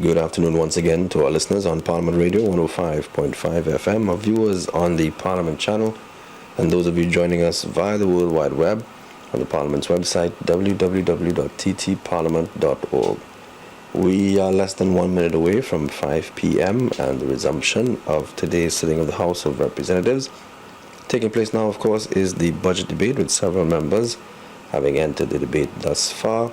Good afternoon once again to our listeners on Parliament Radio 105.5 FM, our viewers on the Parliament channel, and those of you joining us via the World Wide Web on the Parliament's website, www.ttparliament.org. We are less than 1 minute away from 5 p.m. and the resumption of today's sitting of the House of Representatives. Taking place now, of course, is the budget debate with several members having entered the debate thus far.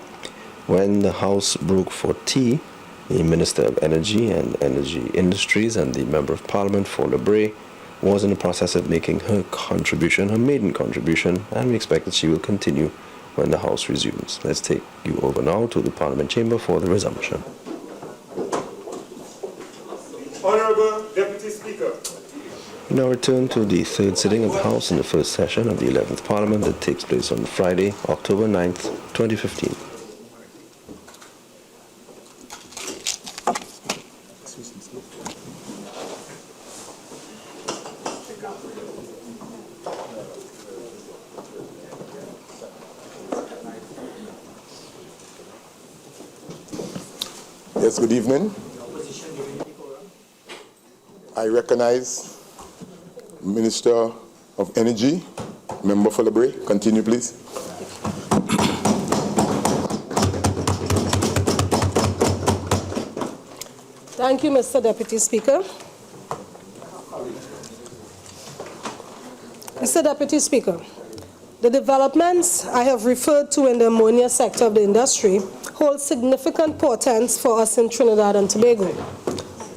When the House broke for tea, the Minister of Energy and Energy Industries and the Member of Parliament for Brea was in the process of making her contribution, her maiden contribution, and we expect that she will continue when the House resumes. Let's take you over now to the Parliament chamber for the resumption. Honorable Deputy Speaker. We now return to the third sitting of the House in the first session of the 11th Parliament that takes place on Friday, October 9th, 2015. Yes, good evening. I recognize Minister of Energy, Member for Brea. Continue, please. Thank you, Mr. Deputy Speaker. Mr. Deputy Speaker, the developments I have referred to in the ammonia sector of the industry hold significant portents for us in Trinidad and Tobago.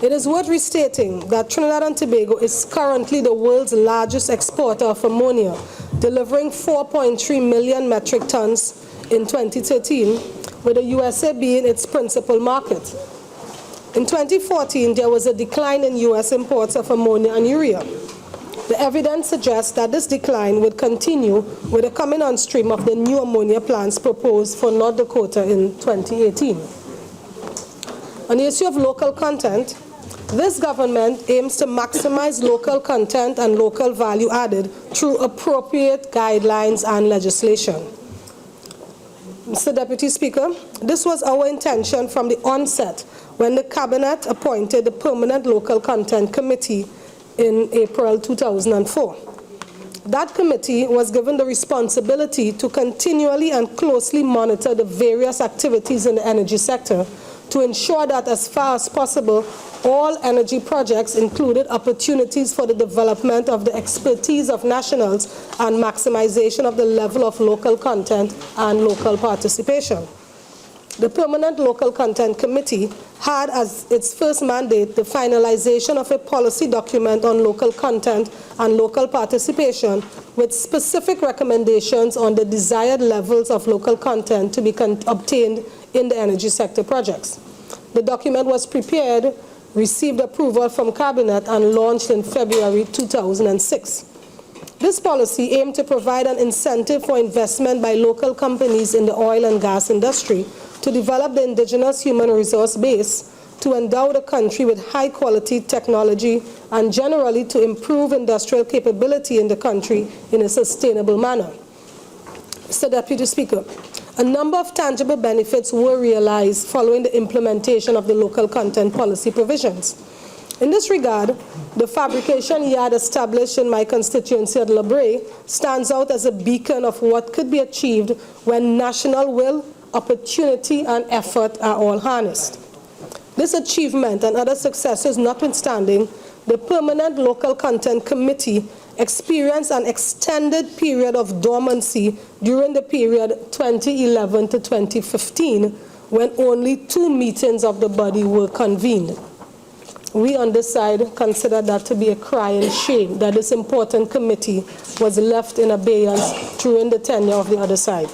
It is worth restating that Trinidad and Tobago is currently the world's largest exporter of ammonia, delivering 4.3 million metric tons in 2013, with the USA being its principal market. In 2014, there was a decline in U.S. imports of ammonia and urea. The evidence suggests that this decline would continue with the coming on stream of the new ammonia plants proposed for North Dakota in 2018. On the issue of local content, this government aims to maximize local content and local value added through appropriate guidelines and legislation. Mr. Deputy Speaker, this was our intention from the onset when the Cabinet appointed the Permanent Local Content Committee in April 2004. That committee was given the responsibility to continually and closely monitor the various activities in the energy sector to ensure that as far as possible, all energy projects included opportunities for the development of the expertise of nationals and maximization of the level of local content and local participation. The Permanent Local Content Committee had as its first mandate the finalization of a policy document on local content and local participation with specific recommendations on the desired levels of local content to be obtained in the energy sector projects. The document was prepared, received approval from Cabinet, and launched in February 2006. This policy aimed to provide an incentive for investment by local companies in the oil and gas industry to develop the indigenous human resource base, to endow the country with high-quality technology, and generally to improve industrial capability in the country in a sustainable manner. Mr. Deputy Speaker, a number of tangible benefits were realized following the implementation of the local content policy provisions. In this regard, the fabrication yard established in my constituency at Brea stands out as a beacon of what could be achieved when national will, opportunity, and effort are all harnessed. This achievement and other successes notwithstanding, the Permanent Local Content Committee experienced an extended period of dormancy during the period 2011 to 2015, when only 2 meetings of the body were convened. We on this side consider that to be a crying shame that this important committee was left in abeyance during the tenure of the other side.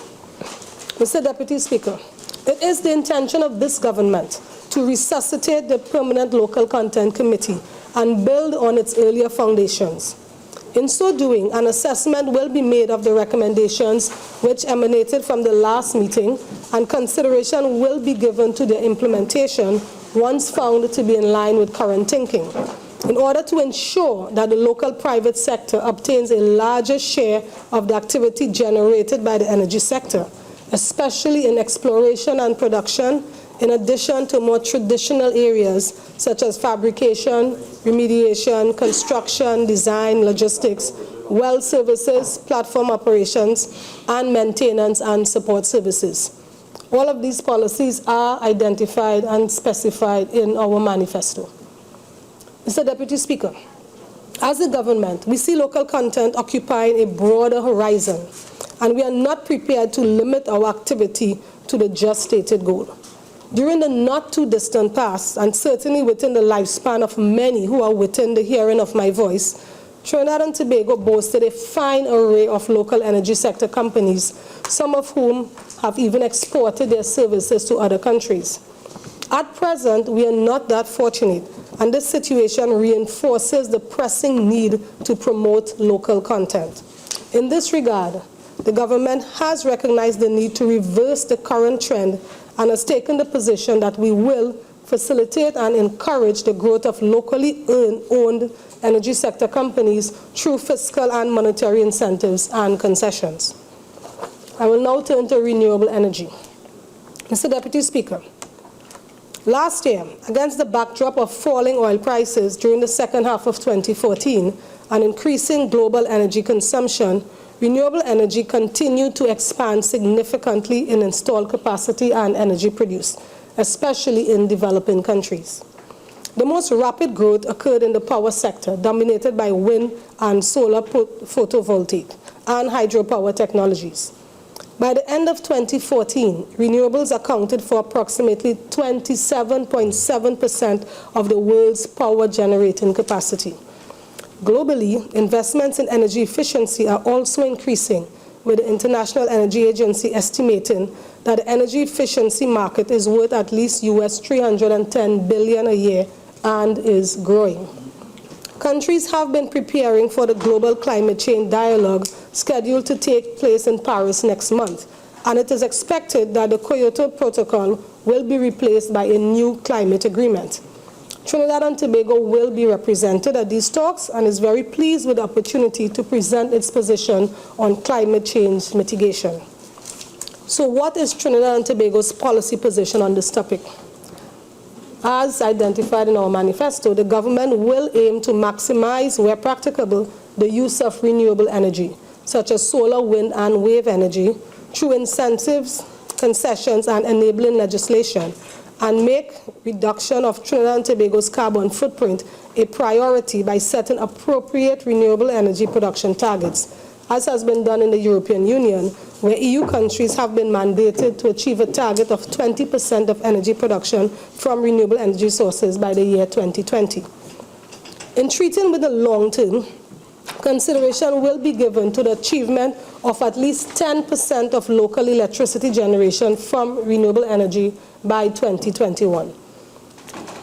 Mr. Deputy Speaker, it is the intention of this government to resuscitate the Permanent Local Content Committee and build on its earlier foundations. In so doing, an assessment will be made of the recommendations which emanated from the last meeting, and consideration will be given to their implementation once found to be in line with current thinking, in order to ensure that the local private sector obtains a larger share of the activity generated by the energy sector, especially in exploration and production, in addition to more traditional areas such as fabrication, remediation, construction, design, logistics, well services, platform operations, and maintenance and support services. All of these policies are identified and specified in our manifesto. Mr. Deputy Speaker, as a government, we see local content occupying a broader horizon, and we are not prepared to limit our activity to the just stated goal. During the not too distant past, and certainly within the lifespan of many who are within the hearing of my voice, Trinidad and Tobago boasted a fine array of local energy sector companies, some of whom have even exported their services to other countries. At present, we are not that fortunate, and this situation reinforces the pressing need to promote local content. In this regard, the government has recognized the need to reverse the current trend and has taken the position that we will facilitate and encourage the growth of locally owned energy sector companies through fiscal and monetary incentives and concessions. I will now turn to renewable energy. Mr. Deputy Speaker, last year, against the backdrop of falling oil prices during the second half of 2014 and increasing global energy consumption, renewable energy continued to expand significantly in installed capacity and energy produced, especially in developing countries. The most rapid growth occurred in the power sector, dominated by wind and solar photovoltaic and hydropower technologies. By the end of 2014, renewables accounted for approximately 27.7% of the world's power generating capacity. Globally, investments in energy efficiency are also increasing, with the International Energy Agency estimating that the energy efficiency market is worth at least US $310 billion a year and is growing. Countries have been preparing for the global climate change dialogue scheduled to take place in Paris next month, and it is expected that the Kyoto Protocol will be replaced by a new climate agreement. Trinidad and Tobago will be represented at these talks and is very pleased with the opportunity to present its position on climate change mitigation. So what is Trinidad and Tobago's policy position on this topic? As identified in our manifesto, the government will aim to maximize, where practicable, the use of renewable energy, such as solar, wind, and wave energy, through incentives, concessions, and enabling legislation, and make reduction of Trinidad and Tobago's carbon footprint a priority by setting appropriate renewable energy production targets, as has been done in the European Union, where EU countries have been mandated to achieve a target of 20% of energy production from renewable energy sources by the year 2020. In treating with the long term, consideration will be given to the achievement of at least 10% of local electricity generation from renewable energy by 2021.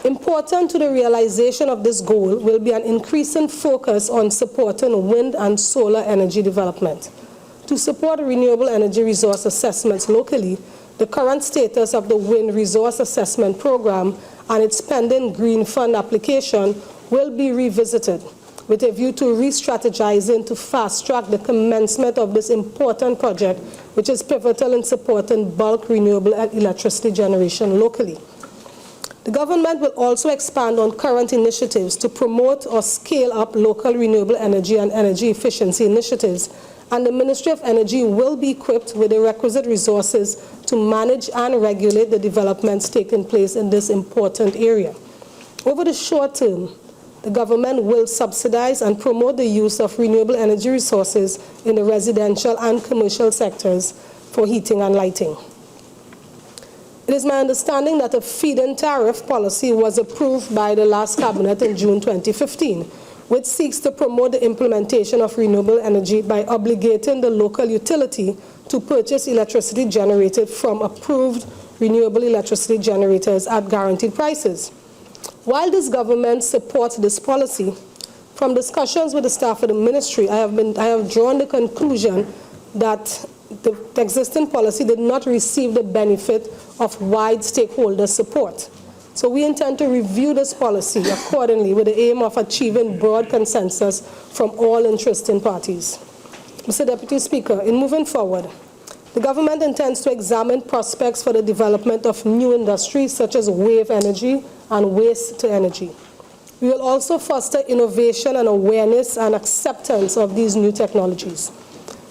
Important to the realization of this goal will be an increasing focus on supporting wind and solar energy development. To support renewable energy resource assessments locally, the current status of the Wind Resource Assessment Program and its pending Green Fund application will be revisited with a view to re-strategizing to fast-track the commencement of this important project, which is pivotal in supporting bulk renewable electricity generation locally. The government will also expand on current initiatives to promote or scale up local renewable energy and energy efficiency initiatives, and the Ministry of Energy will be equipped with the requisite resources to manage and regulate the developments taking place in this important area. Over the short term, the government will subsidize and promote the use of renewable energy resources in the residential and commercial sectors for heating and lighting. It is my understanding that a feed-in tariff policy was approved by the last cabinet in June 2015, which seeks to promote the implementation of renewable energy by obligating the local utility to purchase electricity generated from approved renewable electricity generators at guaranteed prices. While this government supports this policy, from discussions with the staff of the ministry, I have drawn the conclusion that the existing policy did not receive the benefit of wide stakeholder support. So we intend to review this policy accordingly with the aim of achieving broad consensus from all interested parties. Mr. Deputy Speaker, in moving forward, The government intends to examine prospects for the development of new industries such as wave energy and waste to energy. We will also foster innovation and awareness and acceptance of these new technologies.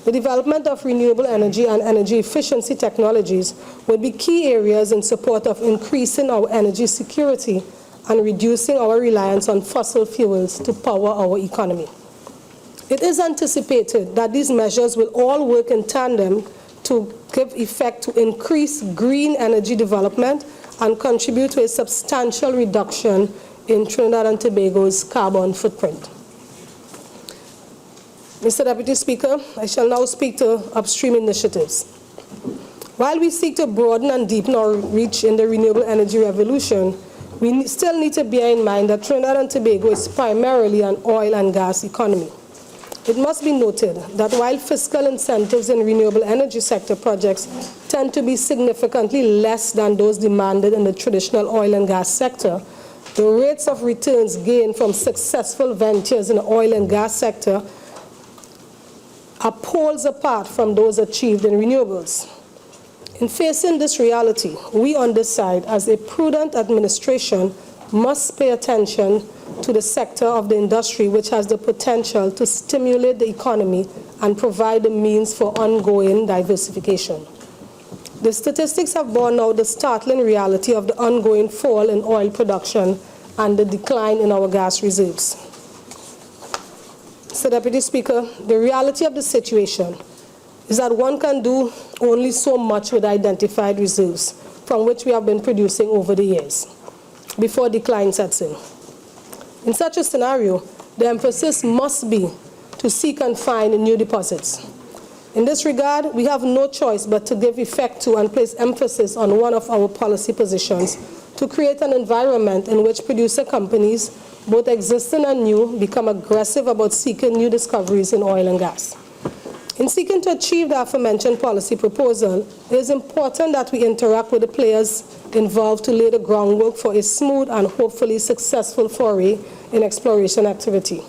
The development of renewable energy and energy efficiency technologies will be key areas in support of increasing our energy security and reducing our reliance on fossil fuels to power our economy. It is anticipated that these measures will all work in tandem to give effect to increase green energy development and contribute to a substantial reduction in Trinidad and Tobago's carbon footprint. Mr. Deputy Speaker, I shall now speak to upstream initiatives. While we seek to broaden and deepen our reach in the renewable energy revolution, we still need to bear in mind that Trinidad and Tobago is primarily an oil and gas economy. It must be noted that while fiscal incentives in renewable energy sector projects tend to be significantly less than those demanded in the traditional oil and gas sector, the rates of returns gained from successful ventures in the oil and gas sector are poles apart from those achieved in renewables. In facing this reality, we on this side, as a prudent administration, must pay attention to the sector of the industry which has the potential to stimulate the economy and provide the means for ongoing diversification. The statistics have borne out the startling reality of the ongoing fall in oil production and the decline in our gas reserves. Mr. Deputy Speaker, the reality of the situation is that one can do only so much with identified reserves from which we have been producing over the years before decline sets in. In such a scenario, the emphasis must be to seek and find new deposits. In this regard, we have no choice but to give effect to and place emphasis on one of our policy positions to create an environment in which producer companies, both existing and new, become aggressive about seeking new discoveries in oil and gas. In seeking to achieve the aforementioned policy proposal, it is important that we interact with the players involved to lay the groundwork for a smooth and hopefully successful foray in exploration activity.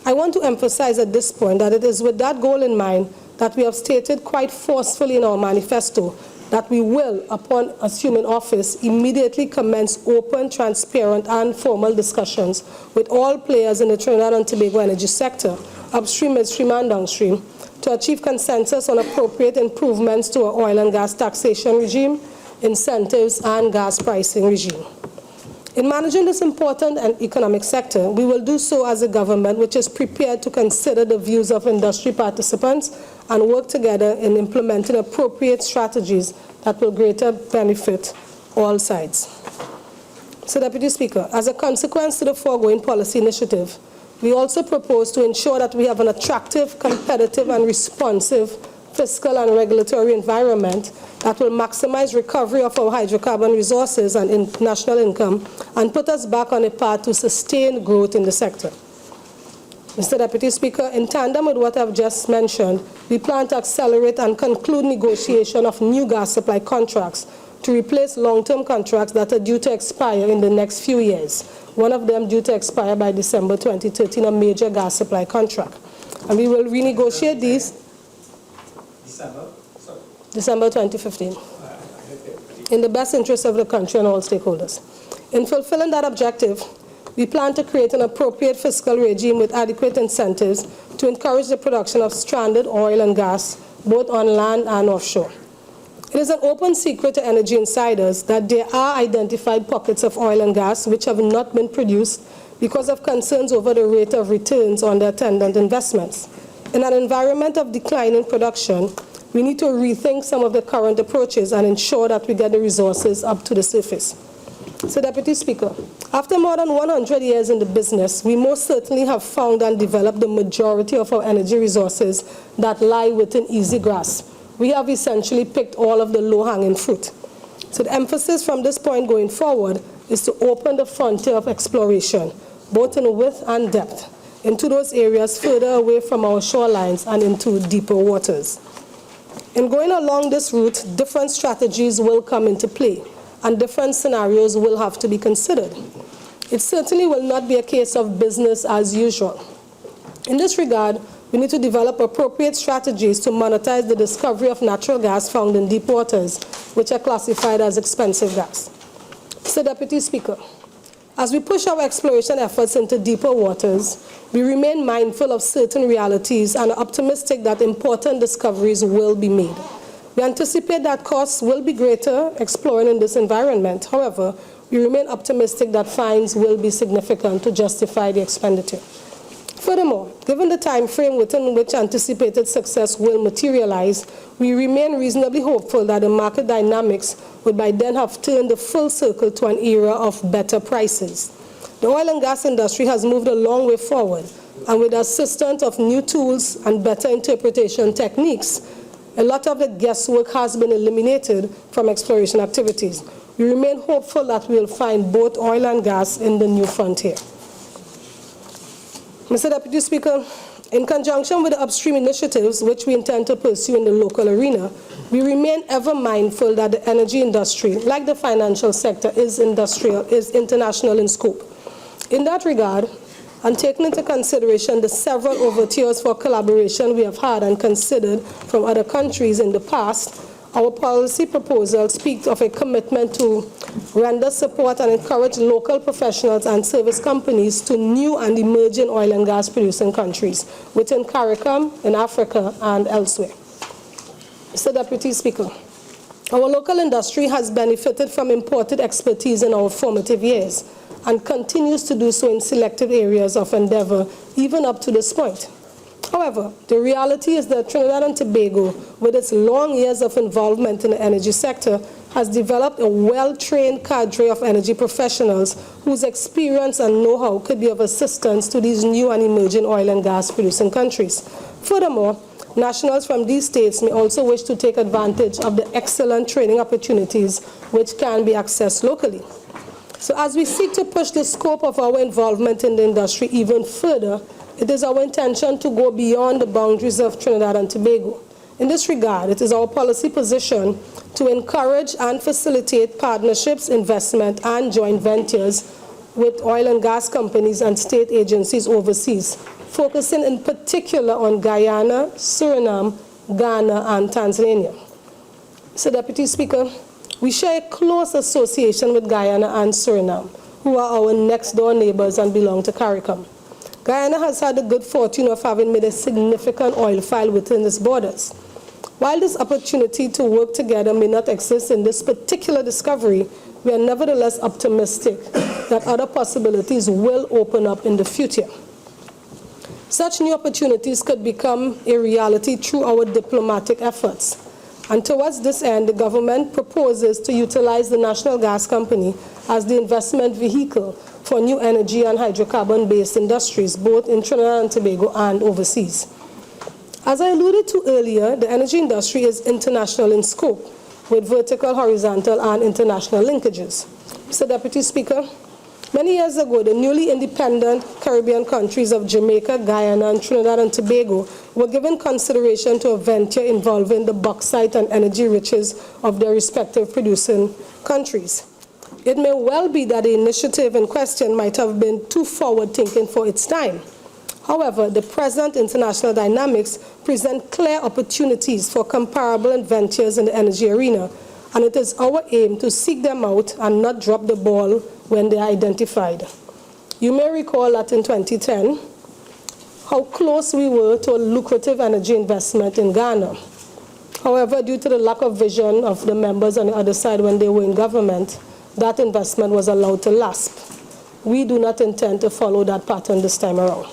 I want to emphasize at this point that it is with that goal in mind that we have stated quite forcefully in our manifesto that we will, upon assuming office, immediately commence open, transparent, and formal discussions with all players in the Trinidad and Tobago energy sector, upstream, midstream, and downstream, to achieve consensus on appropriate improvements to our oil and gas taxation regime, incentives, and gas pricing regime. In managing this important and economic sector, we will do so as a government which is prepared to consider the views of industry participants and work together in implementing appropriate strategies that will greater benefit all sides. So, Deputy Speaker, as a consequence to the foregoing policy initiative, we also propose to ensure that we have an attractive, competitive, and responsive fiscal and regulatory environment that will maximize recovery of our hydrocarbon resources and national income and put us back on a path to sustained growth in the sector. Mr. Deputy Speaker, in tandem with what I've just mentioned, we plan to accelerate and conclude negotiation of new gas supply contracts to replace long-term contracts that are due to expire in the next few years. One of them due to expire by December 2013, a major gas supply contract. And we will renegotiate these December 2015, in the best interest of the country and all stakeholders. In fulfilling that objective, we plan to create an appropriate fiscal regime with adequate incentives to encourage the production of stranded oil and gas, both on land and offshore. It is an open secret to energy insiders that there are identified pockets of oil and gas which have not been produced because of concerns over the rate of returns on their attendant investments. In an environment of declining production, we need to rethink some of the current approaches and ensure that we get the resources up to the surface. So, Deputy Speaker, after more than 100 years in the business, we most certainly have found and developed the majority of our energy resources that lie within easy grasp. We have essentially picked all of the low-hanging fruit. So the emphasis from this point going forward is to open the frontier of exploration, both in width and depth, into those areas further away from our shorelines and into deeper waters. In going along this route, different strategies will come into play, and different scenarios will have to be considered. It certainly will not be a case of business as usual. In this regard, We need to develop appropriate strategies to monetize the discovery of natural gas found in deep waters, which are classified as expensive gas. Mr. Deputy Speaker, as we push our exploration efforts into deeper waters, we remain mindful of certain realities and are optimistic that important discoveries will be made. We anticipate that costs will be greater exploring in this environment. However, we remain optimistic that fines will be significant to justify the expenditure. Furthermore, given the time frame within which anticipated success will materialize, we remain reasonably hopeful that the market dynamics would by then have turned the full circle to an era of better prices. The oil and gas industry has moved a long way forward, and with the assistance of new tools and better interpretation techniques, a lot of the guesswork has been eliminated from exploration activities. We remain hopeful that we will find both oil and gas in the new frontier. Mr. Deputy Speaker, in conjunction with the upstream initiatives which we intend to pursue in the local arena, we remain ever mindful that the energy industry, like the financial sector, is international in scope. In that regard, and taking into consideration the several overtures for collaboration we have had and considered from other countries in the past, our policy proposal speaks of a commitment to render support and encourage local professionals and service companies to new and emerging oil and gas producing countries within CARICOM, in Africa, and elsewhere. Mr. Deputy Speaker, our local industry has benefited from imported expertise in our formative years and continues to do so in selective areas of endeavor, even up to this point. However, the reality is that Trinidad and Tobago, with its long years of involvement in the energy sector, has developed a well-trained cadre of energy professionals whose experience and know-how could be of assistance to these new and emerging oil and gas producing countries. Furthermore, nationals from these states may also wish to take advantage of the excellent training opportunities which can be accessed locally. So as we seek to push the scope of our involvement in the industry even further, it is our intention to go beyond the boundaries of Trinidad and Tobago. In this regard, it is our policy position to encourage and facilitate partnerships, investment, and joint ventures with oil and gas companies and state agencies overseas, focusing in particular on Guyana, Suriname, Ghana, and Tanzania. Mr. Deputy Speaker, we share a close association with Guyana and Suriname, who are our next-door neighbors and belong to CARICOM. Guyana has had the good fortune of having made a significant oil file within its borders. While this opportunity to work together may not exist in this particular discovery, we are nevertheless optimistic that other possibilities will open up in the future. Such new opportunities could become a reality through our diplomatic efforts. And towards this end, the government proposes to utilize the National Gas Company as the investment vehicle for new energy and hydrocarbon-based industries, both in Trinidad and Tobago and overseas. As I alluded to earlier, the energy industry is international in scope, with vertical, horizontal, and international linkages. Mr. Deputy Speaker, many years ago, the newly independent Caribbean countries of Jamaica, Guyana, and Trinidad and Tobago were given consideration to a venture involving the bauxite and energy riches of their respective producing countries. It may well be that the initiative in question might have been too forward-thinking for its time. However, the present international dynamics present clear opportunities for comparable ventures in the energy arena, and it is our aim to seek them out and not drop the ball when they are identified. You may recall that in 2010, how close we were to a lucrative energy investment in Ghana. However, due to the lack of vision of the members on the other side when they were in government, that investment was allowed to lapse. We do not intend to follow that pattern this time around.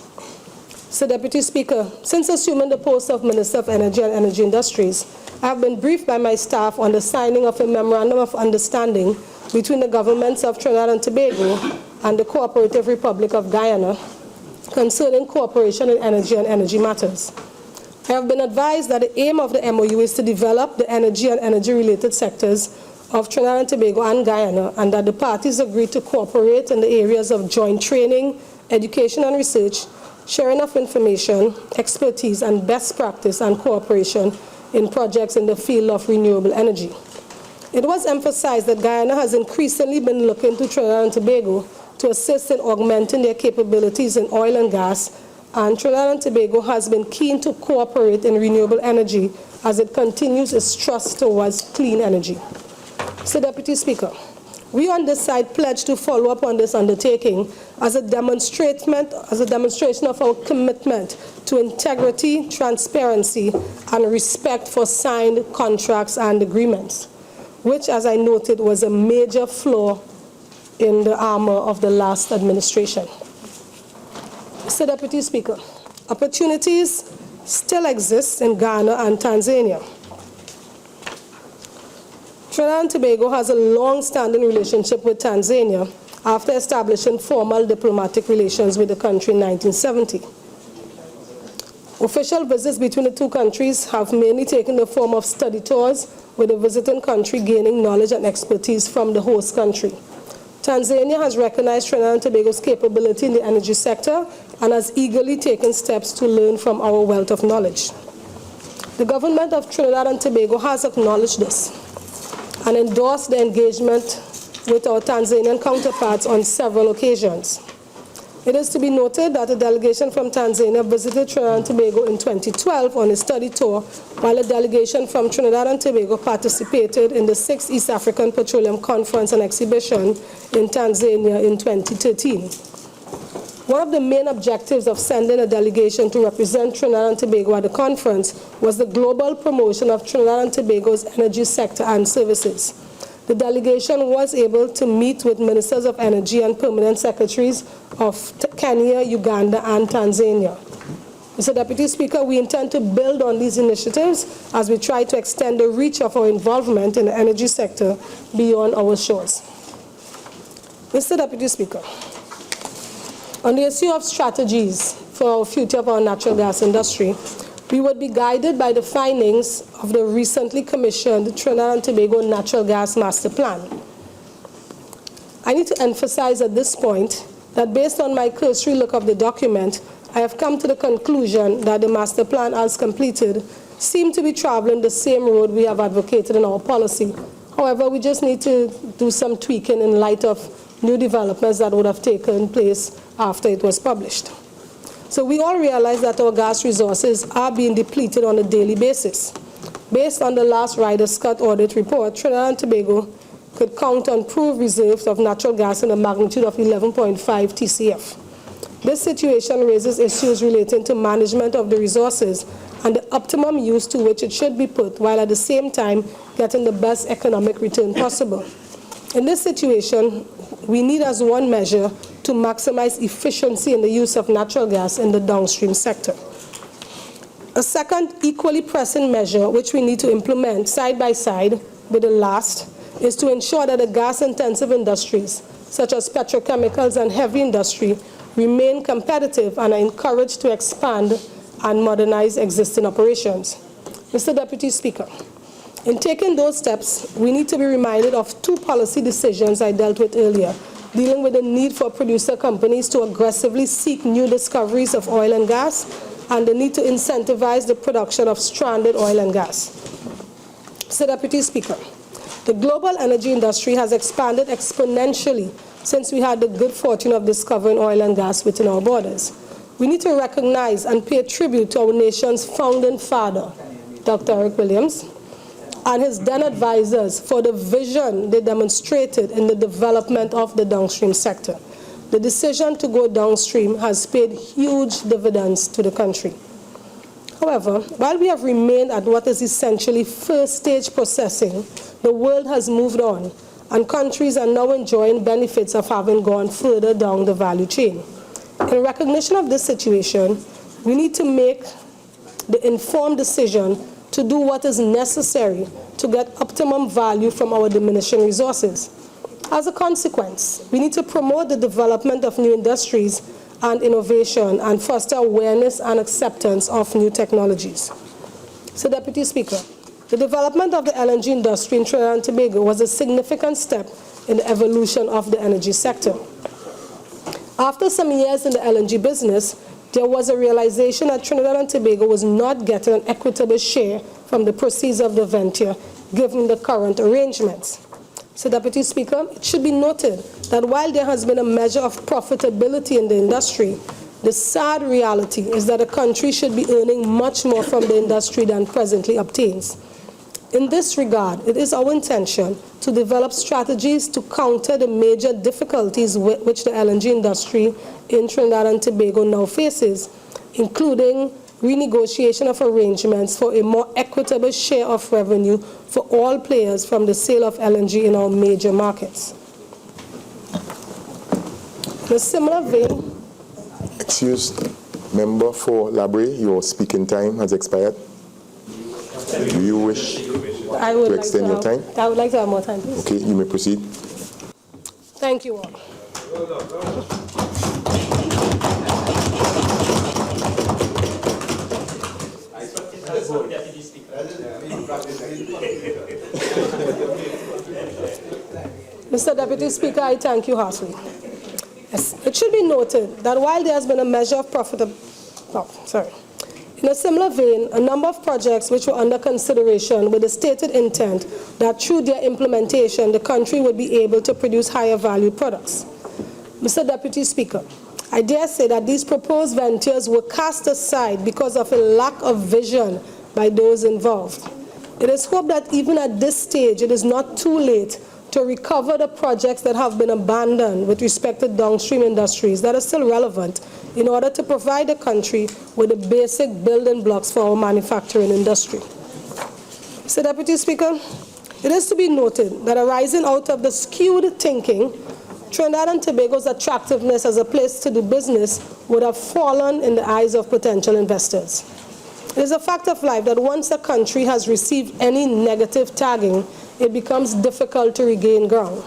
So, Deputy Speaker, since assuming the post of Minister of Energy and Energy Industries, I have been briefed by my staff on the signing of a Memorandum of Understanding between the governments of Trinidad and Tobago and the Cooperative Republic of Guyana concerning cooperation in energy and energy matters. I have been advised that the aim of the MOU is to develop the energy and energy-related sectors of Trinidad and Tobago and Guyana, and that the parties agreed to cooperate in the areas of joint training, education and research, sharing of information, expertise, and best practice and cooperation in projects in the field of renewable energy. It was emphasized that Guyana has increasingly been looking to Trinidad and Tobago to assist in augmenting their capabilities in oil and gas and Trinidad and Tobago has been keen to cooperate in renewable energy as it continues its thrust towards clean energy. So, Deputy Speaker, we on this side pledge to follow up on this undertaking as a demonstration of our commitment to integrity, transparency, and respect for signed contracts and agreements, which, as I noted, was a major flaw in the armor of the last administration. Mr. Deputy Speaker, opportunities still exist in Ghana and Tanzania. Trinidad and Tobago has a long-standing relationship with Tanzania after establishing formal diplomatic relations with the country in 1970. Official visits between the two countries have mainly taken the form of study tours, with the visiting country gaining knowledge and expertise from the host country. Tanzania has recognized Trinidad and Tobago's capability in the energy sector and has eagerly taken steps to learn from our wealth of knowledge. The government of Trinidad and Tobago has acknowledged this and endorsed the engagement with our Tanzanian counterparts on several occasions. It is to be noted that a delegation from Tanzania visited Trinidad and Tobago in 2012 on a study tour, while a delegation from Trinidad and Tobago participated in the 6th East African Petroleum Conference and Exhibition in Tanzania in 2013. One of the main objectives of sending a delegation to represent Trinidad and Tobago at the conference was the global promotion of Trinidad and Tobago's energy sector and services. The delegation was able to meet with ministers of energy and permanent secretaries of Kenya, Uganda, and Tanzania. Mr. Deputy Speaker, we intend to build on these initiatives as we try to extend the reach of our involvement in the energy sector beyond our shores. Mr. Deputy Speaker, on the issue of strategies for our future of our natural gas industry, we would be guided by the findings of the recently commissioned Trinidad and Tobago Natural Gas Master Plan. I need to emphasize at this point that based on my cursory look of the document, I have come to the conclusion that the master plan as completed seems to be traveling the same road we have advocated in our policy. However, we just need to do some tweaking in light of new developments that would have taken place after it was published. So we all realize that our gas resources are being depleted on a daily basis. Based on the last Ryder Scott audit report, Trinidad and Tobago could count on proved reserves of natural gas in a magnitude of 11.5 TCF. This situation raises issues relating to management of the resources and the optimum use to which it should be put, while at the same time getting the best economic return possible. In this situation, we need as one measure to maximize efficiency in the use of natural gas in the downstream sector. A second equally pressing measure which we need to implement side by side with the last is to ensure that the gas-intensive industries, such as petrochemicals and heavy industry, remain competitive and are encouraged to expand and modernize existing operations. Mr. Deputy Speaker, in taking those steps, we need to be reminded of two policy decisions I dealt with earlier, dealing with the need for producer companies to aggressively seek new discoveries of oil and gas, and the need to incentivize the production of stranded oil and gas. Mr. Deputy Speaker, the global energy industry has expanded exponentially since we had the good fortune of discovering oil and gas within our borders. We need to recognize and pay tribute to our nation's founding father, Dr. Eric Williams, and his then advisors for the vision they demonstrated in the development of the downstream sector. The decision to go downstream has paid huge dividends to the country. However, while we have remained at what is essentially first stage processing, the world has moved on, and countries are now enjoying benefits of having gone further down the value chain. In recognition of this situation, we need to make the informed decision to do what is necessary to get optimum value from our diminishing resources. As a consequence, we need to promote the development of new industries and innovation and foster awareness and acceptance of new technologies. So, Deputy Speaker, the development of the LNG industry in Trinidad and Tobago was a significant step in the evolution of the energy sector. After some years in the LNG business, there was a realization that Trinidad and Tobago was not getting an equitable share from the proceeds of the venture, given the current arrangements. So, Deputy Speaker, it should be noted that while there has been a measure of profitability in the industry, The sad reality is that a country should be earning much more from the industry than presently obtains. In this regard, it is our intention to develop strategies to counter the major difficulties which the LNG industry in Trinidad and Tobago now faces, including renegotiation of arrangements for a more equitable share of revenue for all players from the sale of LNG in our major markets. In a similar vein, Excuse, member for Labrie, your speaking time has expired. Do you wish to extend your time? I would like to have more time, please. Okay, you may proceed. Thank you all. Mr. Deputy Speaker, I thank you heartily. Yes, it should be noted that while there has been a measure of in a similar vein, a number of projects which were under consideration with the stated intent that through their implementation, the country would be able to produce higher value products. Mr. Deputy Speaker, I dare say that these proposed ventures were cast aside because of a lack of vision by those involved. It is hoped that even at this stage, it is not too late to recover the projects that have been abandoned with respect to downstream industries that are still relevant in order to provide the country with the basic building blocks for our manufacturing industry. Mr. Deputy Speaker, it is to be noted that arising out of the skewed thinking, Trinidad and Tobago's attractiveness as a place to do business would have fallen in the eyes of potential investors. It is a fact of life that once a country has received any negative tagging, it becomes difficult to regain ground.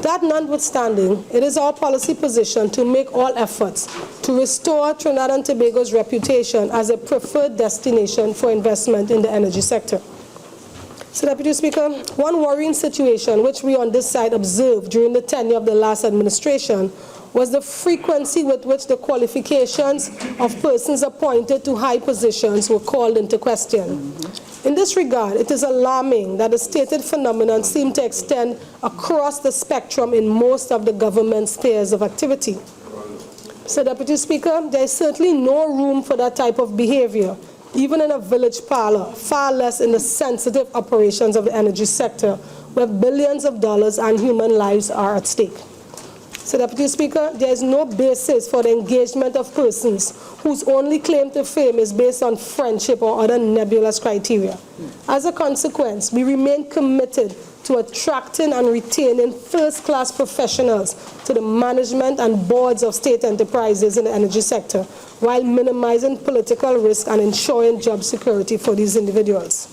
That notwithstanding, it is our policy position to make all efforts to restore Trinidad and Tobago's reputation as a preferred destination for investment in the energy sector. So, Deputy Speaker, one worrying situation which we on this side observed during the tenure of the last administration was the frequency with which the qualifications of persons appointed to high positions were called into question. In this regard, it is alarming that the stated phenomenon seemed to extend across the spectrum in most of the government spheres of activity. So, Deputy Speaker, there is certainly no room for that type of behavior, even in a village parlor, far less in the sensitive operations of the energy sector, where billions of dollars and human lives are at stake. So, Deputy Speaker, there is no basis for the engagement of persons whose only claim to fame is based on friendship or other nebulous criteria. As a consequence, we remain committed to attracting and retaining first-class professionals to the management and boards of state enterprises in the energy sector, while minimizing political risk and ensuring job security for these individuals.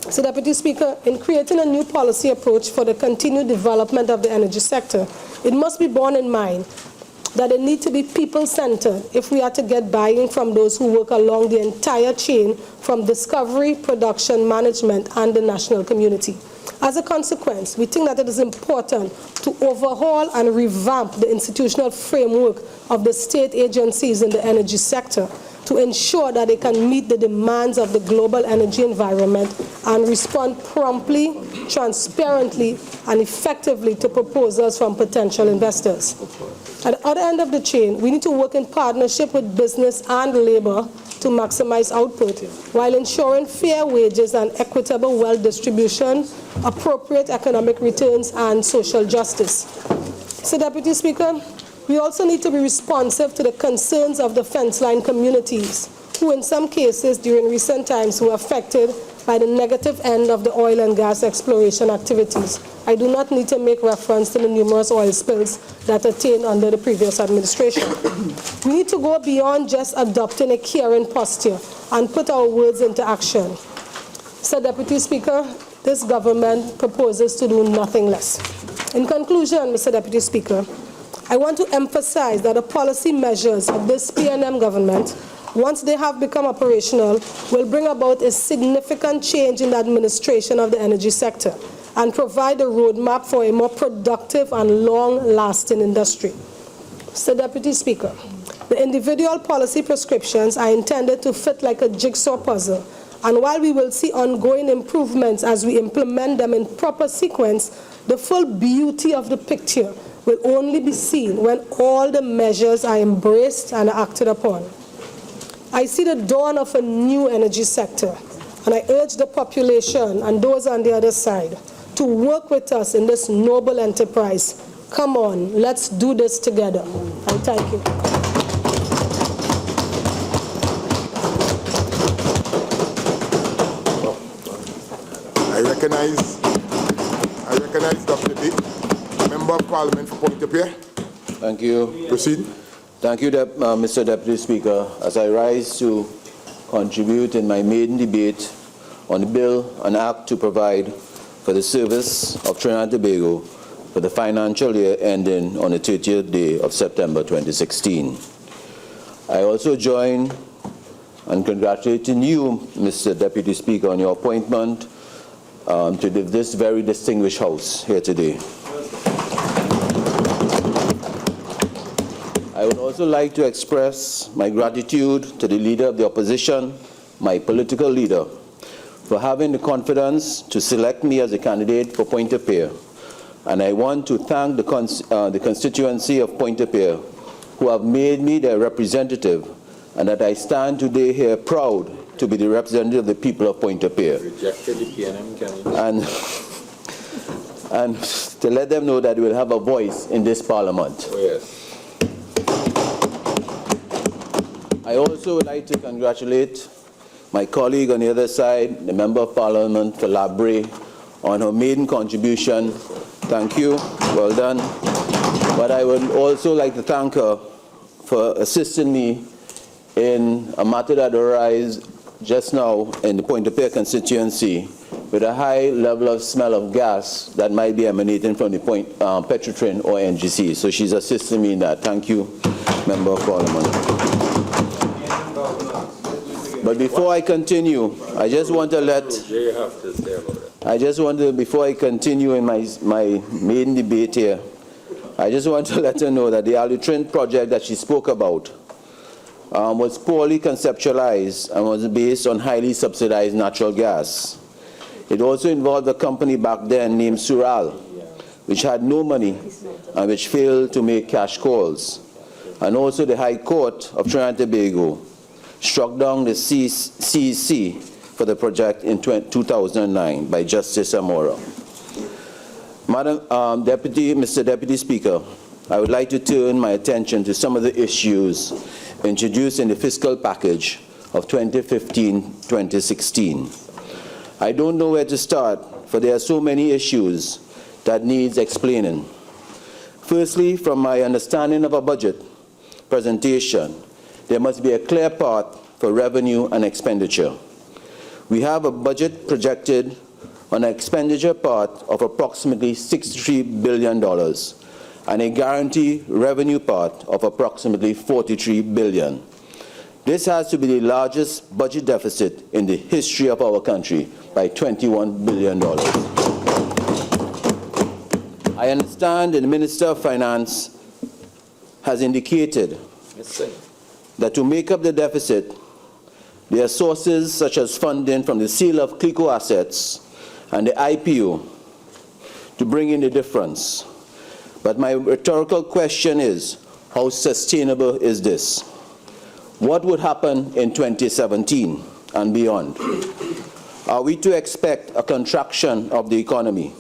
So, Deputy Speaker, in creating a new policy approach for the continued development of the energy sector, it must be borne in mind that it needs to be people-centered if we are to get buy-in from those who work along the entire chain from discovery, production, management, and the national community. As a consequence, we think that it is important to overhaul and revamp the institutional framework of the state agencies in the energy sector to ensure that they can meet the demands of the global energy environment and respond promptly, transparently, and effectively to proposals from potential investors. At the other end of the chain, we need to work in partnership with business and labor to maximize output while ensuring fair wages and equitable wealth distribution, appropriate economic returns, and social justice. So, Deputy Speaker, we also need to be responsive to the concerns of the fence-line communities, who in some cases during recent times were affected by the negative end of the oil and gas exploration activities. I do not need to make reference to the numerous oil spills that attained under the previous administration. We need to go beyond just adopting a caring posture and put our words into action. So, Deputy Speaker, this government proposes to do nothing less. In conclusion, Mr. Deputy Speaker, I want to emphasize that the policy measures of this PNM government, once they have become operational, will bring about a significant change in the administration of the energy sector and provide a roadmap for a more productive and long-lasting industry. Mr. Deputy Speaker, the individual policy prescriptions are intended to fit like a jigsaw puzzle, and while we will see ongoing improvements as we implement them in proper sequence, the full beauty of the picture will only be seen when all the measures are embraced and acted upon. I see the dawn of a new energy sector, and I urge the population and those on the other side to work with us in this noble enterprise. Come on, let's do this together. And thank you. I recognize Dr. D, Member of Parliament for Pointe-a-Pierre. Thank you. Proceed. Thank you, Mr. Deputy Speaker. As I rise to contribute in my maiden debate on the bill, an act to provide for the service of Trinidad and Tobago for the financial year ending on the 30th day of September 2016. I also join in congratulating you, Mr. Deputy Speaker, on your appointment to this very distinguished House here today. I would also like to express my gratitude to the Leader of the Opposition, my political leader, for having the confidence to select me as a candidate for Pointe-a-Pierre. And I want to thank the constituency of Pointe-a-Pierre who have made me their representative, and that I stand today here proud to be the representative of the people of Pointe-a-Pierre. Rejected the PNM candidate. And to let them know that we will have a voice in this parliament. Oh, yes. I also would like to congratulate my colleague on the other side, the Member of Parliament for Brea, on her maiden contribution. Thank you, well done. But I would also like to thank her for assisting me in a matter that arose just now in the Pointe-a-Pierre constituency with a high level of smell of gas that might be emanating from the Prt3 or NGC. So she's assisting me in that. Thank you, Member of Parliament. But before I continue, I just want to before I continue in my maiden debate here, I just want to let her know that the Alutrin project that she spoke about was poorly conceptualized and was based on highly subsidized natural gas. It also involved a company back then named Sural, which had no money and which failed to make cash calls. And also the High Court of Trinidad and Tobago struck down the CEC for the project in 2009 by Justice Amora. Mr. Deputy Speaker, I would like to turn my attention to some of the issues introduced in the fiscal package of 2015-2016. I don't know where to start, for there are so many issues that needs explaining. Firstly, from my understanding of a budget presentation, there must be a clear path for revenue and expenditure. We have a budget projected on an expenditure part of approximately $63 billion and a guaranteed revenue part of approximately $43 billion. This has to be the largest budget deficit in the history of our country by $21 billion. I understand that the Minister of Finance has indicated that to make up the deficit, there are sources such as funding from the sale of CLICO assets and the IPO to bring in the difference. But my rhetorical question is, how sustainable is this? What would happen in 2017 and beyond? Are we to expect a contraction of the economy?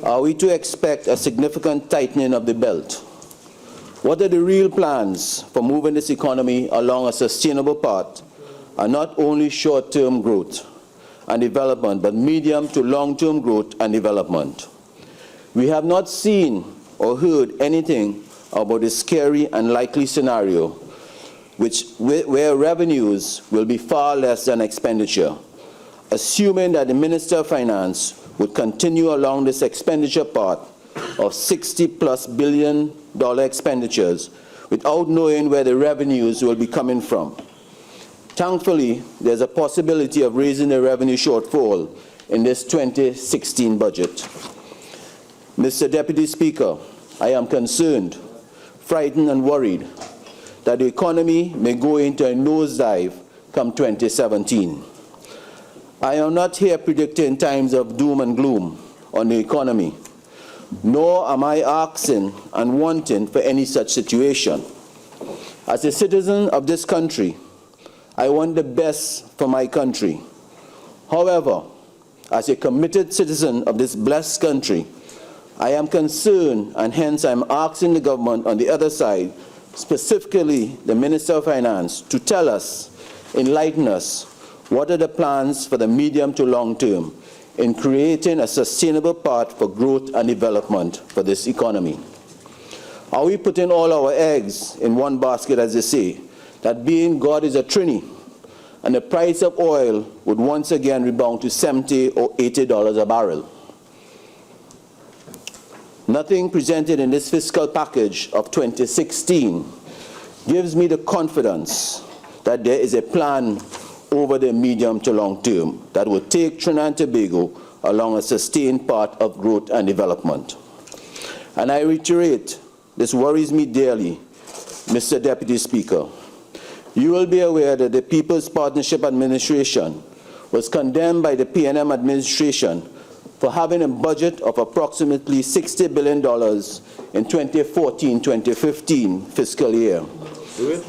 Are we to expect a significant tightening of the belt? What are the real plans for moving this economy along a sustainable path, and not only short-term growth and development, but medium to long-term growth and development? We have not seen or heard anything about the scary and likely scenario where revenues will be far less than expenditure, assuming that the Minister of Finance would continue along this expenditure path of $60+ billion expenditures without knowing where the revenues will be coming from. Thankfully, there's a possibility of raising the revenue shortfall in this 2016 budget. Mr. Deputy Speaker, I am concerned, frightened and worried that the economy may go into a nosedive come 2017. I am not here predicting times of doom and gloom on the economy, nor am I asking and wanting for any such situation. As a citizen of this country, I want the best for my country. However, as a committed citizen of this blessed country, I am concerned, and hence I am asking the government on the other side, specifically the Minister of Finance, to tell us, enlighten us, what are the plans for the medium to long term in creating a sustainable path for growth and development for this economy. Are we putting all our eggs in one basket, as they say, that being God is a trinity, and the price of oil would once again rebound to $70 or $80 a barrel? Nothing presented in this fiscal package of 2016 gives me the confidence that there is a plan over the medium to long term that will take Trinidad and Tobago along a sustained path of growth and development. And I reiterate, this worries me dearly, Mr. Deputy Speaker. You will be aware that the People's Partnership Administration was condemned by the PNM administration for having a budget of approximately $60 billion in 2014-2015 fiscal year.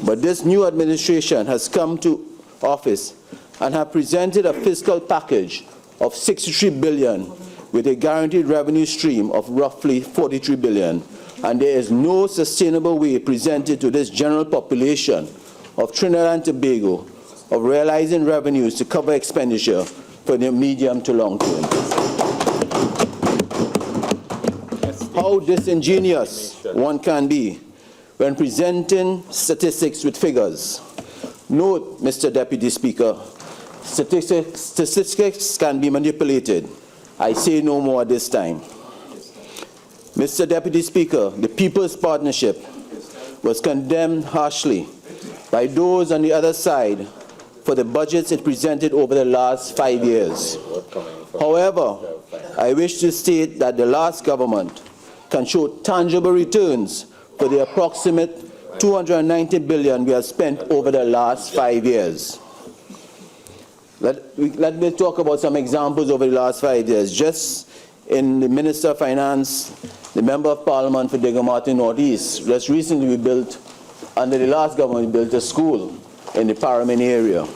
But this new administration has come to office and have presented a fiscal package of $63 billion with a guaranteed revenue stream of roughly $43 billion. And there is no sustainable way presented to this general population of Trinidad and Tobago of realizing revenues to cover expenditure for the medium to long term. How disingenuous one can be when presenting statistics with figures. Note, Mr. Deputy Speaker, statistics can be manipulated. I say no more at this time. Mr. Deputy Speaker, the People's Partnership was condemned harshly by those on the other side for the budgets it presented over the last 5 years. However, I wish to state that the last government can show tangible returns for the approximate $290 billion we have spent over the last 5 years. Let me talk about some examples over the last 5 years. Just in the Minister of Finance, the Member of Parliament for Diego Martin Northeast, just recently we built, under the last government, we built a school in the Paramin area.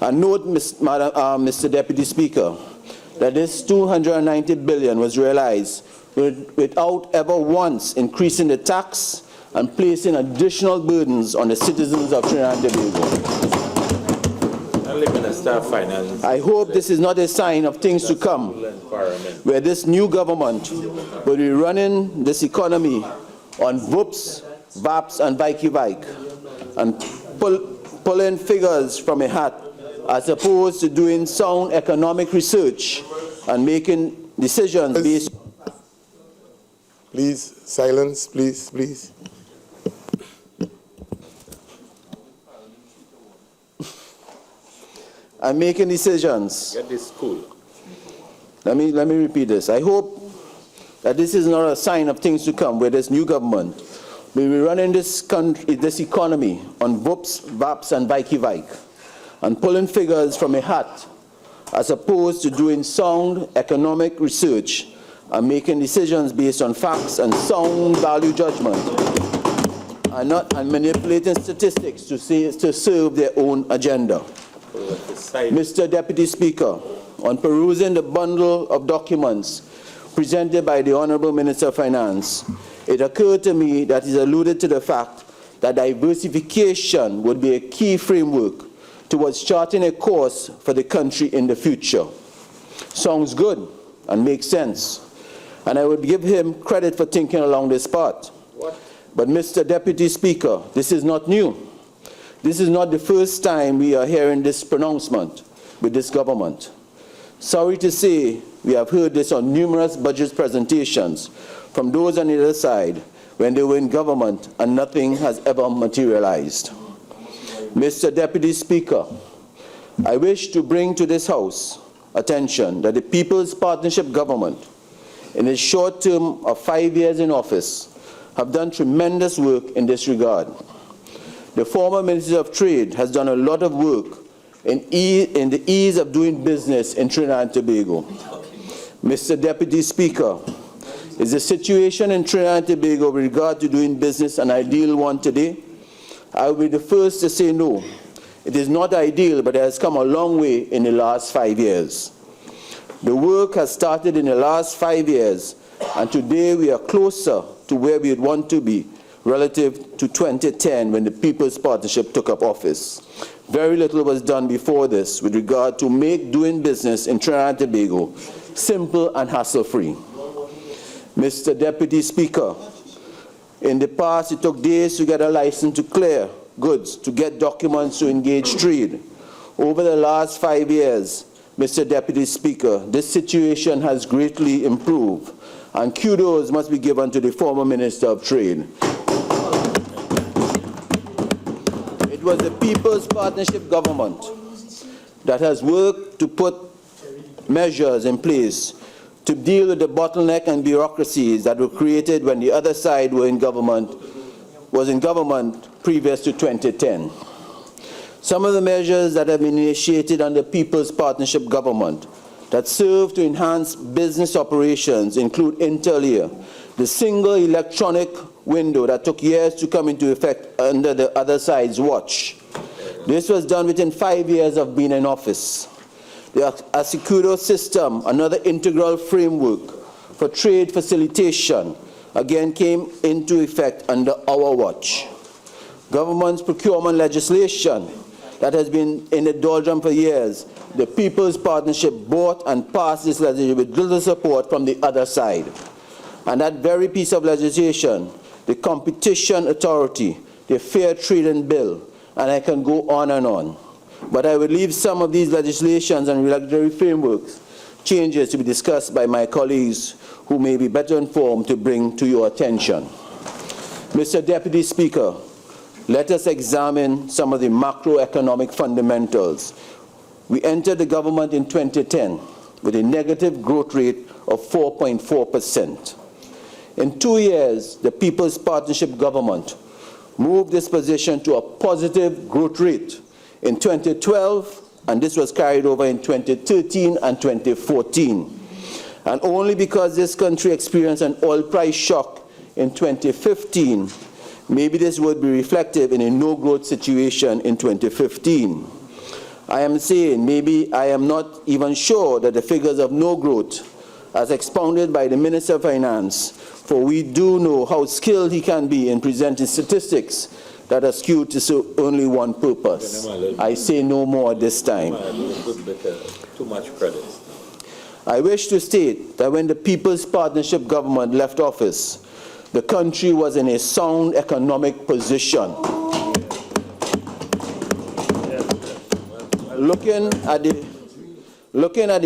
And note, Mr. Deputy Speaker, that this $290 billion was realized without ever once increasing the tax and placing additional burdens on the citizens of Trinidad and Tobago. I hope this is not a sign of things to come, where this new government will be running this economy on VUPs, VAPs, and Vike, and pulling figures from a hat, as opposed to doing sound economic research and making decisions based. Please, silence, please, please. And making decisions. Get this cool. Let me repeat this. I hope that this is not a sign of things to come, where this new government will be running this country, this economy on VUPs, VAPs, and Vike, and pulling figures from a hat, as opposed to doing sound economic research and making decisions based on facts and sound value judgment, and manipulating statistics to serve their own agenda. Mr. Deputy Speaker, on perusing the bundle of documents presented by the Honorable Minister of Finance, it occurred to me that he's alluded to the fact that diversification would be a key framework towards charting a course for the country in the future. Sounds good and makes sense, and I would give him credit for thinking along this path. But Mr. Deputy Speaker, this is not new. This is not the first time we are hearing this pronouncement with this government. Sorry to say, we have heard this on numerous budget presentations from those on the other side when they were in government and nothing has ever materialized. Mr. Deputy Speaker, I wish to bring to this House attention that the People's Partnership government, in its short term of 5 years in office, have done tremendous work in this regard. The former Minister of Trade has done a lot of work in the ease of doing business in Trinidad and Tobago. Mr. Deputy Speaker, Is the situation in Trinidad and Tobago with regard to doing business an ideal one today? I will be the first to say no. It is not ideal, but it has come a long way in the last 5 years. The work has started in the last 5 years, and today we are closer to where we would want to be relative to 2010 when the People's Partnership took up office. Very little was done before this with regard to make doing business in Trinidad and Tobago simple and hassle-free. Mr. Deputy Speaker, in the past it took days to get a license to clear goods, to get documents to engage trade. Over the last 5 years, Mr. Deputy Speaker, this situation has greatly improved, and kudos must be given to the former Minister of Trade. It was the People's Partnership government that has worked to put measures in place to deal with the bottleneck and bureaucracies that were created when the other side was in government previous to 2010. Some of the measures that have been initiated under People's Partnership government that serve to enhance business operations include inter alia, the single electronic window that took years to come into effect under the other side's watch. This was done within 5 years of being in office. The Asikudo system, another integral framework for trade facilitation, again came into effect under our watch. Government's procurement legislation that has been in the doldrum for years, the People's Partnership bought and passed this legislation with little support from the other side. And that very piece of legislation, the Competition Authority, the Fair Trading Bill, and I can go on and on. But I will leave some of these legislations and regulatory frameworks changes to be discussed by my colleagues who may be better informed to bring to your attention. Mr. Deputy Speaker, let us examine some of the macroeconomic fundamentals. We entered the government in 2010 with a negative growth rate of 4.4%. In 2 years, the People's Partnership government moved this position to a positive growth rate in 2012, and this was carried over in 2013 and 2014. And only because this country experienced an oil price shock in 2015, maybe this would be reflective in a no-growth situation in 2015. I am saying, maybe I am not even sure that the figures of no growth, as expounded by the Minister of Finance, for we do know how skilled he can be in presenting statistics that are skewed to serve only one purpose. I say no more this time. Too much credit. I wish to state that when the People's Partnership government left office, the country was in a sound economic position. Looking at the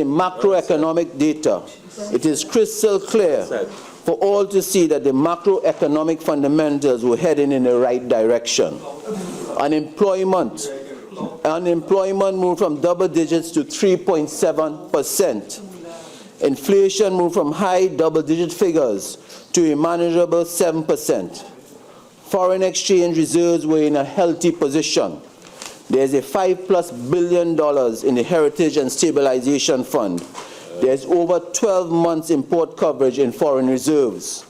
macroeconomic data, it is crystal clear for all to see that the macroeconomic fundamentals were heading in the right direction. Unemployment moved from double digits to 3.7%. Inflation moved from high double-digit figures to a manageable 7%. Foreign exchange reserves were in a healthy position. There's a $5+ billion in the Heritage and Stabilization Fund. There's over 12 months import coverage in foreign reserves.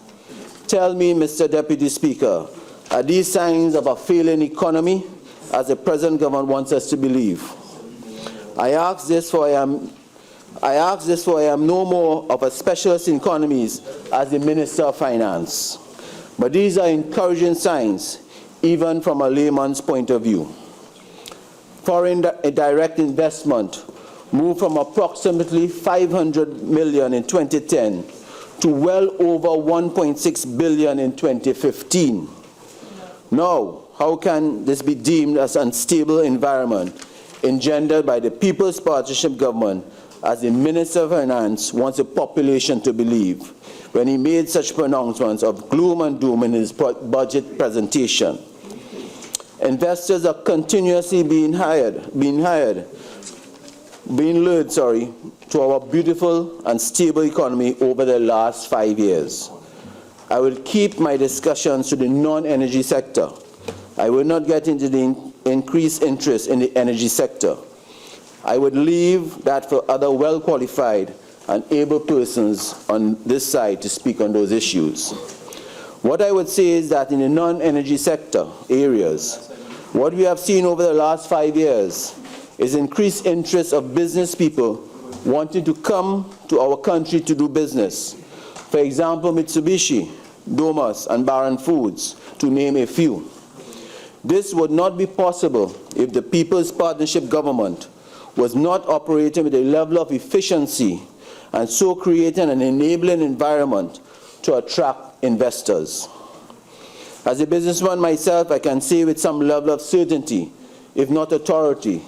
Tell me, Mr. Deputy Speaker, are these signs of a failing economy, as the present government wants us to believe? I ask this for I am no more of a specialist in economies as the Minister of Finance. But these are encouraging signs, even from a layman's point of view. Foreign direct investment moved from approximately $500 million in 2010 to well over $1.6 billion in 2015. Now, how can this be deemed as an unstable environment engendered by the People's Partnership government, as the Minister of Finance wants the population to believe when he made such pronouncements of gloom and doom in his budget presentation? Investors are continuously being lured to our beautiful and stable economy over the last 5 years. I will keep my discussions to the non-energy sector. I will not get into the increased interest in the energy sector. I would leave that for other well-qualified and able persons on this side to speak on those issues. What I would say is that in the non-energy sector areas, what we have seen over the last 5 years is increased interest of business people wanting to come to our country to do business. For example, Mitsubishi, Domus, and Baron Foods, to name a few. This would not be possible if the People's Partnership Government was not operating with a level of efficiency and so creating an enabling environment to attract investors. As a businessman myself, I can say with some level of certainty, if not authority,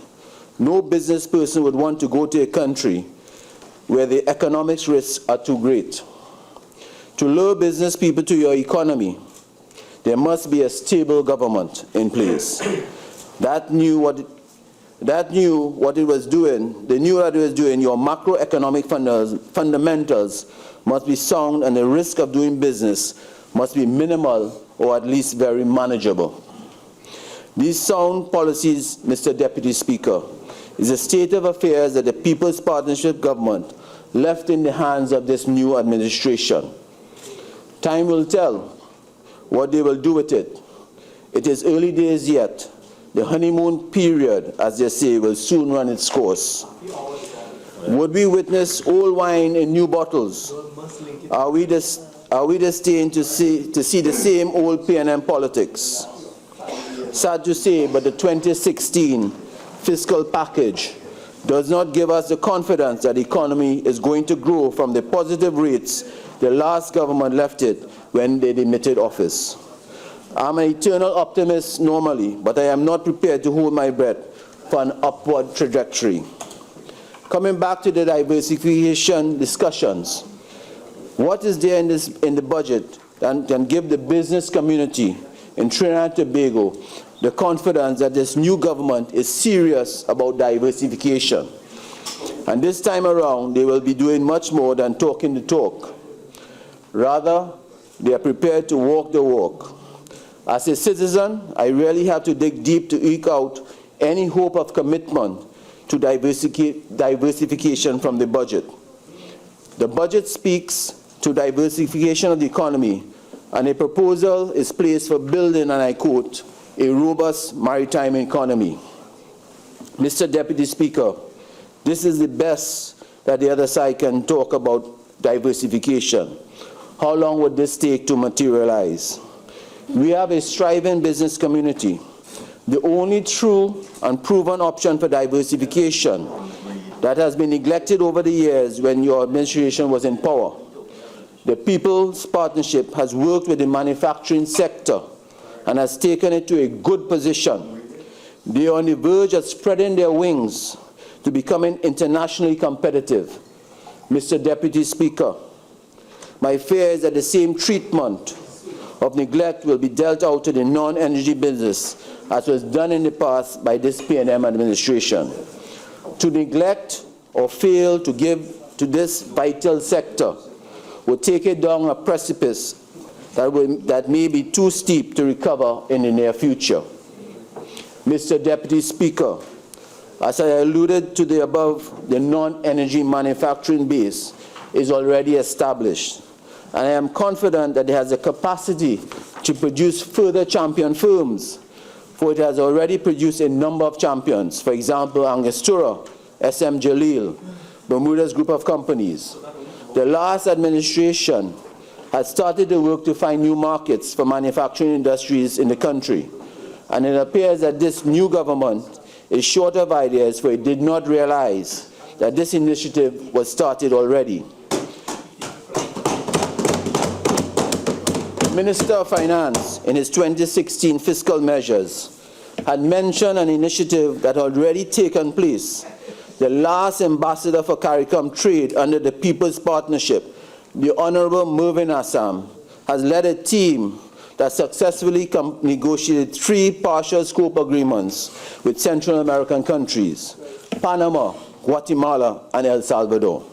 no business person would want to go to a country where the economic risks are too great. To lure business people to your economy, there must be a stable government in place. That knew what it was doing. They knew what it was doing. Your macroeconomic fundamentals must be sound, and the risk of doing business must be minimal or at least very manageable. These sound policies, Mr. Deputy Speaker, is a state of affairs that the People's Partnership Government left in the hands of this new administration. Time will tell what they will do with it. It is early days yet. The honeymoon period, as they say, will soon run its course. Would we witness old wine in new bottles? Are we destined to see the same old P&M politics? Sad to say, but the 2016 fiscal package does not give us the confidence that the economy is going to grow from the positive rates the last government left it when they demitted office. I'm an eternal optimist normally, but I am not prepared to hold my breath for an upward trajectory. Coming back to the diversification discussions, what is there in the budget that can give the business community in Trinidad and Tobago the confidence that this new government is serious about diversification? And this time around, they will be doing much more than talking the talk. Rather, they are prepared to walk the walk. As a citizen, I really have to dig deep to eke out any hope of commitment to diversification from the budget. The budget speaks to diversification of the economy, and a proposal is placed for building, and I quote, a robust maritime economy. Mr. Deputy Speaker, this is the best that the other side can talk about diversification. How long would this take to materialize? We have a striving business community. The only true and proven option for diversification that has been neglected over the years when your administration was in power. The People's Partnership has worked with the manufacturing sector and has taken it to a good position. They are on the verge of spreading their wings to becoming internationally competitive. Mr. Deputy Speaker, my fear is that the same treatment of neglect will be dealt out to the non-energy business as was done in the past by this P&M administration. To neglect or fail to give to this vital sector will take it down a precipice that may be too steep to recover in the near future. Mr. Deputy Speaker, as I alluded to the above, the non-energy manufacturing base is already established, and I am confident that it has the capacity to produce further champion firms, for it has already produced a number of champions. For example, Angostura, SM Jalil, Bermuda's group of companies. The last administration has started the work to find new markets for manufacturing industries in the country, and it appears that this new government is short of ideas, for it did not realize that this initiative was started already. Minister of Finance, in his 2016 fiscal measures, had mentioned an initiative that had already taken place. The last ambassador for CARICOM Trade under the People's Partnership, the Honorable Mervyn Assam, has led a team that successfully negotiated 3 partial scope agreements with Central American countries, Panama, Guatemala, and El Salvador.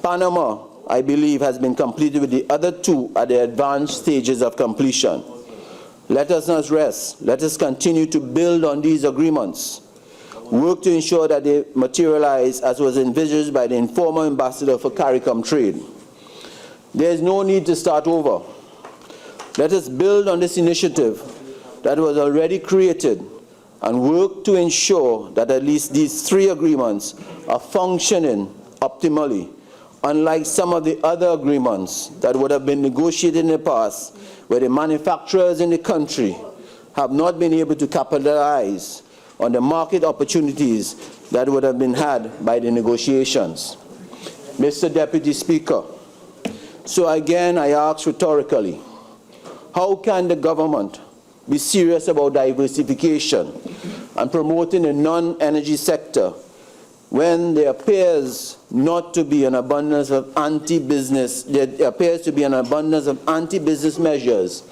Panama, I believe, has been completed with the other 2 at the advanced stages of completion. Let us not rest. Let us continue to build on these agreements. work to ensure that they materialize as was envisaged by the informal ambassador for CARICOM Trade. There is no need to start over. Let us build on this initiative that was already created and work to ensure that at least these 3 agreements are functioning optimally, unlike some of the other agreements that would have been negotiated in the past, where the manufacturers in the country have not been able to capitalize on the market opportunities that would have been had by the negotiations. Mr. Deputy Speaker, so again I ask rhetorically, how can the government be serious about diversification and promoting the non-energy sector when there appears not to be an abundance of anti-business, there appears to be an abundance of anti-business measures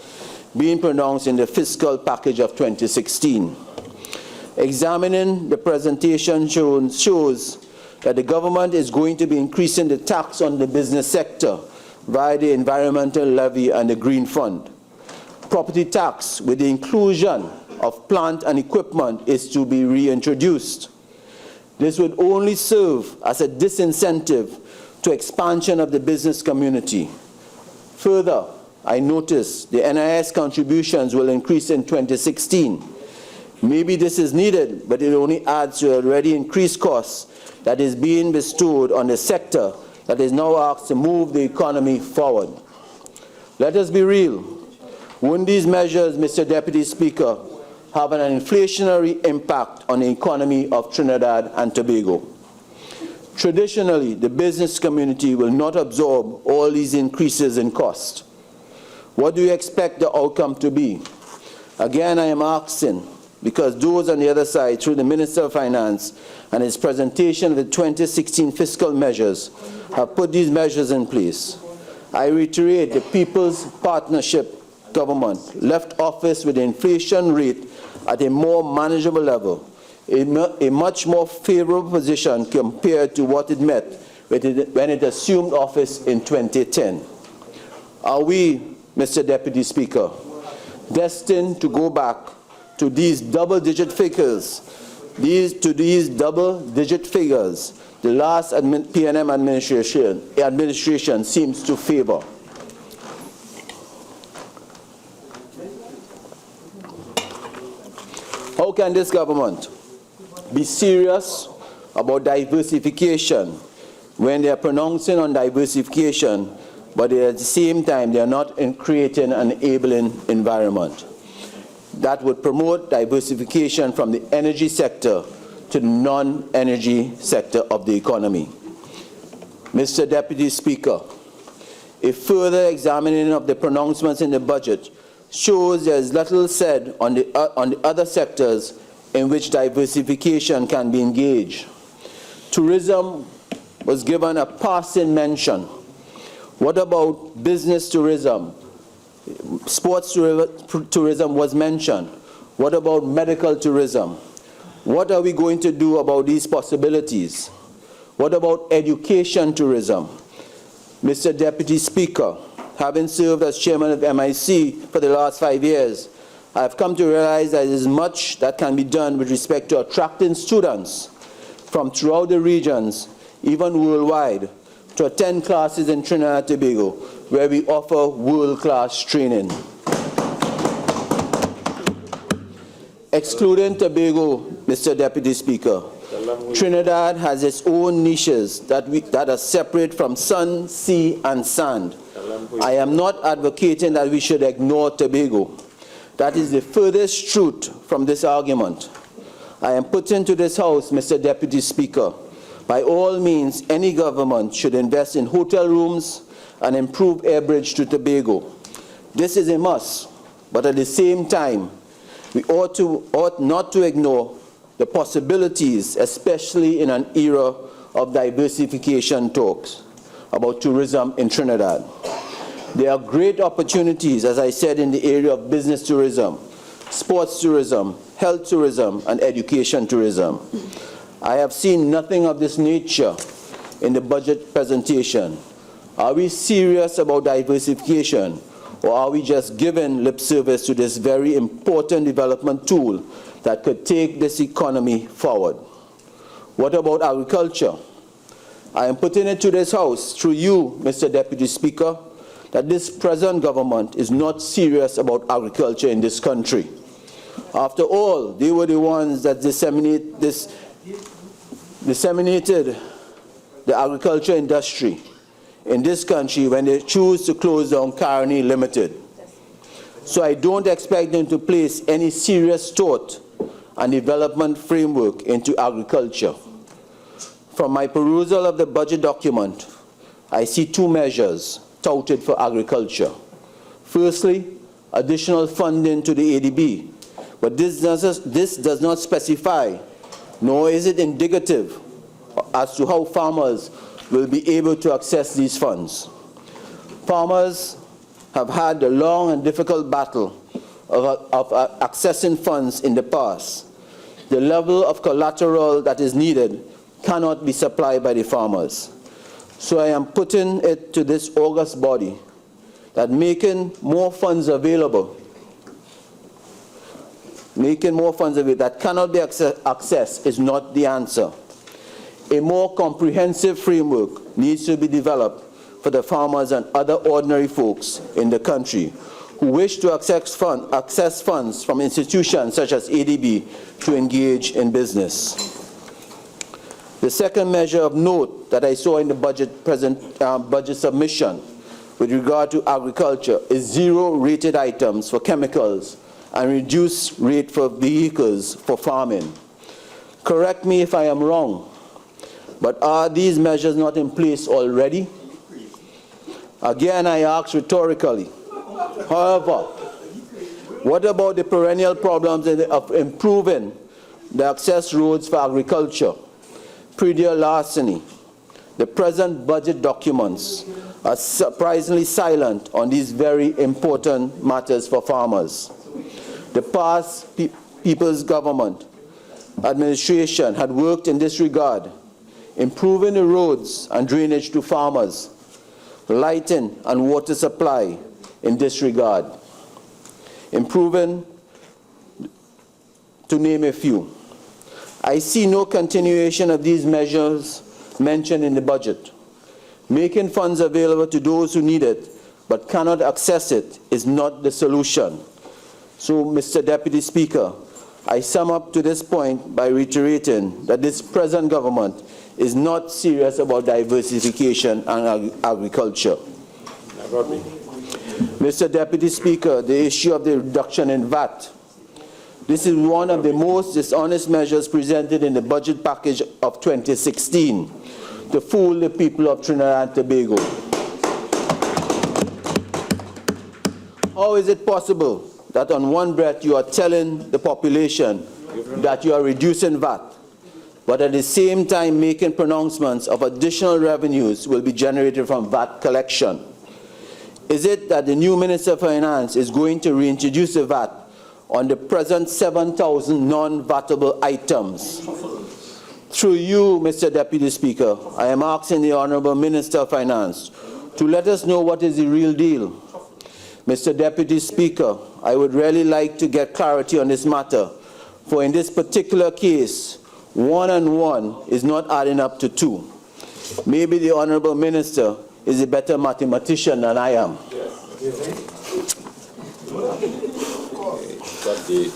being pronounced in the fiscal package of 2016. Examining the presentation shows that the government is going to be increasing the tax on the business sector via the environmental levy and the green fund. Property tax with the inclusion of plant and equipment is to be reintroduced. This would only serve as a disincentive to expansion of the business community. Further, I notice the NIS contributions will increase in 2016. Maybe this is needed, but it only adds to already increased costs that is being bestowed on the sector that is now asked to move the economy forward. Let us be real. Wouldn't these measures, Mr. Deputy Speaker, have an inflationary impact on the economy of Trinidad and Tobago? Traditionally, the business community will not absorb all these increases in cost. What do you expect the outcome to be? Again, I am asking, because those on the other side, through the Minister of Finance and his presentation of the 2016 fiscal measures, have put these measures in place. I reiterate, the People's Partnership government left office with the inflation rate at a more manageable level, a much more favorable position compared to what it met when it assumed office in 2010. Are we, Mr. Deputy Speaker, destined to go back to these double-digit figures, the last PNM administration seems to favor? How can this government be serious about diversification when they are pronouncing on diversification, but at the same time they are not creating an enabling environment that would promote diversification from the energy sector to the non-energy sector of the economy? Mr. Deputy Speaker, a further examining of the pronouncements in the budget shows there is little said on the other sectors in which diversification can be engaged. Tourism was given a passing mention. What about business tourism? Sports tourism was mentioned. What about medical tourism? What are we going to do about these possibilities? What about education tourism? Mr. Deputy Speaker, having served as chairman of MIC for the last 5 years, I have come to realize that there is much that can be done with respect to attracting students from throughout the regions, even worldwide, to attend classes in Trinidad and Tobago, where we offer world-class training. Excluding Tobago, Mr. Deputy Speaker, Trinidad has its own niches that are separate from sun, sea, and sand. I am not advocating that we should ignore Tobago. That is the furthest truth from this argument. I am putting to this House, Mr. Deputy Speaker, by all means, any government should invest in hotel rooms and improve air bridge to Tobago. This is a must, but at the same time, we ought not to ignore the possibilities, especially in an era of diversification talks about tourism in Trinidad. There are great opportunities, as I said, in the area of business tourism, sports tourism, health tourism, and education tourism. I have seen nothing of this nature in the budget presentation. Are we serious about diversification, Or are we just giving lip service to this very important development tool that could take this economy forward? What about agriculture? I am putting it to this House, through you, Mr. Deputy Speaker, that this present government is not serious about agriculture in this country. After all, they were the ones that disseminated the agriculture industry in this country when they choose to close down Carney Limited. So I don't expect them to place any serious thought and development framework into agriculture. From my perusal of the budget document, I see two measures touted for agriculture. Firstly, additional funding to the ADB, but this does not specify, nor is it indicative as to how farmers will be able to access these funds. Farmers have had a long and difficult battle of accessing funds in the past. The level of collateral that is needed cannot be supplied by the farmers. So I am putting it to this august body that making more funds available that cannot be accessed is not the answer. A more comprehensive framework needs to be developed for the farmers and other ordinary folks in the country who wish to access funds from institutions such as ADB to engage in business. The second measure of note that I saw in the budget submission with regard to agriculture is zero-rated items for chemicals and reduced rate for vehicles for farming. Correct me if I am wrong, but are these measures not in place already? Again, I ask rhetorically. However, what about the perennial problems of improving the access roads for agriculture? Predial larceny. The present budget documents are surprisingly silent on these very important matters for farmers. The past People's Government administration had worked in this regard, improving the roads and drainage to farmers, lighting and water supply in this regard, improving, to name a few. I see no continuation of these measures mentioned in the budget. Making funds available to those who need it but cannot access it is not the solution. So, Mr. Deputy Speaker, I sum up to this point by reiterating that this present government is not serious about diversification and agriculture. Mr. Deputy Speaker, the issue of the reduction in VAT. This is one of the most dishonest measures presented in the budget package of 2016 to fool the people of Trinidad and Tobago. How is it possible that on one breath you are telling the population that you are reducing VAT, but at the same time making pronouncements of additional revenues will be generated from VAT collection? Is it that the new Minister of Finance is going to reintroduce the VAT on the present 7,000 non-VATable items? Through you, Mr. Deputy Speaker, I am asking the Honourable Minister of Finance to let us know what is the real deal. Mr. Deputy Speaker, I would really like to get clarity on this matter, for in this particular case, 1 and 1 is not adding up to 2. Maybe the Honourable Minister is a better mathematician than I am. Got the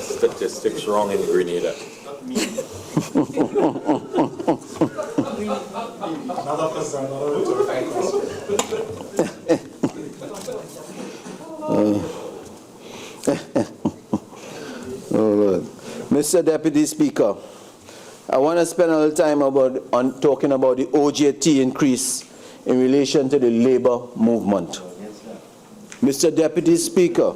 statistics wrong in Grenada. Oh, Lord. Mr. Deputy Speaker, I want to spend a little time on talking about the OJT increase in relation to the labor movement. Mr. Deputy Speaker,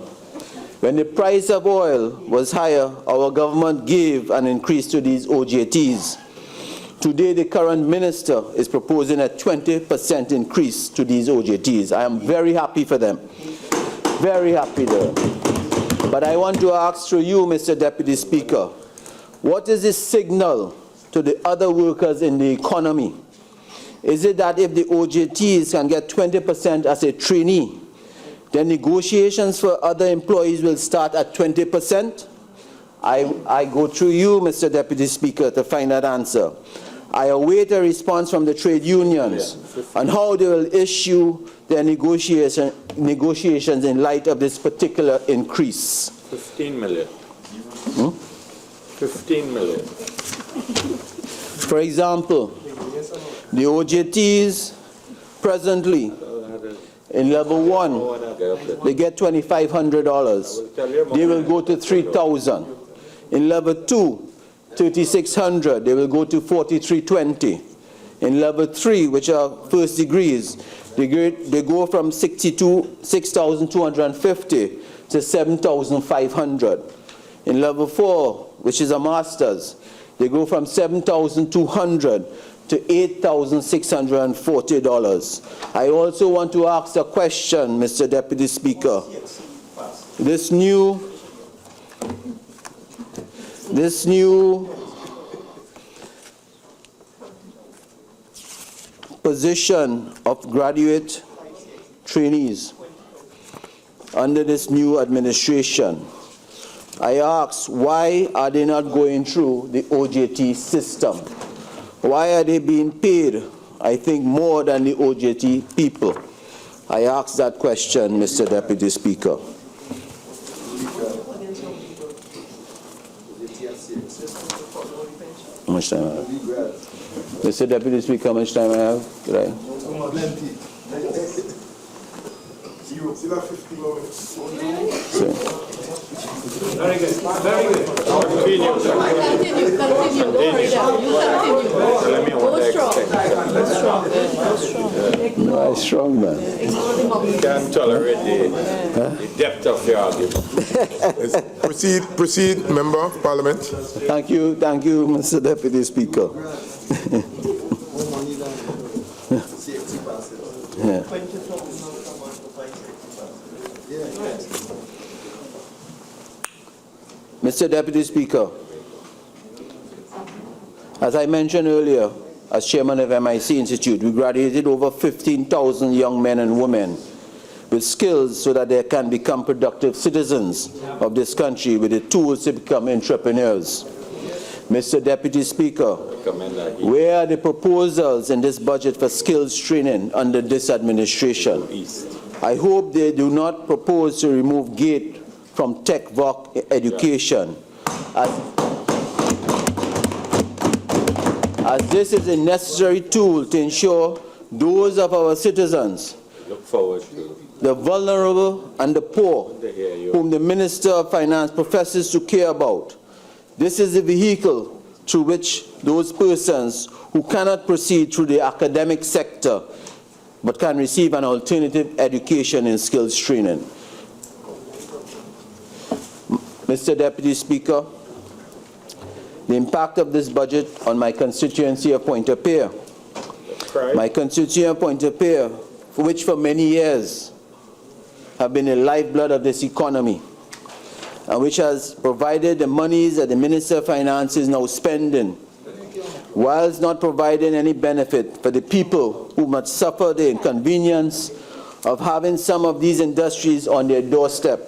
when the price of oil was higher, our government gave an increase to these OJTs. Today, the current minister is proposing a 20% increase to these OJTs. I am very happy for them. Very happy there. But I want to ask through you, Mr. Deputy Speaker, what is the signal to the other workers in the economy? Is it that if the OJTs can get 20% as a trainee, then negotiations for other employees will start at 20%. I go through you, Mr. Deputy Speaker, to find that answer. I await a response from the trade unions on how they will issue their negotiations in light of this particular increase. 15 million. 15 million. For example, the OJTs presently in level 1, they get $2,500. They will go to $3,000. In level 2, $3,600. They will go to $4,320. In level 3, which are first degrees, they go from $6,250 to $7,500. In level 4, which is a master's, they go from $7,200 to $8,640. I also want to ask a question, Mr. Deputy Speaker. This new position of graduate trainees under this new administration, I ask, why are they not going through the OJT system? Why are they being paid, I think, more than the OJT people? I ask that question, Mr. Deputy Speaker. How much time I have? Mr. Deputy Speaker, how much time I have? Right. Very good. Very good. Continue. Let me hold the extension. Nice, strong man. Can't tolerate the depth of the argument. Proceed, Member of Parliament. Thank you, Mr. Deputy Speaker. Yeah. Mr. Deputy Speaker, as I mentioned earlier, as chairman of MIC Institute, we graduated over 15,000 young men and women with skills so that they can become productive citizens of this country with the tools to become entrepreneurs. Mr. Deputy Speaker, where are the proposals in this budget for skills training under this administration? I hope they do not propose to remove GATE from tech voc education, as this is a necessary tool to ensure those of our citizens, Look forward to the vulnerable and the poor, whom the Minister of Finance professes to care about. This is the vehicle through which those persons who cannot proceed through the academic sector but can receive an alternative education in skills training. Mr. Deputy Speaker, the impact of this budget on my constituency of Pointe-a-Pierre. My constituency of Pointe-a-Pierre, which for many years have been the lifeblood of this economy, and which has provided the monies that the Minister of Finance is now spending, whilst not providing any benefit for the people who must suffer the inconvenience of having some of these industries on their doorstep.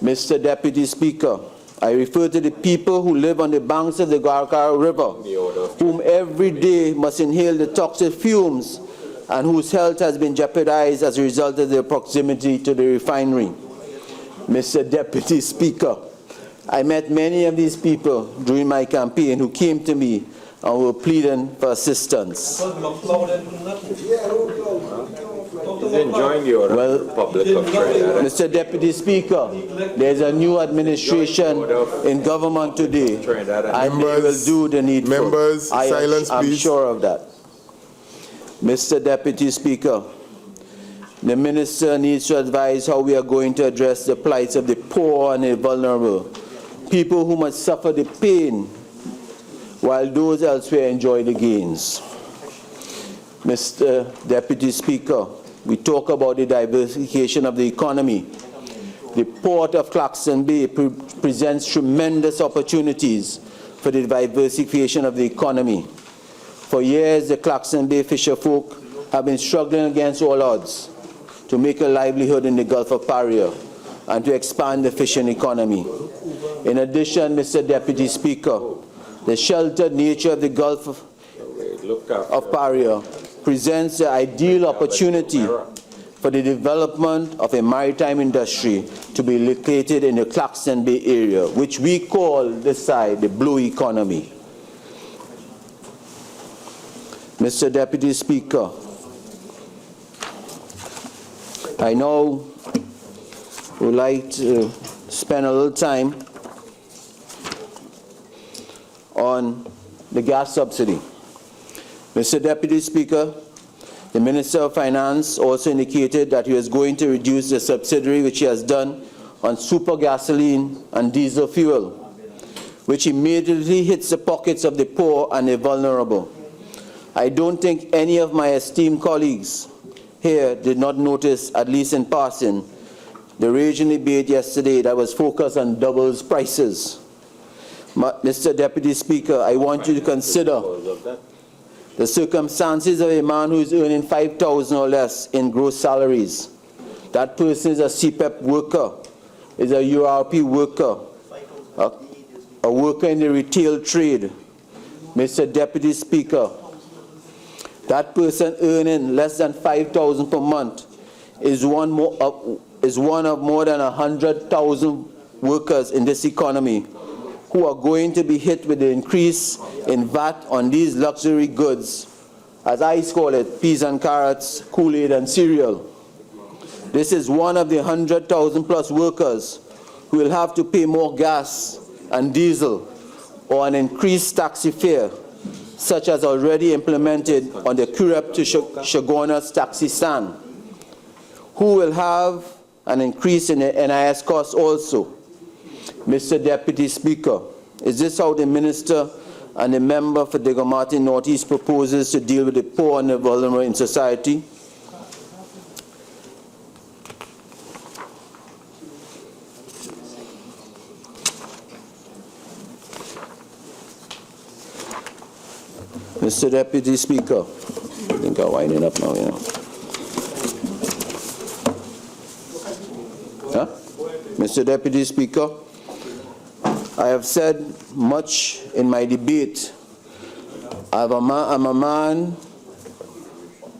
Mr. Deputy Speaker, I refer to the people who live on the banks of the Garkar River, whom every day must inhale the toxic fumes and whose health has been jeopardized as a result of their proximity to the refinery. Mr. Deputy Speaker, I met many of these people during my campaign who came to me and were pleading for assistance. He's enjoying your Republic of Trinidad. Mr. Deputy Speaker, there's a new administration in government today, and they will do the needful. Members, silence, I'm please. sure of that. Mr. Deputy Speaker, the Minister needs to advise how we are going to address the plights of the poor and the vulnerable, people who must suffer the pain while those elsewhere enjoy the gains. Mr. Deputy Speaker, we talk about the diversification of the economy. The port of Clarkson Bay presents tremendous opportunities for the diversification of the economy. For years, the Clarkson Bay fisher folk have been struggling against all odds. to make a livelihood in the Gulf of Paria and to expand the fishing economy. In addition, Mr. Deputy Speaker, the sheltered nature of the Gulf of Paria presents the ideal opportunity for the development of a maritime industry to be located in the Claxton Bay area, which we call this side the blue economy. Mr. Deputy Speaker, I now would like to spend a little time on the gas subsidy. Mr. Deputy Speaker, the Minister of Finance also indicated that he was going to reduce the subsidy which he has done on super gasoline and diesel fuel, which immediately hits the pockets of the poor and the vulnerable. I don't think any of my esteemed colleagues here did not notice, at least in passing, the raging debate yesterday that was focused on doubles prices. Mr. Deputy Speaker, I want you to consider the circumstances of a man who is earning $5,000 or less in gross salaries. That person is a CPEP worker, is a URP worker, a worker in the retail trade. Mr. Deputy Speaker, that person earning less than $5,000 per month is one of more than 100,000 workers in this economy who are going to be hit with the increase in VAT on these luxury goods, as I call it, peas and carrots, Kool-Aid and cereal. This is one of the 100,000 plus workers who will have to pay more gas and diesel or an increased taxi fare, such as already implemented on the Curep to Chaguanas taxi stand, who will have an increase in the NIS costs also. Mr. Deputy Speaker, is this how the Minister and the member for Diego Martin Northeast proposes to deal with the poor and the vulnerable in society? Mr. Deputy Speaker, I think I'm winding up now, you know. Huh? Mr. Deputy Speaker, I have said much in my debate. I'm a man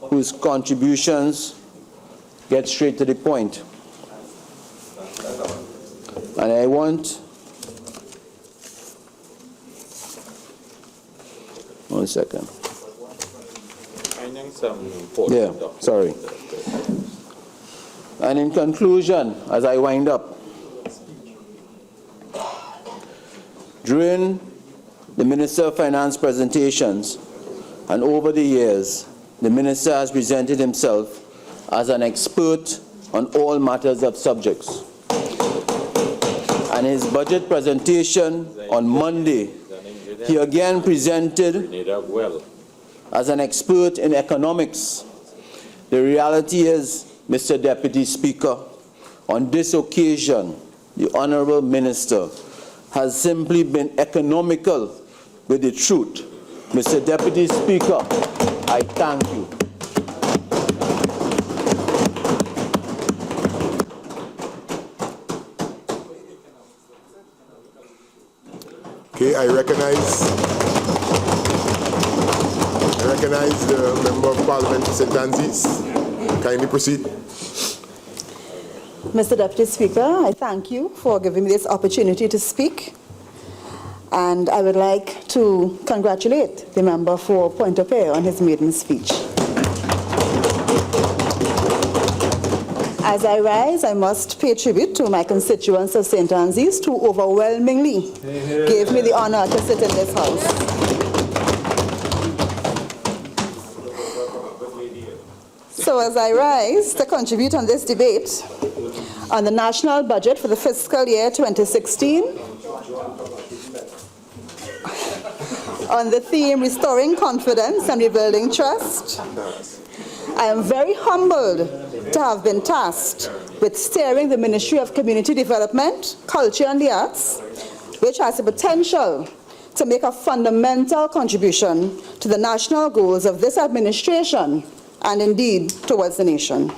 whose contributions get straight to the point. And I want, one second. Yeah, sorry. And in conclusion, as I wind up, during the Minister of Finance presentations and over the years, the Minister has presented himself as an expert on all matters of subjects. And his budget presentation on Monday, he again presented as an expert in economics. The reality is, Mr. Deputy Speaker, on this occasion, the Honorable Minister has simply been economical with the truth. Mr. Deputy Speaker, I thank you. Okay, I recognize the Member of Parliament for St. Anne's. Kindly proceed. Mr. Deputy Speaker, I thank you for giving me this opportunity to speak. And I would like to congratulate the member for Pointe-a-Pierre on his maiden speech. As I rise, I must pay tribute to my constituents of St. Anne's who overwhelmingly gave me the honor to sit in this house. So as I rise to contribute on this debate on the national budget for the fiscal year 2016, on the theme Restoring Confidence and Rebuilding Trust, I am very humbled to have been tasked with steering the Ministry of Community Development, Culture and the Arts, which has the potential to make a fundamental contribution to the national goals of this administration and indeed towards the nation.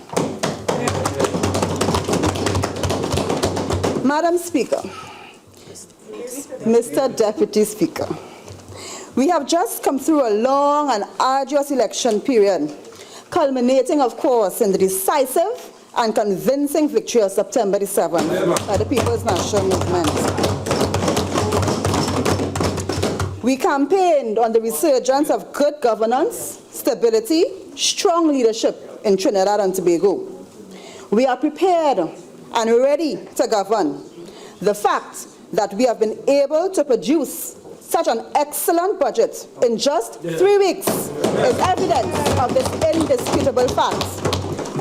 Madam Speaker, Mr. Deputy Speaker, we have just come through a long and arduous election period, culminating, of course, in the decisive and convincing victory of September the 7th by the People's National Movement. We campaigned on the resurgence of good governance, stability, strong leadership in Trinidad and Tobago. We are prepared and ready to govern. The fact that we have been able to produce such an excellent budget in just 3 weeks is evidence of this indisputable fact.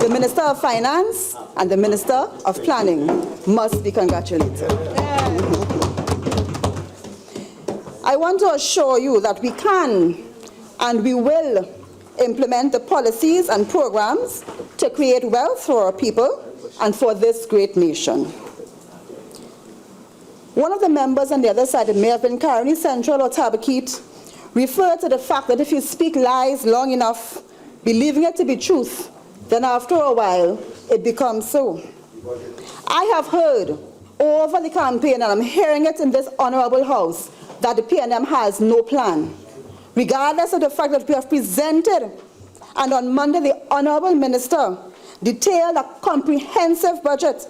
The Minister of Finance and the Minister of Planning must be congratulated. I want to assure you that we can and we will implement the policies and programs to create wealth for our people and for this great nation. One of the members on the other side, it may have been Caroni Central or Tabakeet, referred to the fact that if you speak lies long enough, believing it to be truth, then after a while, it becomes so. I have heard over the campaign, and I'm hearing it in this honorable house, that the PNM has no plan, regardless of the fact that we have presented, and on Monday, the honorable minister detailed a comprehensive budget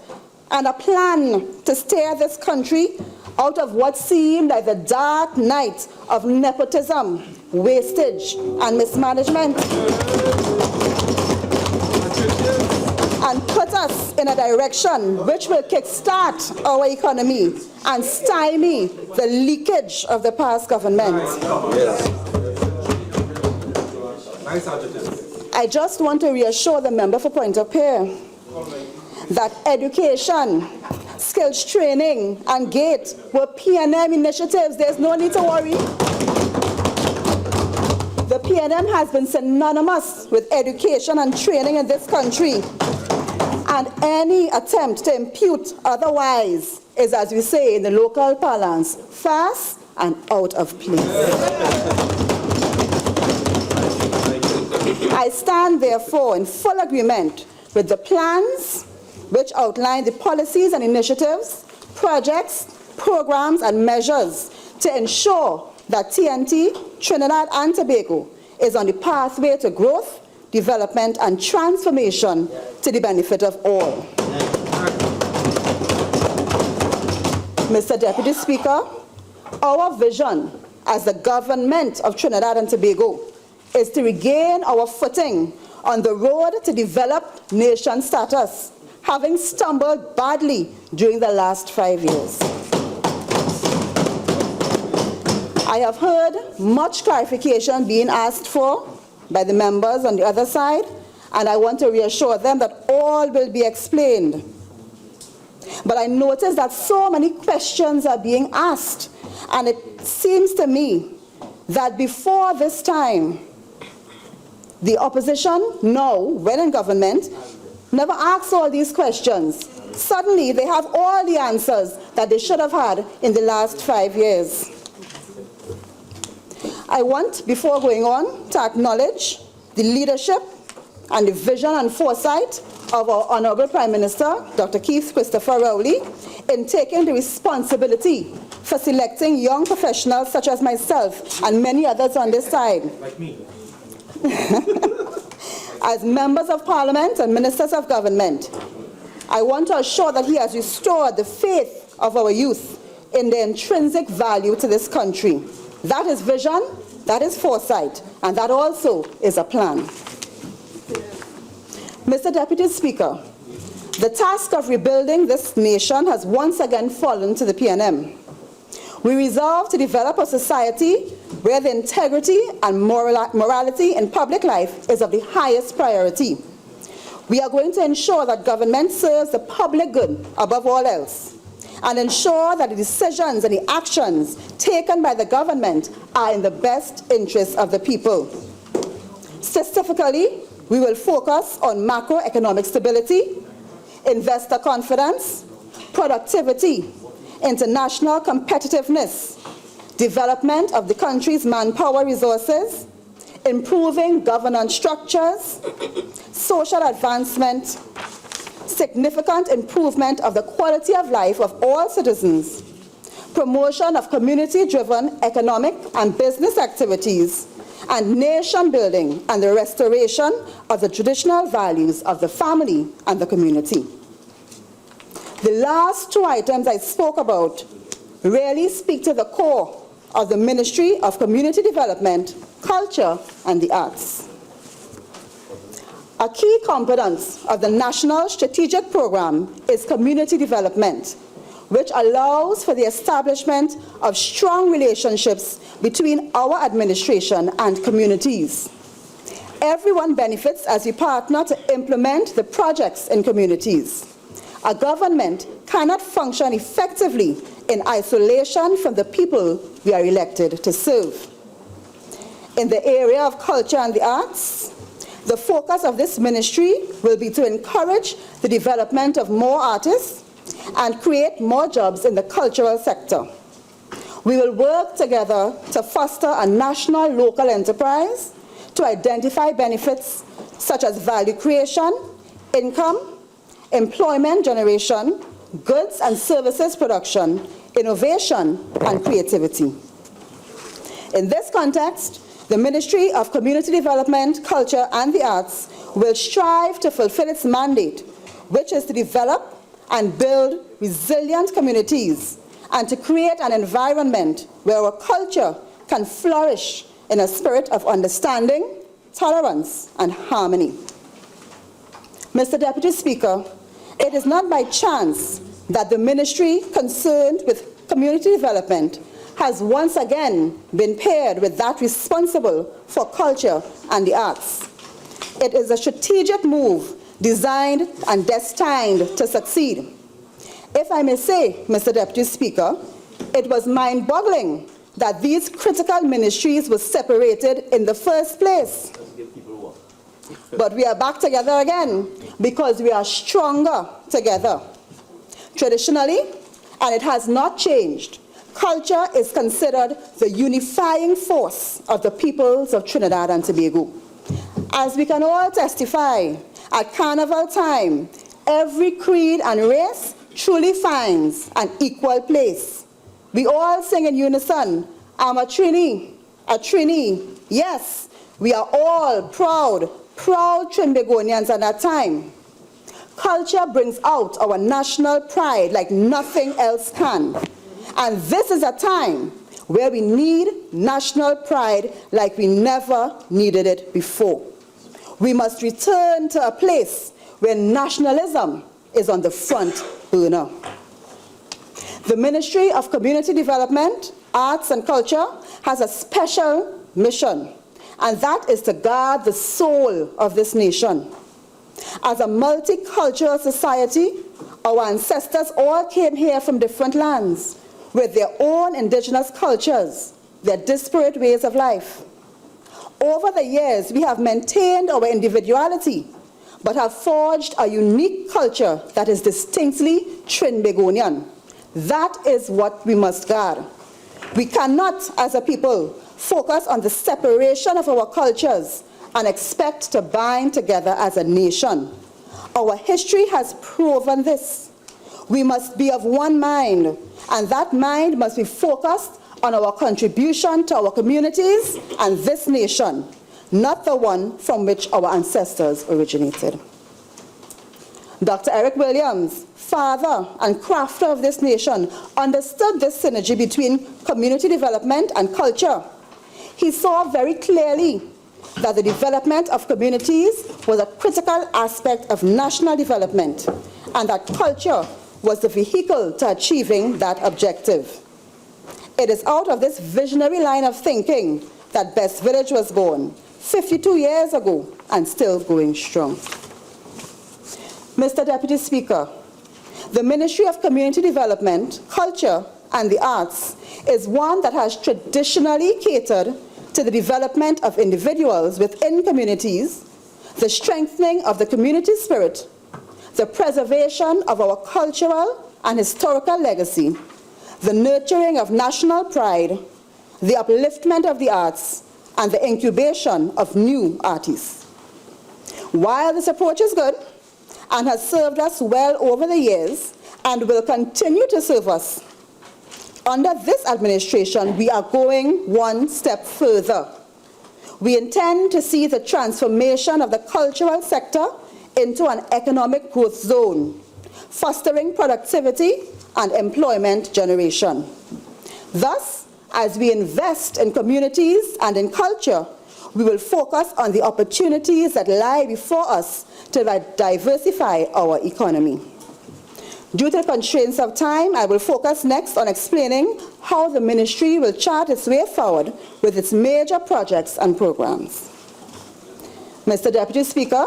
and a plan to steer this country out of what seemed like the dark night of nepotism, wastage, and mismanagement, and put us in a direction which will kickstart our economy and stymie the leakage of the past government. I just want to reassure the member for Pointe-a-Pierre that education, skills training, and GATE were PNM initiatives. There's no need to worry. The PNM has been synonymous with education and training in this country. And any attempt to impute otherwise is, as we say in the local parlance, fast and out of place. I stand, therefore, in full agreement with the plans which outline the policies and initiatives, projects, programs, and measures to ensure that TNT, Trinidad and Tobago, is on the pathway to growth, development, and transformation to the benefit of all. Mr. Deputy Speaker, our vision as the government of Trinidad and Tobago is to regain our footing on the road to developed nation status, having stumbled badly during the last 5 years. I have heard much clarification being asked for by the members on the other side, and I want to reassure them that all will be explained. But I notice that so many questions are being asked, and it seems to me that before this time, the opposition, now, when in government, never asked all these questions. Suddenly, they have all the answers that they should have had in the last 5 years. I want, before going on, to acknowledge the leadership and the vision and foresight of our Honorable Prime Minister, Dr. Keith Christopher Rowley, in taking the responsibility for selecting young professionals such as myself and many others on this side. Like me. As members of Parliament and ministers of government, I want to assure that he has restored the faith of our youth in their intrinsic value to this country. That is vision, that is foresight, and that also is a plan. Mr. Deputy Speaker, the task of rebuilding this nation has once again fallen to the PNM. We resolve to develop a society where the integrity and morality in public life is of the highest priority. We are going to ensure that government serves the public good above all else, and ensure that the decisions and the actions taken by the government are in the best interests of the people. Specifically, we will focus on macroeconomic stability, investor confidence, productivity, international competitiveness, development of the country's manpower resources, improving governance structures, social advancement, significant improvement of the quality of life of all citizens, promotion of community-driven economic and business activities, and nation building and the restoration of the traditional values of the family and the community. The last two items I spoke about really speak to the core of the Ministry of Community Development, Culture, and the Arts. A key component of the National Strategic Program is community development, which allows for the establishment of strong relationships between our administration and communities. Everyone benefits as we partner to implement the projects in communities. A government cannot function effectively in isolation from the people we are elected to serve. In the area of culture and the arts, the focus of this ministry will be to encourage the development of more artists and create more jobs in the cultural sector. We will work together to foster a national local enterprise to identify benefits such as value creation, income, employment generation, goods and services production, innovation, and creativity. In this context, the Ministry of Community Development, Culture, and the Arts will strive to fulfill its mandate, which is to develop and build resilient communities and to create an environment where our culture can flourish in a spirit of understanding, tolerance, and harmony. Mr. Deputy Speaker, it is not by chance that the ministry concerned with community development has once again been paired with that responsible for culture and the arts. It is a strategic move designed and destined to succeed. If I may say, Mr. Deputy Speaker, it was mind-boggling that these critical ministries were separated in the first place. But we are back together again because we are stronger together. Traditionally, and it has not changed, culture is considered the unifying force of the peoples of Trinidad and Tobago. As we can all testify, at carnival time, every creed and race truly finds an equal place. We all sing in unison, I'm a Trini, yes, we are all proud Trinbagonians at that time. Culture brings out our national pride like nothing else can. And this is a time where we need national pride like we never needed it before. We must return to a place where nationalism is on the front burner. The Ministry of Community Development, Arts and Culture has a special mission, and that is to guard the soul of this nation. As a multicultural society, our ancestors all came here from different lands with their own indigenous cultures, their disparate ways of life. Over the years, we have maintained our individuality, but have forged a unique culture that is distinctly Trinbagonian. That is what we must guard. We cannot, as a people, focus on the separation of our cultures and expect to bind together as a nation. Our history has proven this. We must be of one mind, and that mind must be focused on our contribution to our communities and this nation, not the one from which our ancestors originated. Dr. Eric Williams, father and crafter of this nation, understood this synergy between community development and culture. He saw very clearly that the development of communities was a critical aspect of national development, and that culture was the vehicle to achieving that objective. It is out of this visionary line of thinking that Best Village was born 52 years ago and still going strong. Mr. Deputy Speaker, the Ministry of Community Development, Culture, and the Arts is one that has traditionally catered to the development of individuals within communities, the strengthening of the community spirit, the preservation of our cultural and historical legacy, the nurturing of national pride, the upliftment of the arts, and the incubation of new artists. While this approach is good, and has served us well over the years and will continue to serve us. Under this administration, we are going one step further. We intend to see the transformation of the cultural sector into an economic growth zone, fostering productivity and employment generation. Thus, as we invest in communities and in culture, we will focus on the opportunities that lie before us to diversify our economy. Due to the constraints of time, I will focus next on explaining how the ministry will chart its way forward with its major projects and programs. Mr. Deputy Speaker,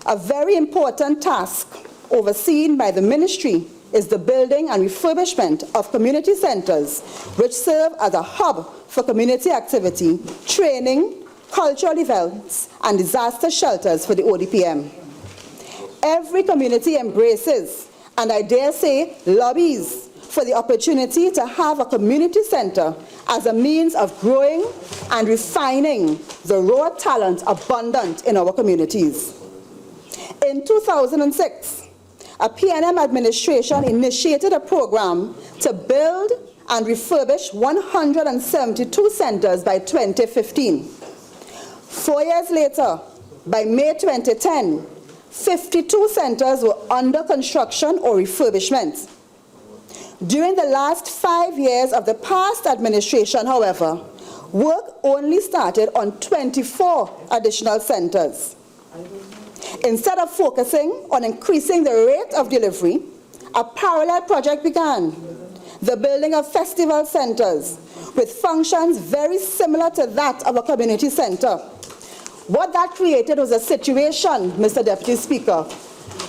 a very important task overseen by the ministry is the building and refurbishment of community centers, which serve as a hub for community activity, training, cultural events, and disaster shelters for the ODPM. Every community embraces, and I dare say lobbies, for the opportunity to have a community center as a means of growing and refining the raw talent abundant in our communities. In 2006, a PNM administration initiated a program to build and refurbish 172 centers by 2015. 4 years later, by May 2010, 52 centers were under construction or refurbishment. During the last 5 years of the past administration, however, work only started on 24 additional centers. Instead of focusing on increasing the rate of delivery, a parallel project began, the building of festival centers with functions very similar to that of a community center. What that created was a situation, Mr. Deputy Speaker,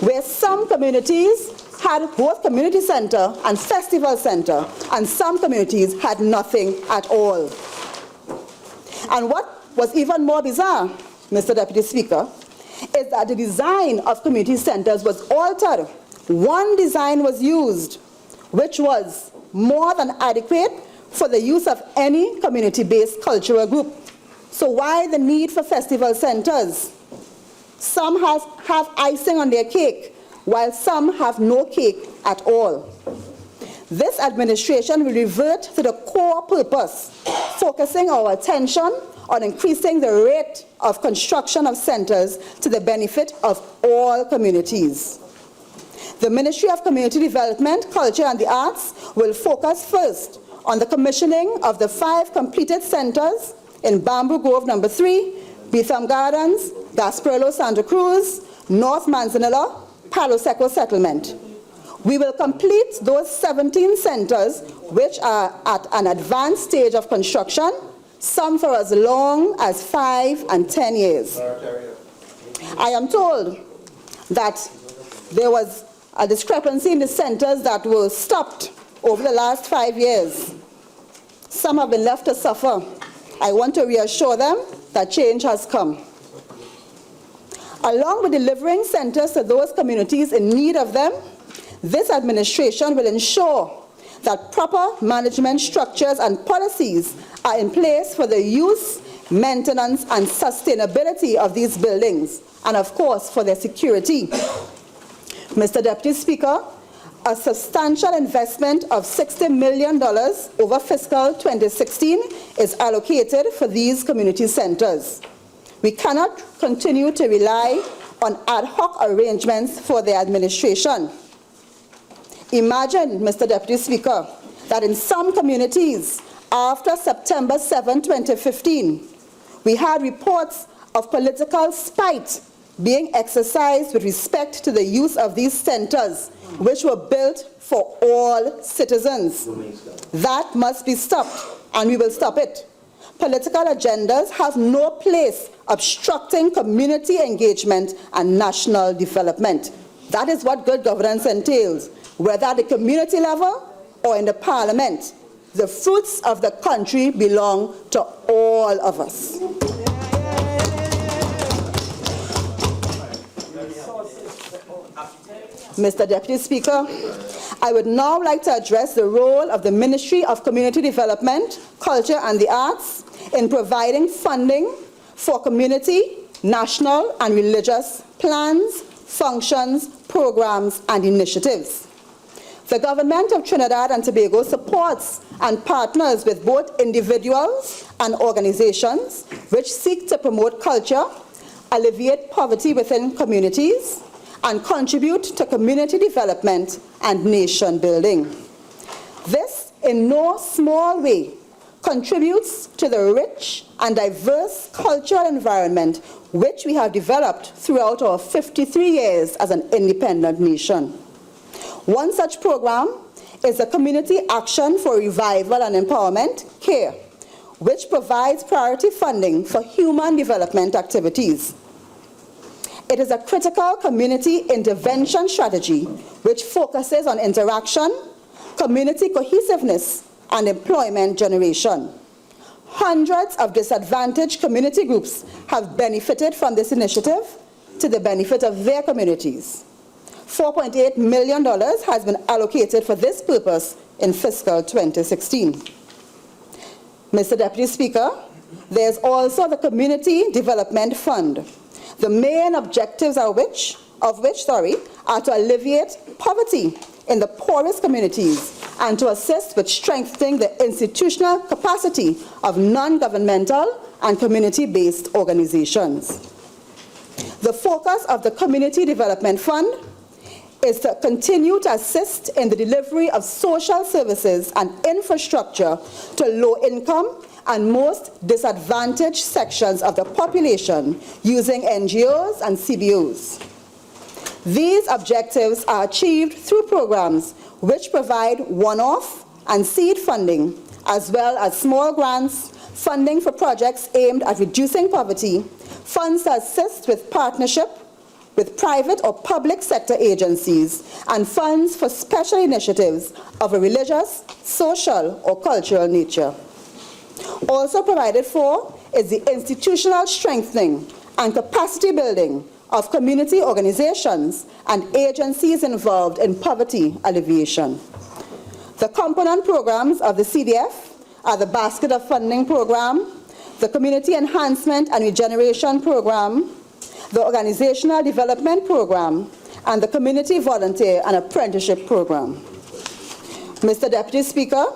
where some communities had both community center and festival center, and some communities had nothing at all. And what was even more bizarre, Mr. Deputy Speaker, is that the design of community centers was altered. One design was used, which was more than adequate for the use of any community-based cultural group. So why the need for festival centers? Some have icing on their cake, while some have no cake at all. This administration will revert to the core purpose, focusing our attention on increasing the rate of construction of centers to the benefit of all communities. The Ministry of Community Development, Culture and the Arts will focus first on the commissioning of the 5 completed centers in Bamboo Grove No. 3, Betham Gardens, Gasparilla Santa Cruz, North Manzanilla, Palo Seco Settlement. We will complete those 17 centers which are at an advanced stage of construction, some for as long as 5 and 10 years. I am told that there was a discrepancy in the centers that were stopped over the last 5 years. Some have been left to suffer. I want to reassure them that change has come. Along with delivering centers to those communities in need of them, this administration will ensure that proper management structures and policies are in place for the use, maintenance, and sustainability of these buildings, and of course for their security. Mr. Deputy Speaker, a substantial investment of $60 million over fiscal 2016 is allocated for these community centers. We cannot continue to rely on ad hoc arrangements for the administration. Imagine, Mr. Deputy Speaker, that in some communities, after September 7, 2015, we had reports of political spite being exercised with respect to the use of these centers, which were built for all citizens. That must be stopped, and we will stop it. Political agendas have no place obstructing community engagement and national development. That is what good governance entails, whether at the community level or in the parliament. The fruits of the country belong to all of us. Mr. Deputy Speaker, I would now like to address the role of the Ministry of Community Development, Culture and the Arts in providing funding for community, national and religious plans, functions, programs, and initiatives. The government of Trinidad and Tobago supports and partners with both individuals and organizations which seek to promote culture, alleviate poverty within communities, and contribute to community development and nation building. This, in no small way, contributes to the rich and diverse cultural environment which we have developed throughout our 53 years as an independent nation. One such program is the Community Action for Revival and Empowerment, CARE, which provides priority funding for human development activities. It is a critical community intervention strategy which focuses on interaction, community cohesiveness, and employment generation. Hundreds of disadvantaged community groups have benefited from this initiative to the benefit of their communities. $4.8 million has been allocated for this purpose in fiscal 2016. Mr. Deputy Speaker, there's also the Community Development Fund. The main objectives of which are to alleviate poverty in the poorest communities and to assist with strengthening the institutional capacity of non-governmental and community-based organizations. The focus of the Community Development Fund is to continue to assist in the delivery of social services and infrastructure to low-income and most disadvantaged sections of the population using NGOs and CBOs. These objectives are achieved through programs which provide one-off and seed funding, as well as small grants, funding for projects aimed at reducing poverty, funds to assist with partnership with private or public sector agencies, and funds for special initiatives of a religious, social, or cultural nature. Also provided for is the institutional strengthening and capacity building of community organizations and agencies involved in poverty alleviation. The component programs of the CDF are the Basket of Funding Program, the Community Enhancement and Regeneration Program, the Organizational Development Program, and the Community Volunteer and Apprenticeship Program. Mr. Deputy Speaker,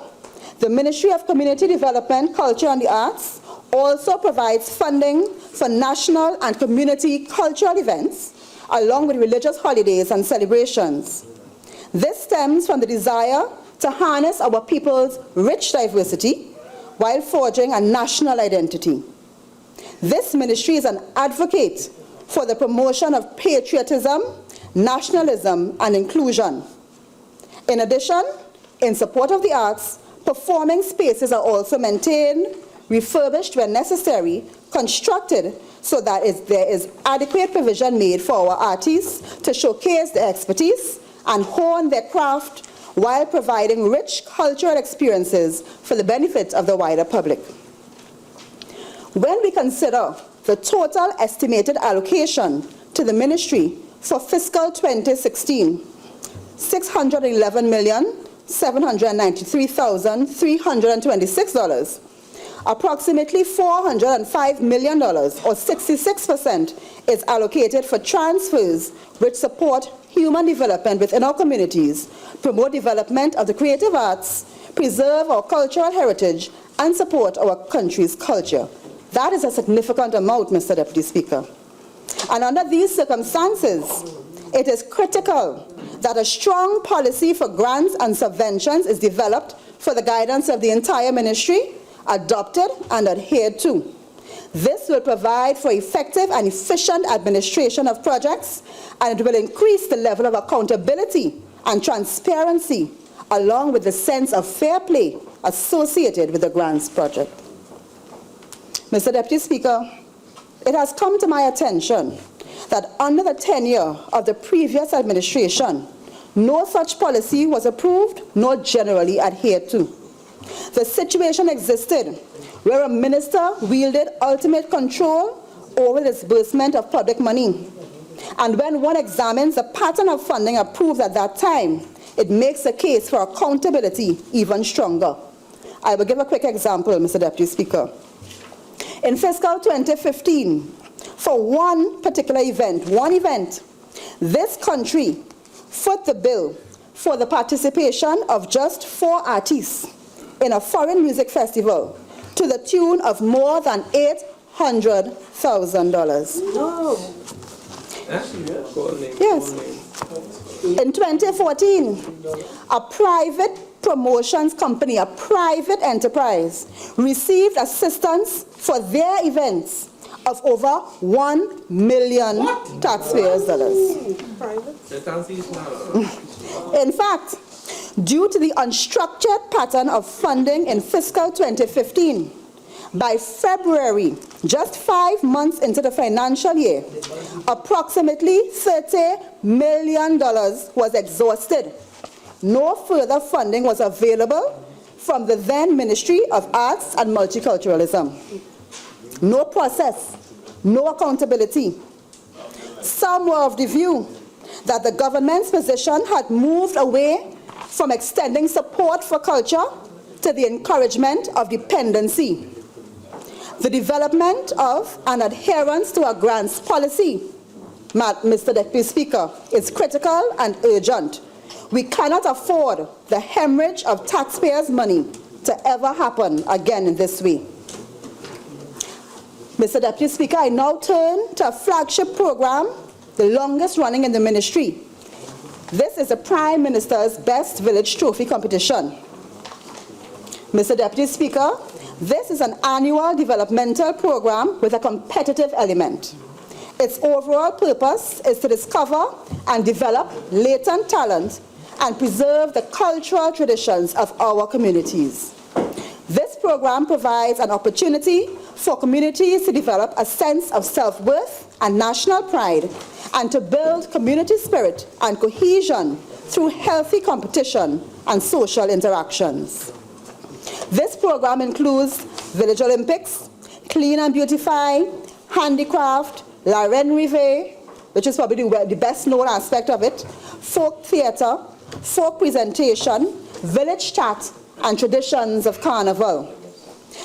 the Ministry of Community Development, Culture and the Arts also provides funding for national and community cultural events, along with religious holidays and celebrations. This stems from the desire to harness our people's rich diversity while forging a national identity. This ministry is an advocate for the promotion of patriotism, nationalism, and inclusion. In addition, in support of the arts, performing spaces are also maintained, refurbished when necessary, constructed so that there is adequate provision made for our artists to showcase their expertise and hone their craft while providing rich cultural experiences for the benefit of the wider public. When we consider the total estimated allocation to the ministry for fiscal 2016, $611,793,326, approximately $405 million, or 66%, is allocated for transfers which support human development within our communities, promote development of the creative arts, preserve our cultural heritage, and support our country's culture. That is a significant amount, Mr. Deputy Speaker. And under these circumstances, it is critical that a strong policy for grants and subventions is developed for the guidance of the entire ministry, adopted and adhered to. This will provide for effective and efficient administration of projects, and it will increase the level of accountability and transparency, along with the sense of fair play associated with the grants project. Mr. Deputy Speaker, it has come to my attention that under the tenure of the previous administration, no such policy was approved nor generally adhered to. The situation existed where a minister wielded ultimate control over the disbursement of public money. And when one examines the pattern of funding approved at that time, it makes the case for accountability even stronger. I will give a quick example, Mr. Deputy Speaker. In fiscal 2015, for one particular event, This country foot the bill for the participation of just 4 artists in a foreign music festival to the tune of more than $800,000. No. Yes. In 2014, a private promotions company, a private enterprise, received assistance for their events of over $1 million taxpayers' dollars. In fact, due to the unstructured pattern of funding in fiscal 2015, by February, just 5 months into the financial year, approximately $30 million was exhausted. No further funding was available from the then Ministry of Arts and Multiculturalism. No process, no accountability. Some were of the view that the government's position had moved away from extending support for culture to the encouragement of dependency. The development of and adherence to a grants policy, Mr. Deputy Speaker, is critical and urgent. We cannot afford the hemorrhage of taxpayers' money to ever happen again in this way. Mr. Deputy Speaker, I now turn to a flagship program, the longest running in the ministry. This is the Prime Minister's Best Village Trophy Competition. Mr. Deputy Speaker, this is an annual developmental program with a competitive element. Its overall purpose is to discover and develop latent talent and preserve the cultural traditions of our communities. This program provides an opportunity for communities to develop a sense of self-worth and national pride and to build community spirit and cohesion through healthy competition and social interactions. This program includes Village Olympics, Clean and Beautify, Handicraft, La Reine Rêvée, which is probably the best known aspect of it, folk theatre, folk presentation, village chat, and traditions of carnival.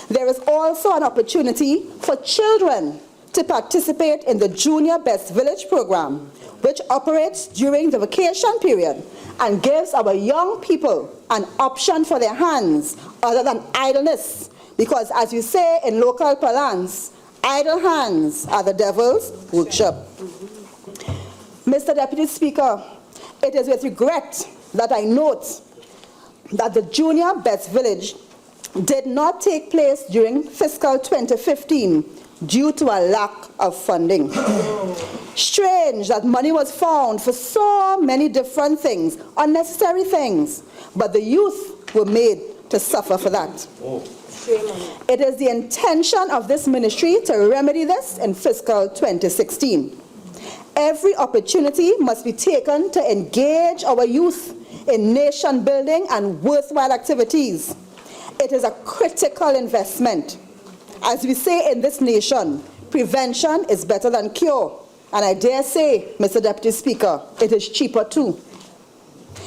There is also an opportunity for children to participate in the Junior Best Village program, which operates during the vacation period and gives our young people an option for their hands other than idleness, because as you say in local parlance, idle hands are the devil's workshop. Mr. Deputy Speaker, it is with regret that I note that the Junior Best Village did not take place during fiscal 2015 due to a lack of funding. Strange that money was found for so many different things, unnecessary things, but the youth were made to suffer for that. It is the intention of this ministry to remedy this in fiscal 2016. Every opportunity must be taken to engage our youth in nation building and worthwhile activities. It is a critical investment. As we say in this nation, prevention is better than cure. And I dare say, Mr. Deputy Speaker, it is cheaper too.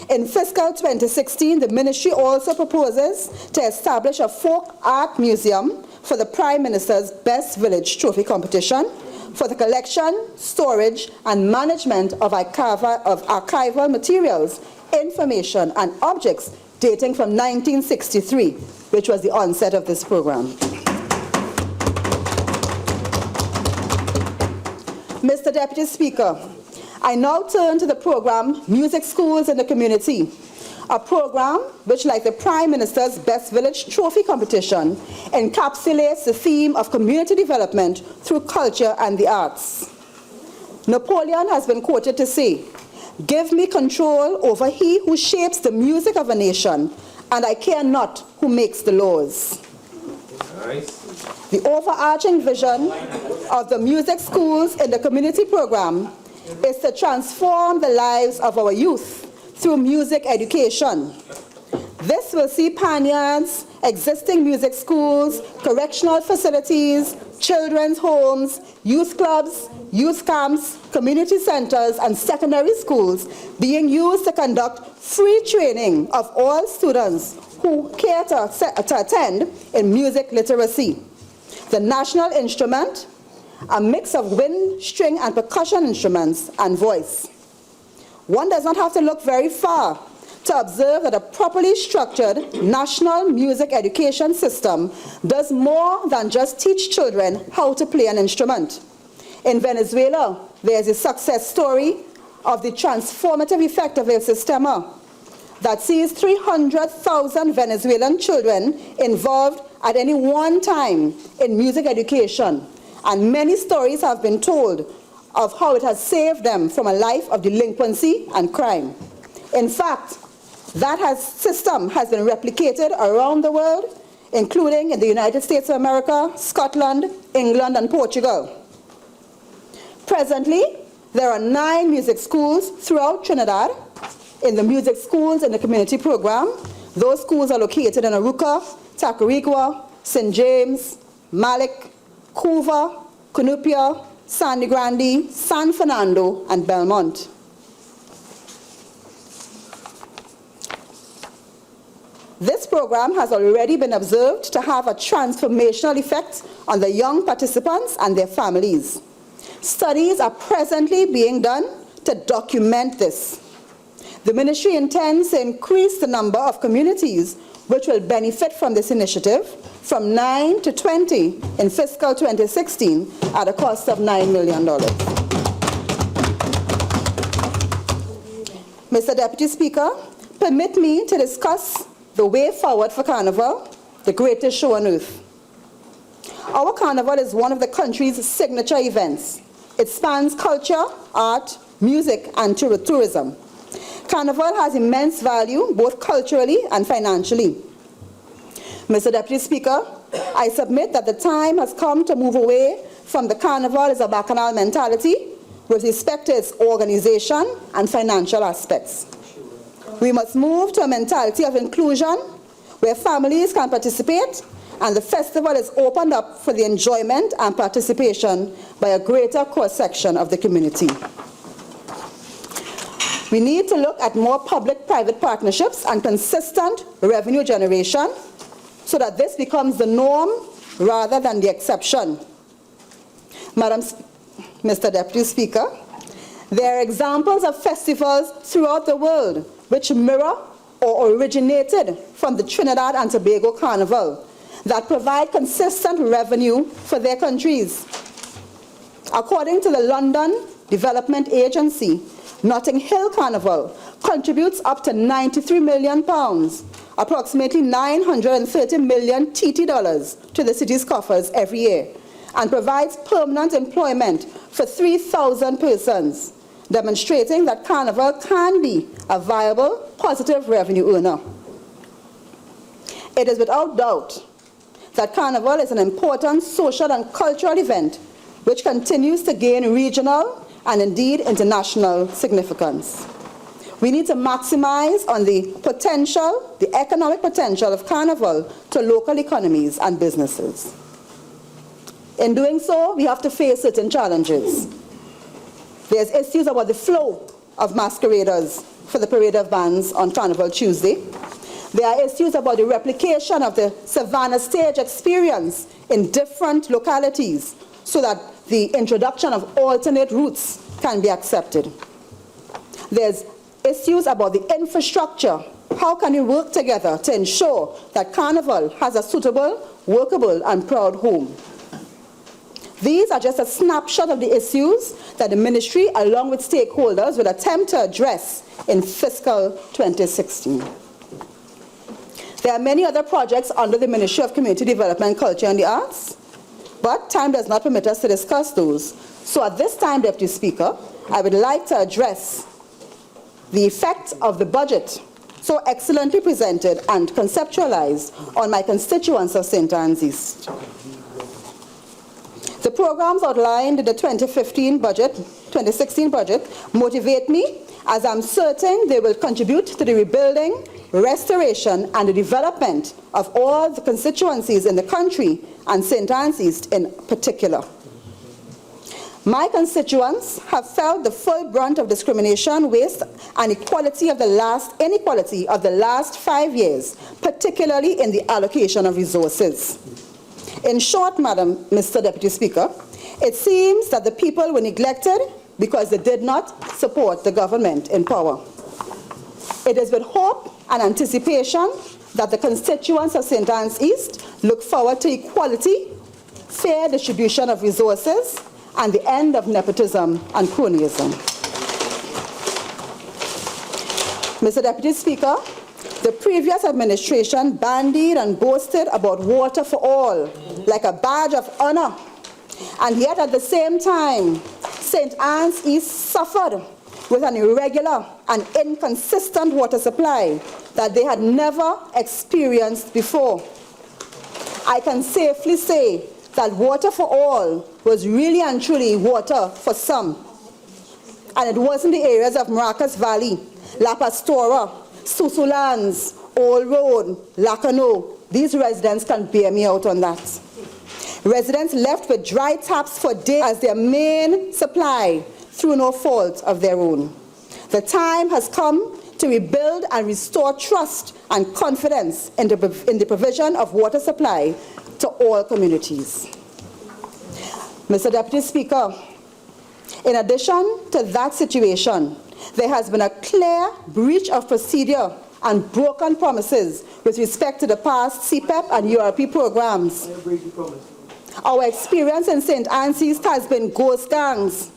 In fiscal 2016, the ministry also proposes to establish a folk art museum for the Prime Minister's Best Village Trophy Competition for the collection, storage, and management of archival materials, information, and objects dating from 1963, which was the onset of this program. Mr. Deputy Speaker, I now turn to the program Music Schools in the Community, a program which, like the Prime Minister's Best Village Trophy Competition, encapsulates the theme of community development through culture and the arts. Napoleon has been quoted to say, "Give me control over he who shapes the music of a nation, and I care not who makes the laws." Nice. The overarching vision of the Music Schools in the Community program is to transform the lives of our youth through music education. This will see Panyards, existing music schools, correctional facilities, children's homes, youth clubs, youth camps, community centers, and secondary schools being used to conduct free training of all students who care to attend in music literacy. The national instrument a mix of wind, string, and percussion instruments and voice. One does not have to look very far to observe that a properly structured national music education system does more than just teach children how to play an instrument. In Venezuela, there is a success story of the transformative effect of El Sistema that sees 300,000 Venezuelan children involved at any one time in music education, and many stories have been told of how it has saved them from a life of delinquency and crime. In fact, that system has been replicated around the world, including in the United States of America, Scotland, England, and Portugal. Presently, there are 9 music schools throughout Trinidad. In the music schools in the community program, those schools are located in Aruca, Tacarigua, St. James, Malik, Couva, Cunupia, Sandy Grande, San Fernando, and Belmont. This program has already been observed to have a transformational effect on the young participants and their families. Studies are presently being done to document this. The ministry intends to increase the number of communities which will benefit from this initiative from 9 to 20 in fiscal 2016 at a cost of $9 million. Mr. Deputy Speaker, permit me to discuss the way forward for Carnival, the greatest show on earth. Our Carnival is one of the country's signature events. It spans culture, art, music, and tourism. Carnival has immense value, both culturally and financially. Mr. Deputy Speaker, I submit that the time has come to move away from the Carnival as a bacchanal mentality with respect to its organization and financial aspects. We must move to a mentality of inclusion where families can participate and the festival is opened up for the enjoyment and participation by a greater cross-section of the community. We need to look at more public-private partnerships and consistent revenue generation so that this becomes the norm rather than the exception. Mr. Deputy Speaker, there are examples of festivals throughout the world which mirror or originated from the Trinidad and Tobago Carnival that provide consistent revenue for their countries. According to the London Development Agency, Notting Hill Carnival contributes up to £93 million, approximately 930 million TT dollars, to the city's coffers every year, and provides permanent employment for 3,000 persons, demonstrating that Carnival can be a viable, positive revenue earner. It is without doubt that Carnival is an important social and cultural event which continues to gain regional and indeed international significance. We need to maximize on the potential, the economic potential of Carnival to local economies and businesses. In doing so, we have to face certain challenges. There's issues about the flow of masqueraders for the parade of bands on Carnival Tuesday. There are issues about the replication of the Savannah stage experience in different localities so that the introduction of alternate routes can be accepted. There's issues about the infrastructure. How can we work together to ensure that Carnival has a suitable, workable, and proud home? These are just a snapshot of the issues that the ministry, along with stakeholders, will attempt to address in fiscal 2016. There are many other projects under the Ministry of Community Development, Culture and the Arts, but time does not permit us to discuss those. So at this time, Deputy Speaker, I would like to address the effect of the budget so excellently presented and conceptualized on my constituents of St. Anne's East. The programs outlined in the 2016 budget motivate me, as I'm certain they will contribute to the rebuilding, restoration, and the development of all the constituencies in the country and St. Anne's East in particular. My constituents have felt the full brunt of discrimination, waste, and inequality of the last 5 years, particularly in the allocation of resources. In short, Mr. Deputy Speaker, It seems that the people were neglected because they did not support the government in power. It is with hope and anticipation that the constituents of St. Anne's East look forward to equality, fair distribution of resources, and the end of nepotism and cronyism. Mr. Deputy Speaker, the previous administration bandied and boasted about water for all, like a badge of honor. And yet at the same time, St. Anne's East suffered with an irregular and inconsistent water supply that they had never experienced before. I can safely say that water for all was really and truly water for some. And it wasn't the areas of Maracas Valley, La Pastora, Susulans, Old Road, Lacano. These residents can bear me out on that. Residents left with dry taps for days as their main supply through no fault of their own. The time has come to rebuild and restore trust and confidence in the provision of water supply to all communities. Mr. Deputy Speaker, in addition to that situation, there has been a clear breach of procedure and broken promises with respect to the past CPEP and URP programs. Our experience in St. Anne's East has been ghost gangs,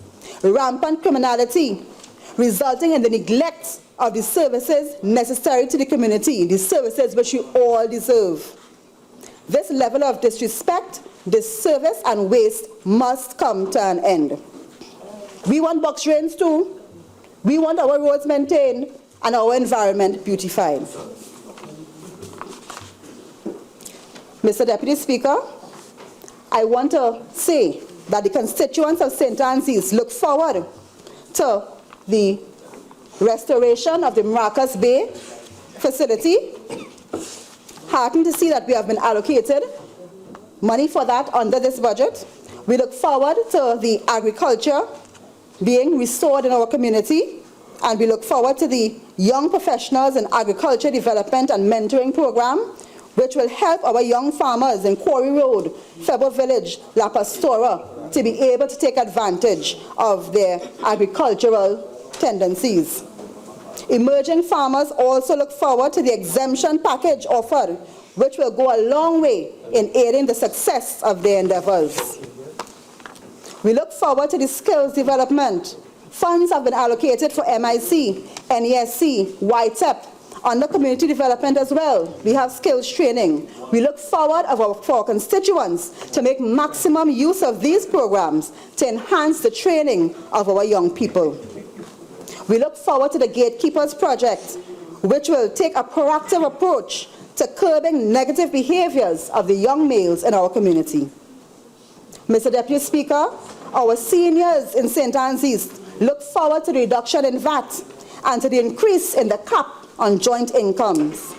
rampant criminality, resulting in the neglect of the services necessary to the community, the services which we all deserve. This level of disrespect, disservice, and waste must come to an end. We want box drains too. We want our roads maintained and our environment beautified. Mr. Deputy Speaker, I want to say that the constituents of St. Anne's East look forward to the restoration of the Maracas Bay facility. Heartened to see that we have been allocated money for that under this budget. We look forward to the agriculture being restored in our community, and we look forward to the young professionals in agriculture development and mentoring program, which will help our young farmers in Quarry Road, Febo Village, La Pastora, to be able to take advantage of their agricultural tendencies. Emerging farmers also look forward to the exemption package offered, which will go a long way in aiding the success of their endeavors. We look forward to the skills development. Funds have been allocated for MIC, NESC, YTEP, under community development as well. We have skills training. We look forward for our constituents to make maximum use of these programs to enhance the training of our young people. We look forward to the Gatekeepers Project, which will take a proactive approach to curbing negative behaviors of the young males in our community. Mr. Deputy Speaker, our seniors in St. Anne's East look forward to the reduction in VAT and to the increase in the cap on joint incomes.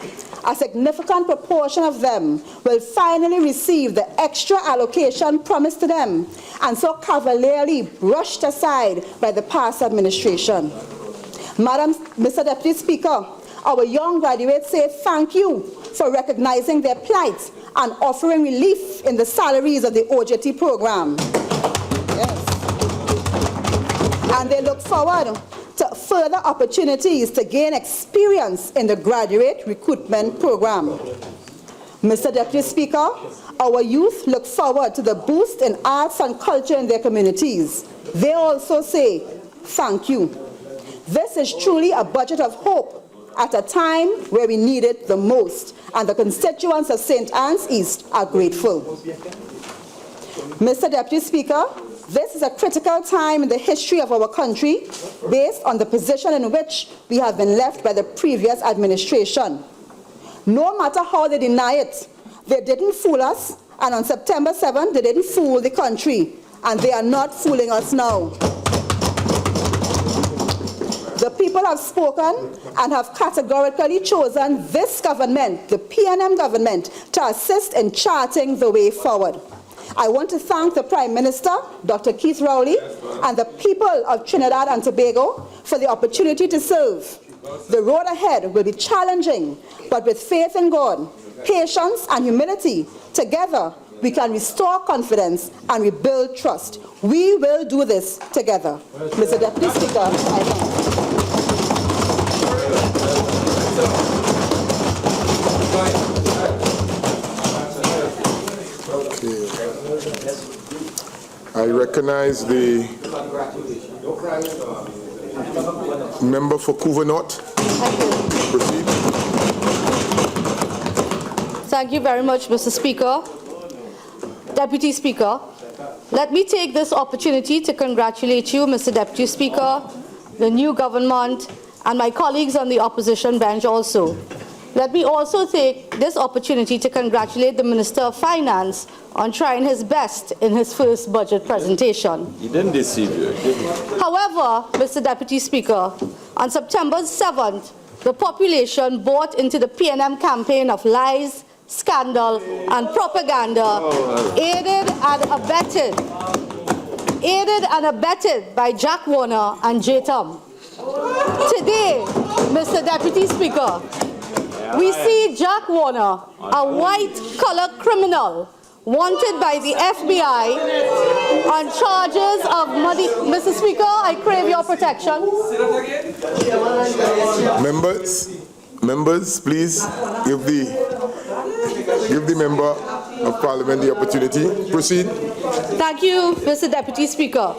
A significant proportion of them will finally receive the extra allocation promised to them and so cavalierly brushed aside by the past administration. Mr. Deputy Speaker, our young graduates say thank you for recognizing their plight and offering relief in the salaries of the OJT program. Yes. And they look forward to further opportunities to gain experience in the graduate recruitment program. Mr. Deputy Speaker, our youth look forward to the boost in arts and culture in their communities. They also say thank you. This is truly a budget of hope at a time where we need it the most, and the constituents of St. Anne's East are grateful. Mr. Deputy Speaker, this is a critical time in the history of our country based on the position in which we have been left by the previous administration. No matter how they deny it, they didn't fool us, and on September 7th, they didn't fool the country, and they are not fooling us now. The people have spoken and have categorically chosen this government, the PNM government, to assist in charting the way forward. I want to thank the Prime Minister, Dr. Keith Rowley, and the people of Trinidad and Tobago for the opportunity to serve. The road ahead will be challenging, but with faith in God, patience, and humility, together we can restore confidence and rebuild trust. We will do this together. Mr. Deputy Speaker, I thank you. I recognize the member for Couva North. Proceed. Thank you very much, Mr. Speaker. Deputy Speaker, let me take this opportunity to congratulate you, Mr. Deputy Speaker, the new government, and my colleagues on the opposition bench also. Let me also take this opportunity to congratulate the Minister of Finance on trying his best in his first budget presentation. He didn't deceive you, did he? However, Mr. Deputy Speaker, on September 7th, the population bought into the PNM campaign of lies, scandal, and propaganda, aided and abetted by Jack Warner and J-Tom. Today, Mr. Deputy Speaker, we see Jack Warner, a white-collar criminal, wanted by the FBI on charges of money. Mr. Speaker, I crave your protection. Members, please give the member of Parliament the opportunity. Proceed. Thank you, Mr. Deputy Speaker.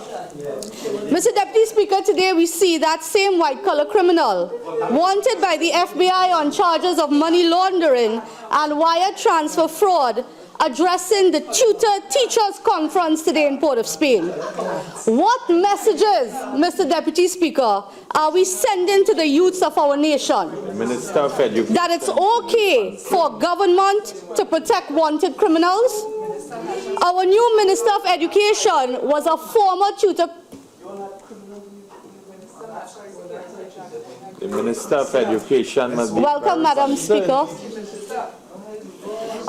Mr. Deputy Speaker, today we see that same white-collar criminal wanted by the FBI on charges of money laundering and wire transfer fraud addressing the tutor-teachers conference today in Port of Spain. What messages, Mr. Deputy Speaker, are we sending to the youths of our nation? The Minister of Education. That it's okay for government to protect wanted criminals? Our new Minister of Education was a former tutor. The Minister of Education must be... Welcome, Madam Speaker.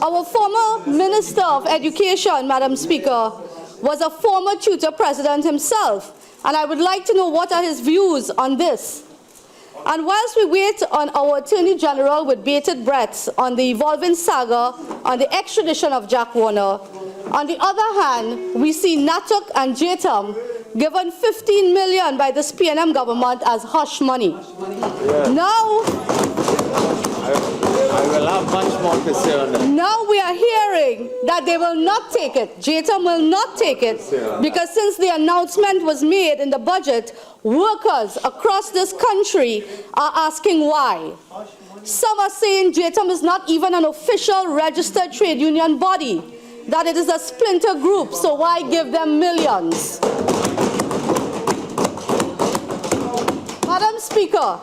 Our former Minister of Education, Madam Speaker, was a former tutor president himself, and I would like to know what are his views on this. And whilst we wait on our Attorney General with bated breath on the evolving saga on the extradition of Jack Warner, on the other hand, we see Natuk and J-Tom given 15 million by this PNM government as hush money. Yeah. Now, I will have much more to say on that. now we are hearing that they will not take it. J-Tom will not take it because since the announcement was made in the budget, workers across this country are asking why. Some are saying J-Tom is not even an official registered trade union body, that it is a splinter group, so why give them millions? Madam Speaker,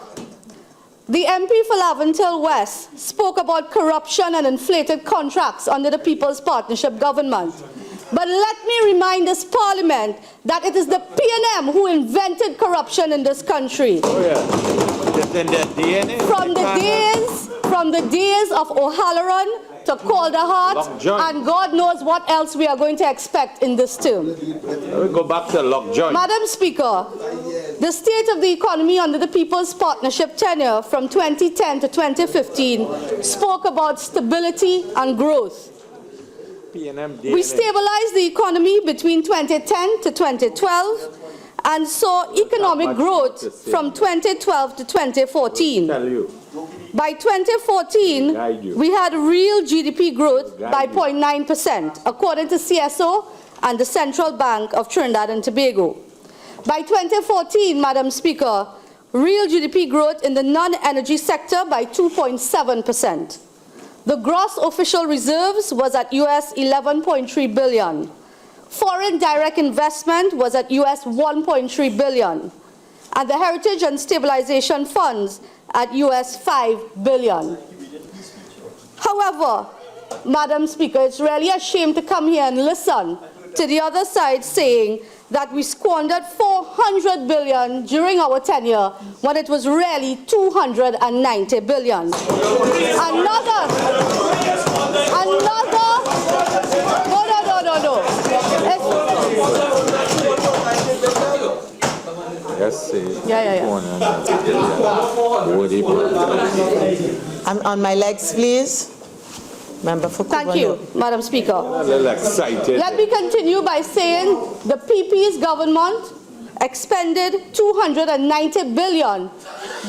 the MP for Laventille West spoke about corruption and inflated contracts under the People's Partnership government. But let me remind this Parliament that it is the PNM who invented corruption in this country. Oh, yeah. DNA, From the days of O'Halloran to Calderhart, and God knows what else we are going to expect in this term. We go back to Lockjoy. Madam Speaker, the state of the economy under the People's Partnership tenure from 2010 to 2015 spoke about stability and growth. We stabilized the economy between 2010 to 2012 and saw economic growth from 2012 to 2014. By 2014, we had real GDP growth by 0.9%, according to CSO and the Central Bank of Trinidad and Tobago. By 2014, Madam Speaker, real GDP growth in the non-energy sector by 2.7%. The gross official reserves was at US 11.3 billion. Foreign direct investment was at US 1.3 billion. And the Heritage and Stabilization Funds at US 5 billion. However, Madam Speaker, it's really a shame to come here and listen to the other side saying that we squandered 400 billion during our tenure when it was really 290 billion. No. I'm on my legs, please. Member for Couva. Thank you, Madam Speaker. A little excited. Let me continue by saying the PP's government expended 290 billion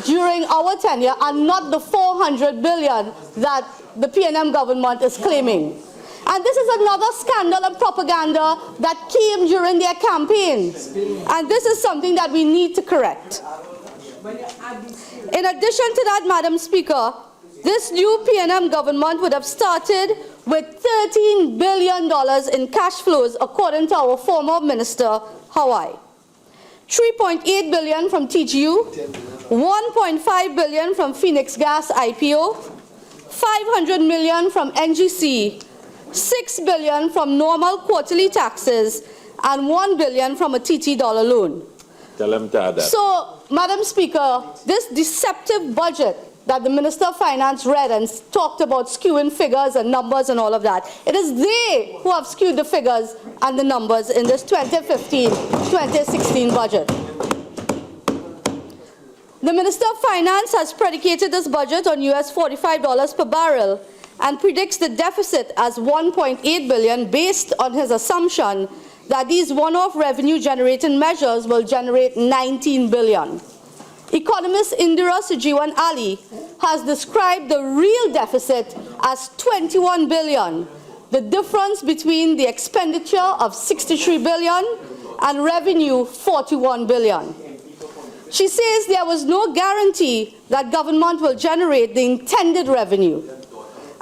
during our tenure and not the 400 billion that the PNM government is claiming. And this is another scandal and propaganda that came during their campaigns. And this is something that we need to correct. In addition to that, Madam Speaker, this new PNM government would have started with $13 billion in cash flows, according to our former minister, Hawaii. 3.8 billion from TGU, 1.5 billion from Phoenix Gas IPO, 500 million from NGC, 6 billion from normal quarterly taxes, and 1 billion from a TT dollar loan. Tell him to add that. So, Madam Speaker, this deceptive budget that the Minister of Finance read and talked about skewing figures and numbers and all of that, it is they who have skewed the figures and the numbers in this 2015-2016 budget. The Minister of Finance has predicated this budget on US $45 per barrel and predicts the deficit as 1.8 billion based on his assumption that these one-off revenue-generating measures will generate 19 billion. Economist Indira Sujiwan Ali has described the real deficit as 21 billion, the difference between the expenditure of 63 billion and revenue 41 billion. She says there was no guarantee that government will generate the intended revenue.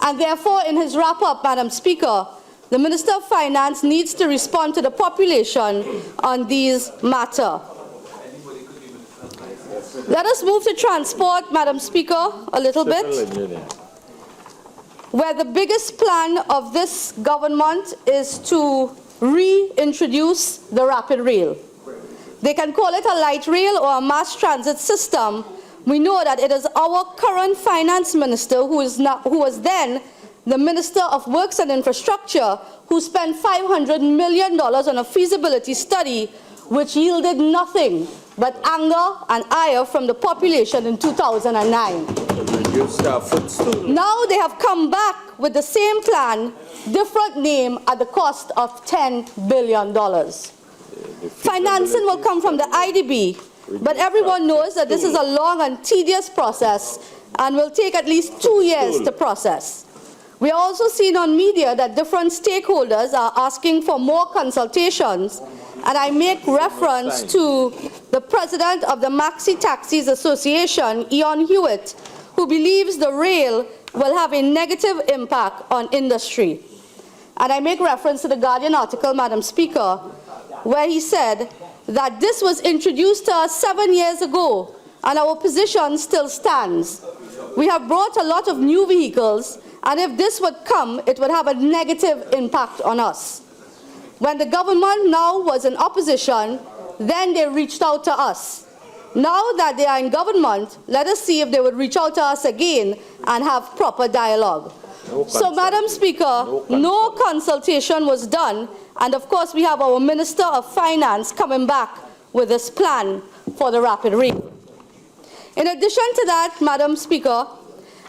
And therefore, in his wrap-up, Madam Speaker, the Minister of Finance needs to respond to the population on these matters. Let us move to transport, Madam Speaker, a little bit, where the biggest plan of this government is to reintroduce the rapid rail. They can call it a light rail or a mass transit system. We know that it is our current finance minister, who was then the Minister of Works and Infrastructure, who spent $500 million on a feasibility study which yielded nothing but anger and ire from the population in 2009. Now they have come back with the same plan, different name, at the cost of $10 billion. Financing will come from the IDB, but everyone knows that this is a long and tedious process and will take at least 2 years to process. We are also seeing on media that different stakeholders are asking for more consultations, and I make reference to the president of the Maxi Taxis Association, Ian Hewitt, who believes the rail will have a negative impact on industry. And I make reference to the Guardian article, Madam Speaker, where he said that this was introduced to us 7 years ago, and our position still stands. We have brought a lot of new vehicles, and if this would come, it would have a negative impact on us. When the government now was in opposition, then they reached out to us. Now that they are in government, let us see if they would reach out to us again and have proper dialogue. So, Madam Speaker, no consultation was done, and of course we have our Minister of Finance coming back with this plan for the rapid rail. In addition to that, Madam Speaker,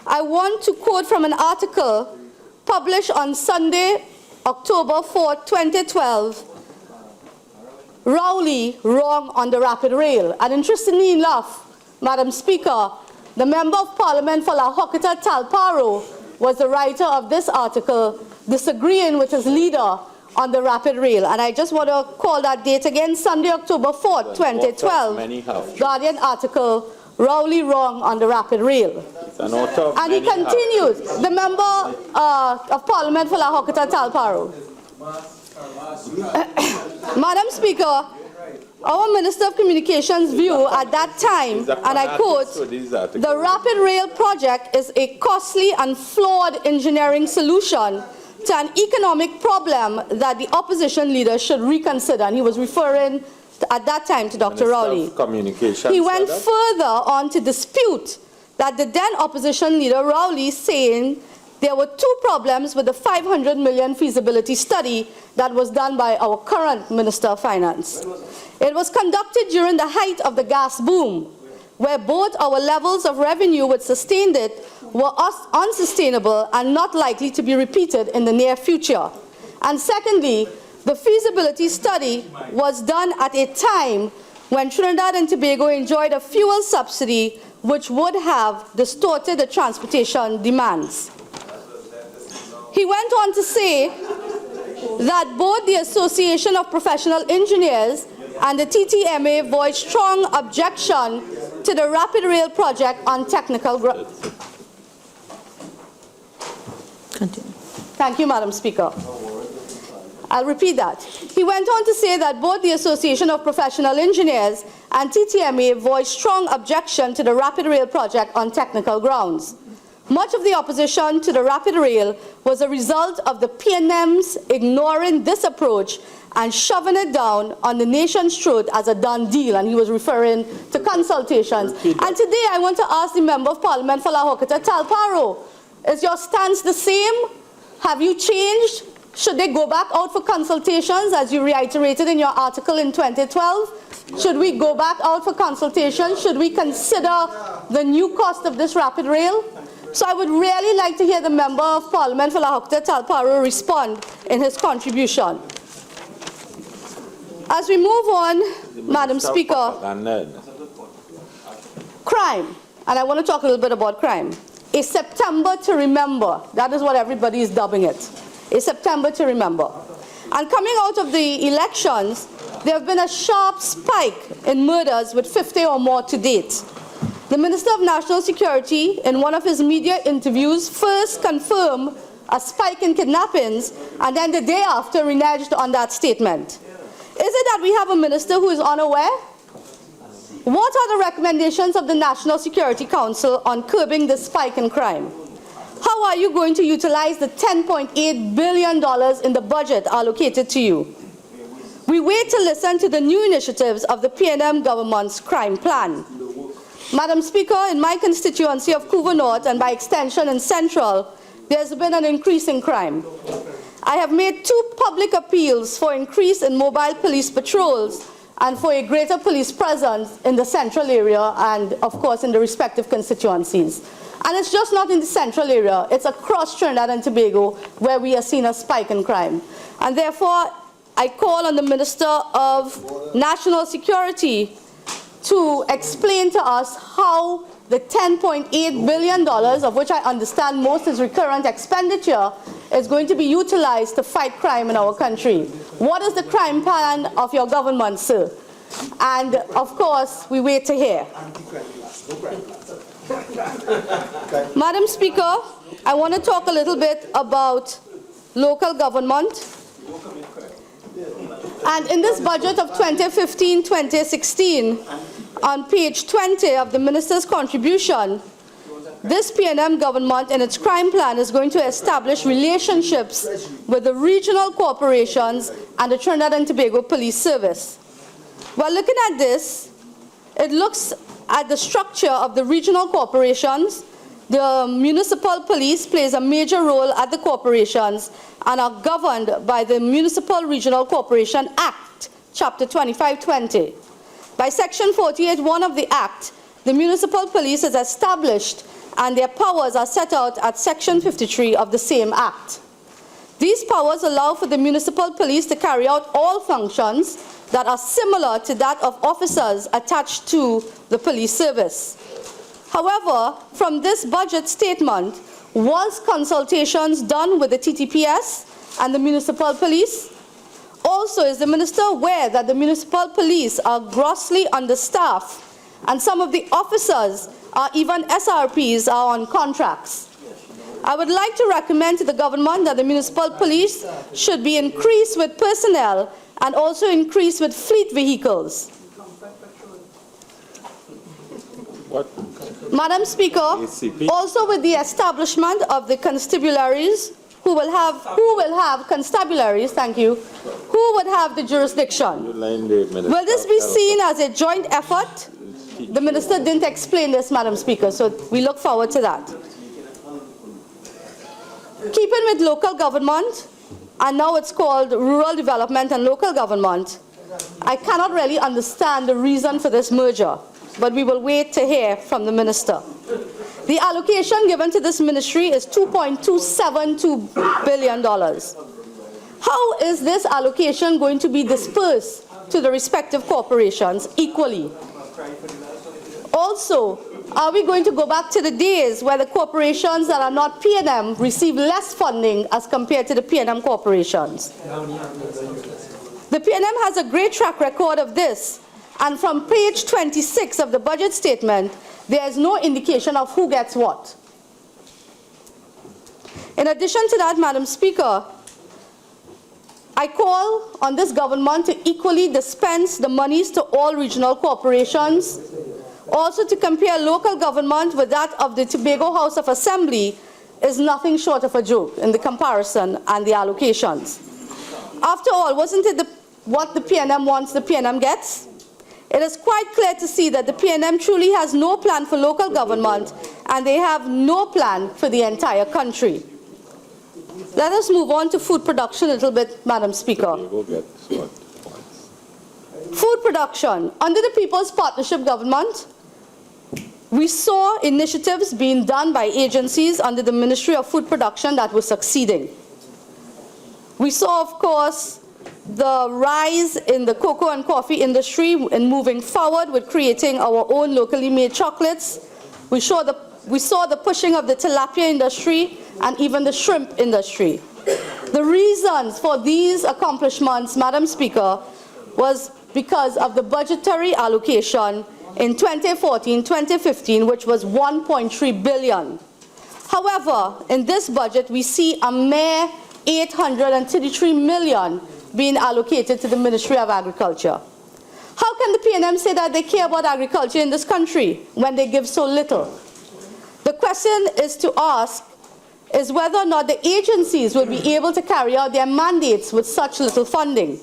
I want to quote from an article published on Sunday, October 4, 2012, Rowley wrong on the rapid rail. And interestingly enough, Madam Speaker, the Member of Parliament for La Hokata Talparo was the writer of this article, disagreeing with his leader on the rapid rail. And I just want to call that date again, Sunday, October 4, 2012, Guardian article, Rowley wrong on the rapid rail. And he continues, the Member of Parliament for La Hokata Talparo. Madam Speaker, our Minister of Communications' view at that time, and I quote, the rapid rail project is a costly and flawed engineering solution to an economic problem that the opposition leaders should reconsider. And he was referring at that time to Dr. Rowley. He went further on to dispute that the then opposition leader Rowley saying there were two problems with the 500 million feasibility study that was done by our current Minister of Finance. It was conducted during the height of the gas boom, where both our levels of revenue which sustained it were unsustainable and not likely to be repeated in the near future. And secondly, the feasibility study was done at a time when Trinidad and Tobago enjoyed a fuel subsidy which would have distorted the transportation demands. He went on to say that both the Association of Professional Engineers and the TTMA voiced strong objection to the Rapid Rail project on technical grounds. Thank you, Madam Speaker. I'll repeat that. He went on to say that both the Association of Professional Engineers and TTMA voiced strong objection to the Rapid Rail project on technical grounds. Much of the opposition to the Rapid Rail was a result of the PNM's ignoring this approach and shoving it down on the nation's throat as a done deal, and he was referring to consultations. And today I want to ask the Member of Parliament for La Hokata Talparo, is your stance the same? Have you changed? Should they go back out for consultations, as you reiterated in your article in 2012? Should we go back out for consultations? Should we consider the new cost of this Rapid Rail? So I would really like to hear the Member of Parliament for La Hokata Talparo respond in his contribution. As we move on, Madam Speaker, crime, and I want to talk a little bit about crime. A September to remember, that is what everybody is dubbing it. A September to remember. And coming out of the elections, there have been a sharp spike in murders with 50 or more to date. The Minister of National Security, in one of his media interviews, first confirmed a spike in kidnappings, and then the day after reneged on that statement. Is it that we have a minister who is unaware? What are the recommendations of the National Security Council on curbing the spike in crime? How are you going to utilize the $10.8 billion in the budget allocated to you? We wait to listen to the new initiatives of the PNM government's crime plan. Madam Speaker, in my constituency of Couva North, and by extension in Central, there's been an increase in crime. I have made 2 public appeals for increase in mobile police patrols and for a greater police presence in the central area and, of course, in the respective constituencies. And it's just not in the central area, it's across Trinidad and Tobago where we are seeing a spike in crime. And therefore, I call on the Minister of National Security to explain to us how the $10.8 billion, of which I understand most is recurrent expenditure, is going to be utilized to fight crime in our country. What is the crime plan of your government, sir? And, of course, we wait to hear. Madam Speaker, I want to talk a little bit about local government. And in this budget of 2015-2016, on page 20 of the Minister's contribution, this PNM government in its crime plan is going to establish relationships with the regional corporations and the Trinidad and Tobago Police Service. Well, looking at this, it looks at the structure of the regional corporations. The municipal police plays a major role at the corporations and are governed by the Municipal Regional Corporation Act, Chapter 2520. By Section 48(1) of the Act, the municipal police is established and their powers are set out at Section 53 of the same Act. These powers allow for the municipal police to carry out all functions that are similar to that of officers attached to the police service. However, from this budget statement, was consultations done with the TTPS and the municipal police? Also, is the Minister aware that the municipal police are grossly understaffed and some of the officers are even SRPs are on contracts? I would like to recommend to the government that the municipal police should be increased with personnel and also increased with fleet vehicles. What? Madam Speaker, also with the establishment of the constabularies, who will have constabularies, thank you, who would have the jurisdiction? Will this be seen as a joint effort? The Minister didn't explain this, Madam Speaker, so we look forward to that. Keeping with local government, and now it's called rural development and local government, I cannot really understand the reason for this merger. but we will wait to hear from the minister. The allocation given to this ministry is $2.272 billion. How is this allocation going to be dispersed to the respective corporations equally? Also, are we going to go back to the days where the corporations that are not P&M receive less funding as compared to the P&M corporations? The P&M has a great track record of this, and from page 26 of the budget statement, there is no indication of who gets what. In addition to that, Madam Speaker, I call on this government to equally dispense the monies to all regional corporations, also to compare local government with that of the Tobago House of Assembly is nothing short of a joke in the comparison and the allocations. After all, wasn't it what the P&M wants, the P&M gets? It is quite clear to see that the P&M truly has no plan for local government, and they have no plan for the entire country. Let us move on to food production a little bit, Madam Speaker. Food production. Under the People's Partnership Government, we saw initiatives being done by agencies under the Ministry of Food Production that were succeeding. We saw, of course, the rise in the cocoa and coffee industry in moving forward with creating our own locally made chocolates. We saw the pushing of the tilapia industry and even the shrimp industry. The reasons for these accomplishments, Madam Speaker, was because of the budgetary allocation in 2014-2015, which was $1.3 billion. However, in this budget, we see a mere $833 million being allocated to the Ministry of Agriculture. How can the P&M say that they care about agriculture in this country when they give so little? The question is to ask is whether or not the agencies will be able to carry out their mandates with such little funding.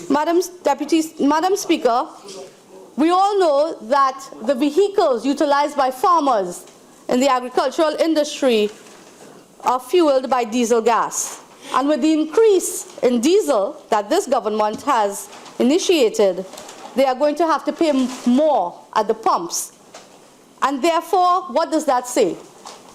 Madam Speaker, we all know that the vehicles utilized by farmers in the agricultural industry are fueled by diesel gas. And with the increase in diesel that this government has initiated, they are going to have to pay more at the pumps. And therefore, what does that say?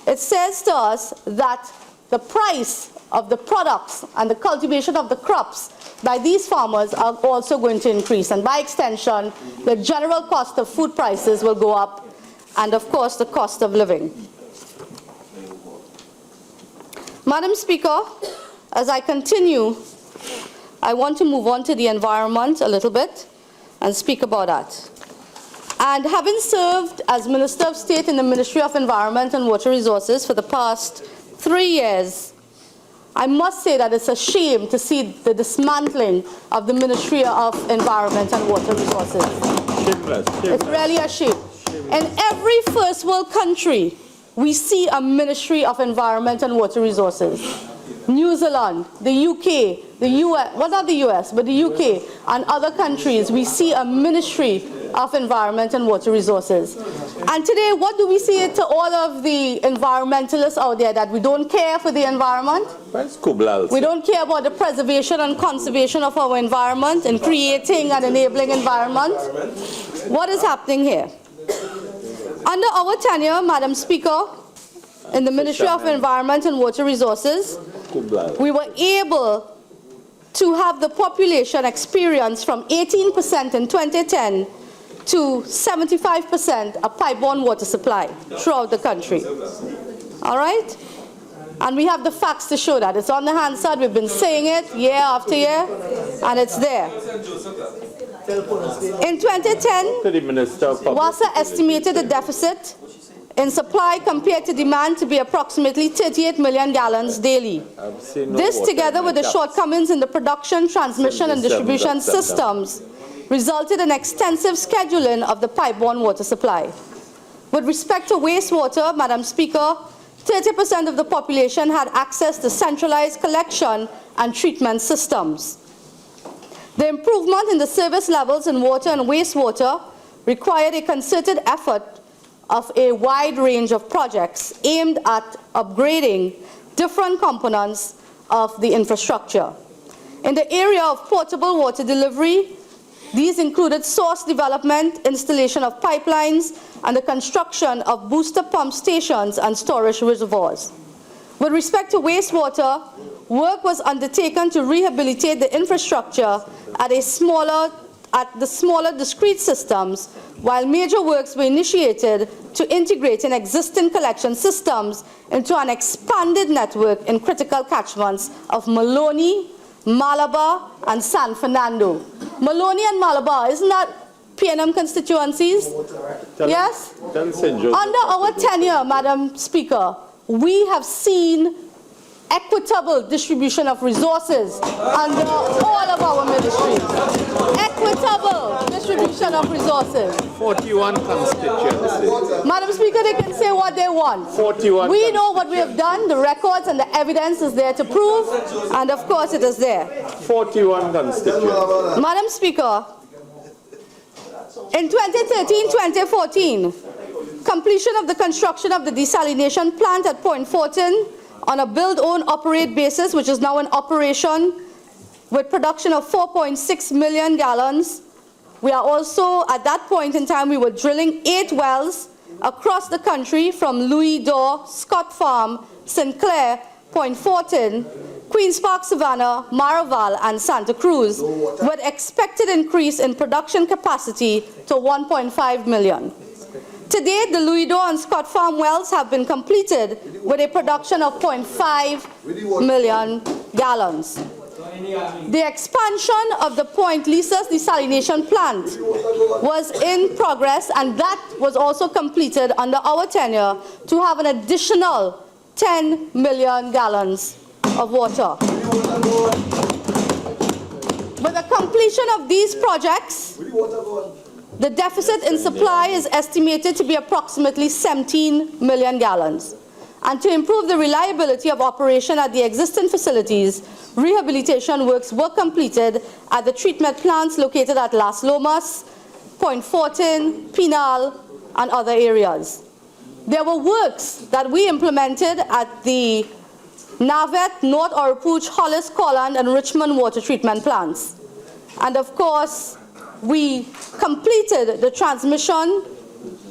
It says to us that the price of the products and the cultivation of the crops by these farmers are also going to increase. And by extension, the general cost of food prices will go up, and of course, the cost of living. Madam Speaker, as I continue, I want to move on to the environment a little bit and speak about that. And having served as Minister of State in the Ministry of Environment and Water Resources for the past 3 years, I must say that it's a shame to see the dismantling of the Ministry of Environment and Water Resources. Shameless. It's really a shame. In every first world country, we see a Ministry of Environment and Water Resources. New Zealand, the UK, the US, well not the US, but the UK and other countries, we see a Ministry of Environment and Water Resources. And today, what do we say to all of the environmentalists out there that we don't care for the environment? We don't care about the preservation and conservation of our environment and creating and enabling environment. What is happening here? Under our tenure, Madam Speaker, in the Ministry of Environment and Water Resources, we were able to have the population experience from 18% in 2010 to 75% a pipe-borne water supply throughout the country. All right? And we have the facts to show that. It's on the Hansard. We've been saying it year after year, and it's there. In 2010, WASA estimated the deficit in supply compared to demand to be approximately 38 million gallons daily. This, together with the shortcomings in the production, transmission, and distribution systems, resulted in extensive scheduling of the pipe-borne water supply. With respect to wastewater, Madam Speaker, 30% of the population had access to centralized collection and treatment systems. The improvement in the service levels in water and wastewater required a concerted effort of a wide range of projects aimed at upgrading different components of the infrastructure. In the area of potable water delivery, These included source development, installation of pipelines, and the construction of booster pump stations and storage reservoirs. With respect to wastewater, work was undertaken to rehabilitate the infrastructure at the smaller discrete systems, while major works were initiated to integrate in existing collection systems into an expanded network in critical catchments of Maloney, Malabar, and San Fernando. Maloney and Malabar, isn't that PNM constituencies? Yes? Under our tenure, Madam Speaker, we have seen equitable distribution of resources under all of our ministries. Equitable distribution of resources. 41 constituencies. Madam Speaker, they can say what they want. 41. We know what we have done, the records and the evidence is there to prove, and of course it is there. 41 constituencies. Madam Speaker, in 2013-2014, completion of the construction of the desalination plant at Point Fortin on a build, own, operate basis, which is now in operation, with production of 4.6 million gallons. We are also, at that point in time, we were drilling 8 wells across the country from Louis D'Or, Scott Farm, St. Clair, Point Fortin, Queen's Park, Savannah, Maraval, and Santa Cruz, with expected increase in production capacity to 1.5 million. Today, the Louis D'Or and Scott Farm wells have been completed with a production of 0.5 million gallons. The expansion of the Point Lisa's desalination plant was in progress, and that was also completed under our tenure to have an additional 10 million gallons of water. With the completion of these projects, the deficit in supply is estimated to be approximately 17 million gallons. And to improve the reliability of operation at the existing facilities, rehabilitation works were completed at the treatment plants located at Las Lomas, Point Fortin, Pinal, and other areas. There were works that we implemented at the Navet, North Oropouche, Hollis, Colland, and Richmond water treatment plants. And of course, we completed the transmission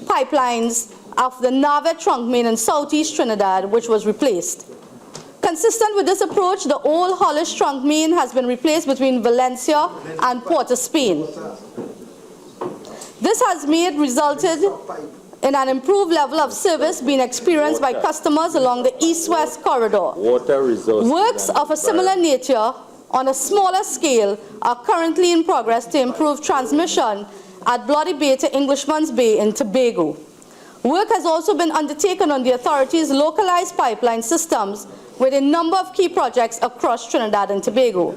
pipelines of the Navet trunk main in southeast Trinidad, which was replaced. Consistent with this approach, the old Hollis trunk main has been replaced between Valencia and Port of Spain. This has resulted in an improved level of service being experienced by customers along the east-west corridor. Water resources. Works of a similar nature on a smaller scale are currently in progress to improve transmission at Bloody Bay to Englishman's Bay in Tobago. Work has also been undertaken on the authority's localized pipeline systems with a number of key projects across Trinidad and Tobago.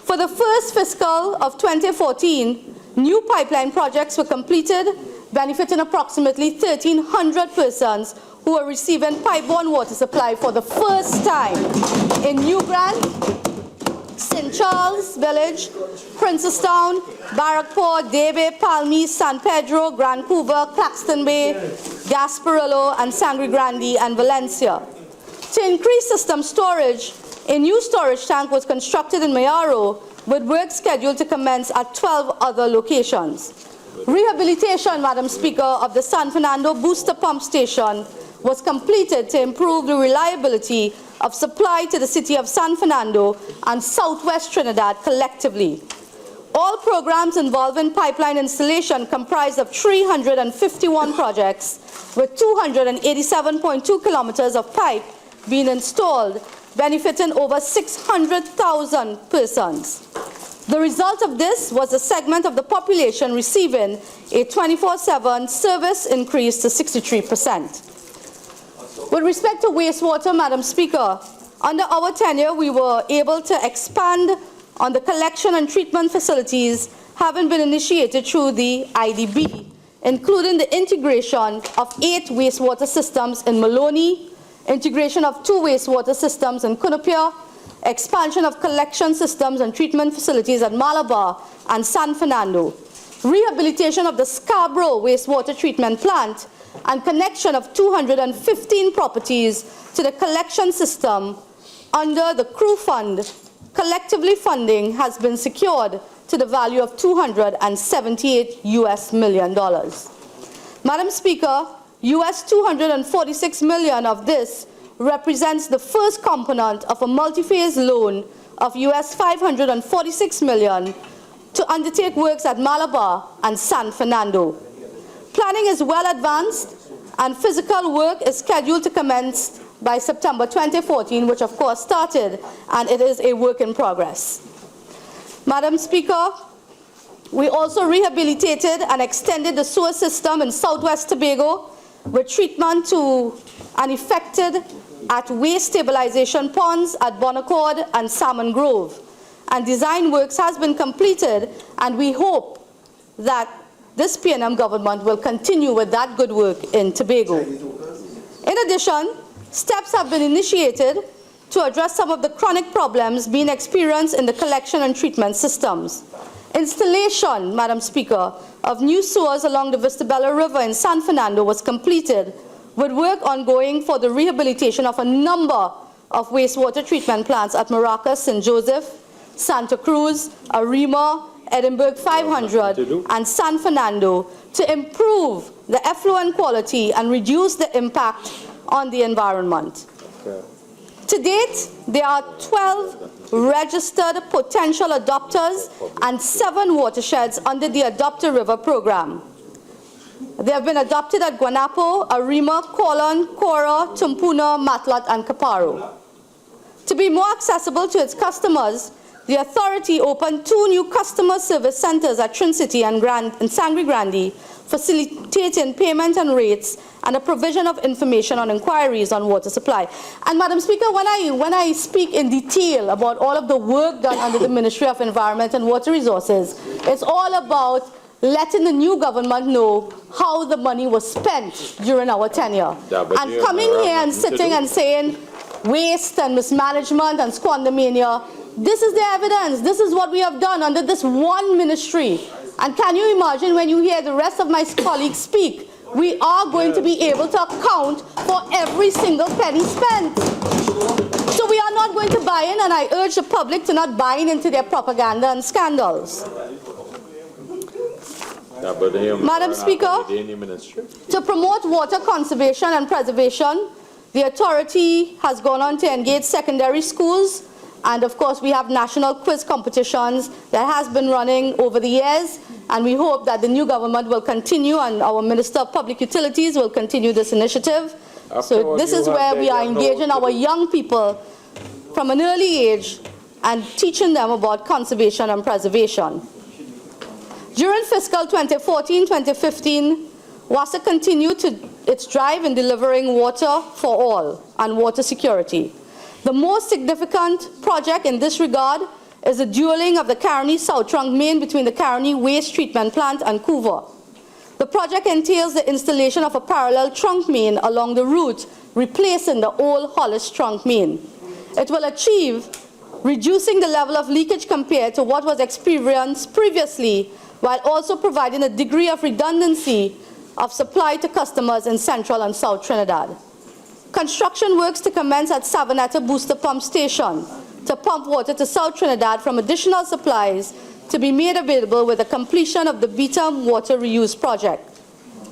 For the first fiscal of 2014, new pipeline projects were completed, benefiting approximately 1,300 persons who are receiving pipeborne water supply for the first time in New Grant, St. Charles Village, Princestown, Barrackport, Debe, Palmy, San Pedro, Grand Couva, Claxton Bay, Gasparillo, and Sangre Grande, and Valencia. To increase system storage, a new storage tank was constructed in Mayaro, with work scheduled to commence at 12 other locations. Rehabilitation, Madam Speaker, of the San Fernando booster pump station was completed to improve the reliability of supply to the city of San Fernando and southwest Trinidad collectively. All programs involving pipeline installation comprised of 351 projects with 287.2 kilometers of pipe being installed, benefiting over 600,000 persons. The result of this was a segment of the population receiving a 24/7 service increase to 63%. With respect to wastewater, Madam Speaker, under our tenure, we were able to expand on the collection and treatment facilities having been initiated through the IDB, including the integration of 8 wastewater systems in Maloney, integration of 2 wastewater systems in Pointe-a-Pierre, expansion of collection systems and treatment facilities at Malabar and San Fernando, rehabilitation of the Scarborough wastewater treatment plant, and connection of 215 properties to the collection system under the CREW fund. Collectively, funding has been secured to the value of $278 million. Madam Speaker, $246 million of this represents the first component of a multi-phase loan of $546 million to undertake works at Malabar and San Fernando. Planning is well advanced and physical work is scheduled to commence by September 2014, which of course started, and it is a work in progress. Madam Speaker, we also rehabilitated and extended the sewer system in Southwest Tobago with treatment to and effected at waste stabilization ponds at Bonaccord and Salmon Grove. And design works has been completed, and we hope that this PNM government will continue with that good work in Tobago. In addition, steps have been initiated to address some of the chronic problems being experienced in the collection and treatment systems. Installation, Madam Speaker, of new sewers along the Vistabella River in San Fernando was completed, with work ongoing for the rehabilitation of a number of wastewater treatment plants at Maracas, St. Joseph, Santa Cruz, Arima, Edinburgh 500, and San Fernando to improve the effluent quality and reduce the impact on the environment. To date, there are 12 registered potential adopters and 7 watersheds under the Adopt a River program. They have been adopted at Guanapo, Arima, Colon, Cora, Tumpuna, Matlat, and Caparo. To be more accessible to its customers, the authority opened 2 new customer service centers at Trincity and Sangre Grande, facilitating payment and rates and a provision of information on inquiries on water supply. And Madam Speaker, when I speak in detail about all of the work done under the Ministry of Environment and Water Resources, it's all about letting the new government know how the money was spent during our tenure. And coming here and sitting and saying waste and mismanagement and squandermania, this is the evidence. This is what we have done under this one ministry. And can you imagine when you hear the rest of my colleagues speak, we are going to be able to account for every single penny spent. So we are not going to buy in, and I urge the public to not buy into their propaganda and scandals. Madam Speaker, to promote water conservation and preservation, the authority has gone on to engage secondary schools, and of course we have national quiz competitions that has been running over the years, and we hope that the new government will continue and our Minister of Public Utilities will continue this initiative. So this is where we are engaging our young people from an early age and teaching them about conservation and preservation. During fiscal 2014-2015, WASA continued its drive in delivering water for all and water security. The most significant project in this regard is the dualling of the Caroni South Trunk Main between the Caroni Waste Treatment Plant and Couva. The project entails the installation of a parallel trunk main along the route, replacing the old Hollis trunk main. It will achieve reducing the level of leakage compared to what was experienced previously, while also providing a degree of redundancy of supply to customers in Central and South Trinidad. Construction works to commence at Savanetta Booster Pump Station to pump water to South Trinidad from additional supplies to be made available with the completion of the Beta Water Reuse Project.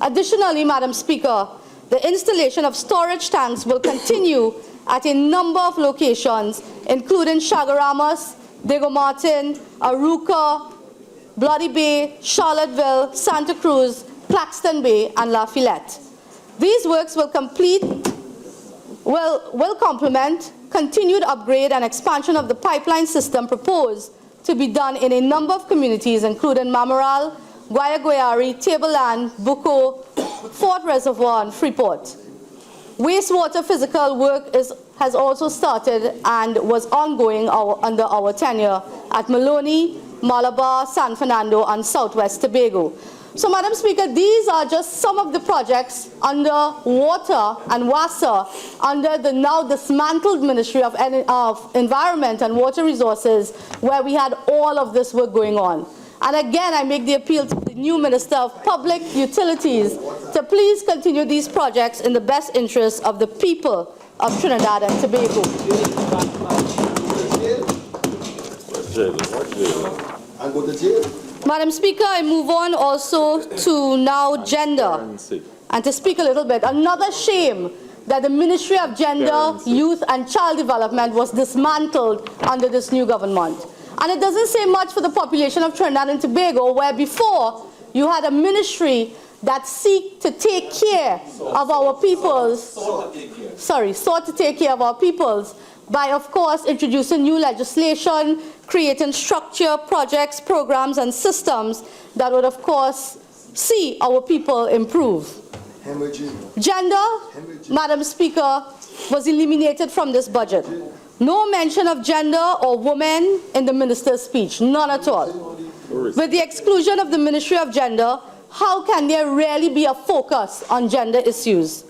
Additionally, Madam Speaker, the installation of storage tanks will continue at a number of locations, including Chagaramas, Diego Martin, Aruca, Bloody Bay, Charlottesville, Santa Cruz, Claxton Bay, and La Fillette. These works will complement continued upgrade and expansion of the pipeline system proposed to be done in a number of communities, including Mamaral, Guayaguayari, Tableland, Bucco, Fort Reservoir, and Freeport. Wastewater physical work has also started and was ongoing under our tenure at Maloney, Malabar, San Fernando, and Southwest Tobago. So, Madam Speaker, these are just some of the projects under water and WASA under the now dismantled Ministry of Environment and Water Resources, where we had all of this work going on. And again, I make the appeal to the new Minister of Public Utilities to please continue these projects in the best interest of the people of Trinidad and Tobago. And go to jail. Madam Speaker, I move on also to now gender. And to speak a little bit, another shame that the Ministry of Gender, Youth and Child Development was dismantled under this new government. And it doesn't say much for the population of Trinidad and Tobago, where before you had a ministry that seek to take care of our peoples, sought to take care of our peoples by, of course, introducing new legislation, creating structure, projects, programs, and systems that would, of course, see our people improve. Gender, Madam Speaker, was eliminated from this budget. No mention of gender or women in the minister's speech, none at all. With the exclusion of the Ministry of Gender, how can there really be a focus on gender issues?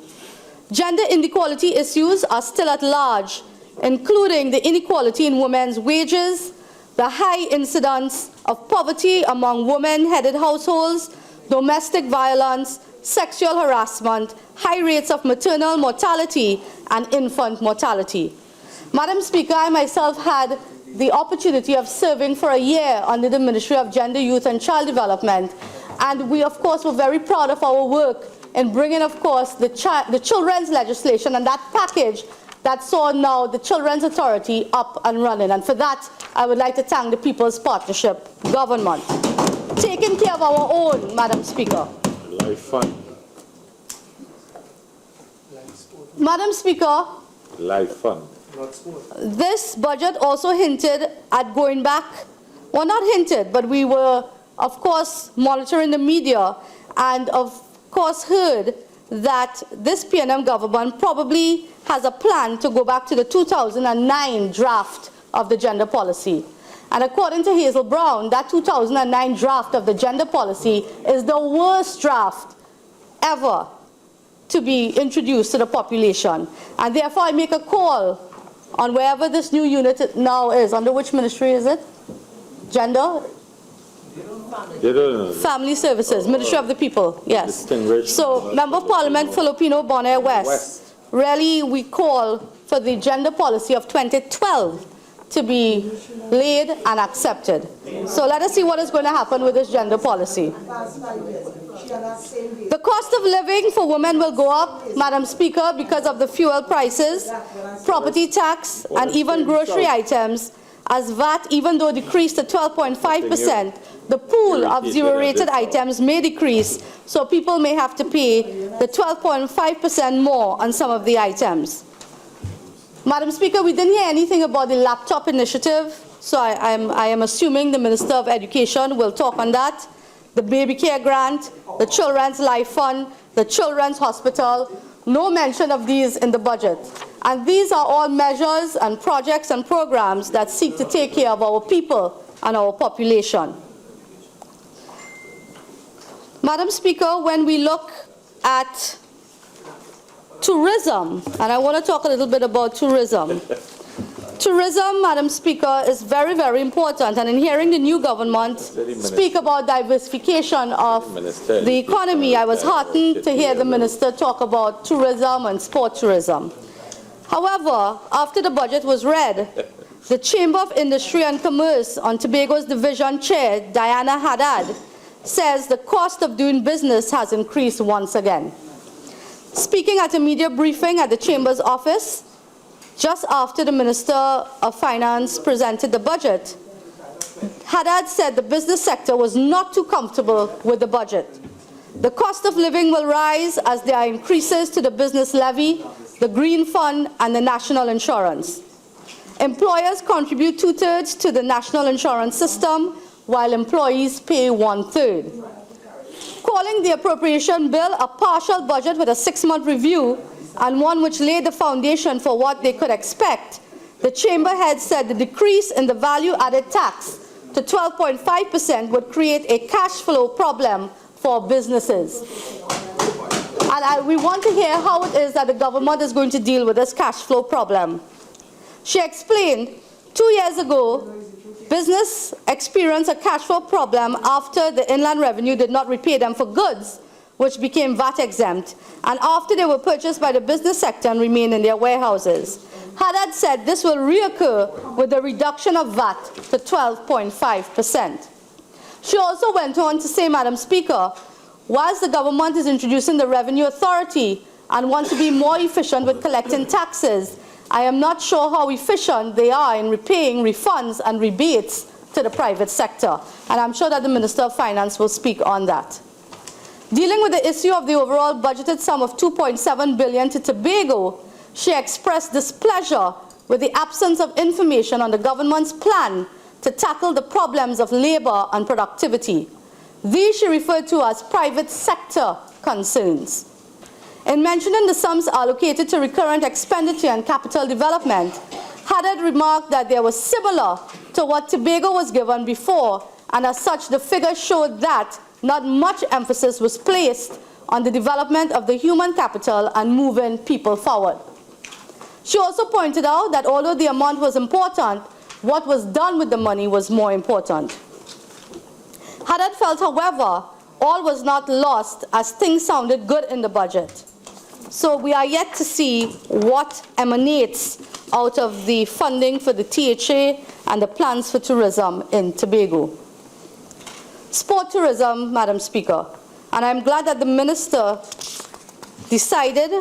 Gender inequality issues are still at large, including the inequality in women's wages, the high incidence of poverty among women-headed households, domestic violence, sexual harassment, high rates of maternal mortality, and infant mortality. Madam Speaker, I myself had the opportunity of serving for a year under the Ministry of Gender, Youth and Child Development, and we, of course, were very proud of our work in bringing, of course, the children's legislation and that package that saw now the Children's Authority up and running. And for that, I would like to thank the People's Partnership government. Taking care of our own, Madam Speaker. Life fund. Madam Speaker, Life fund. this budget also hinted at going back, well, not hinted, but we were, of course, monitoring the media and, of course, heard that this PNM government probably has a plan to go back to the 2009 draft of the gender policy. And according to Hazel Brown, that 2009 draft of the gender policy is the worst draft ever to be introduced to the population. And therefore, I make a call on wherever this new unit now is. Under which ministry is it? Gender? Family Services, Ministry of the People, yes. So, Member of Parliament Filipino Bonaire West, really we call for the gender policy of 2012 to be laid and accepted. So let us see what is going to happen with this gender policy. The cost of living for women will go up, Madam Speaker, because of the fuel prices, property tax, and even grocery items, as VAT, even though decreased to 12.5%, the pool of zero-rated items may decrease, so people may have to pay the 12.5% more on some of the items. Madam Speaker, we didn't hear anything about the laptop initiative, so I am assuming the Minister of Education will talk on that. The baby care grant, the Children's Life Fund, the Children's Hospital, no mention of these in the budget. And these are all measures and projects and programs that seek to take care of our people and our population. Madam Speaker, when we look at tourism, and I want to talk a little bit about tourism. Tourism, Madam Speaker, is very, very important, and in hearing the new government speak about diversification of the economy, I was heartened to hear the minister talk about tourism and sport tourism. However, after the budget was read, the Chamber of Industry and Commerce on Tobago's division chair, Diana Haddad, says the cost of doing business has increased once again. Speaking at a media briefing at the Chamber's office, just after the Minister of Finance presented the budget, Haddad said the business sector was not too comfortable with the budget. The cost of living will rise as there are increases to the business levy, the Green Fund, and the national insurance. Employers contribute 2/3 to the national insurance system, while employees pay 1/3. Calling the appropriation bill a partial budget with a 6-month review and one which laid the foundation for what they could expect, the Chamber head said the decrease in the value-added tax to 12.5% would create a cash flow problem for businesses. And we want to hear how it is that the government is going to deal with this cash flow problem. She explained 2 years ago, business experienced a cash flow problem after the Inland Revenue did not repay them for goods, which became VAT exempt, and after they were purchased by the business sector and remained in their warehouses. Haddad said this will reoccur with the reduction of VAT to 12.5%. She also went on to say, Madam Speaker, whilst the government is introducing the Revenue Authority and wants to be more efficient with collecting taxes, I am not sure how efficient they are in repaying refunds and rebates to the private sector. And I'm sure that the Minister of Finance will speak on that. Dealing with the issue of the overall budgeted sum of $2.7 billion to Tobago, she expressed displeasure with the absence of information on the government's plan to tackle the problems of labor and productivity. These she referred to as private sector concerns. In mentioning the sums allocated to recurrent expenditure and capital development, Haddad remarked that they were similar to what Tobago was given before, and as such the figures showed that not much emphasis was placed on the development of the human capital and moving people forward. She also pointed out that although the amount was important, what was done with the money was more important. Haddad felt, however, all was not lost as things sounded good in the budget. So we are yet to see what emanates out of the funding for the THA and the plans for tourism in Tobago. Sport tourism, Madam Speaker, and I'm glad that the Minister decided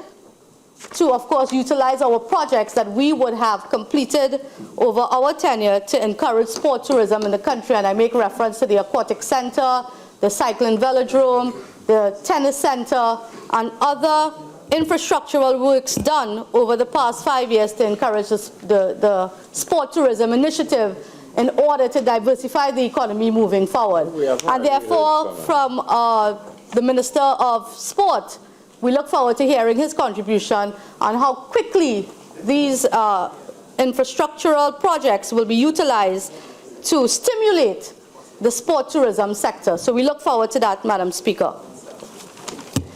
to, of course, utilize our projects that we would have completed over our tenure to encourage sport tourism in the country. And I make reference to the aquatic center, the cycling velodrome, the tennis center, and other infrastructural works done over the past 5 years to encourage the sport tourism initiative in order to diversify the economy moving forward. And therefore, from the Minister of Sport, we look forward to hearing his contribution on how quickly these infrastructural projects will be utilized to stimulate the sport tourism sector. So we look forward to that, Madam Speaker.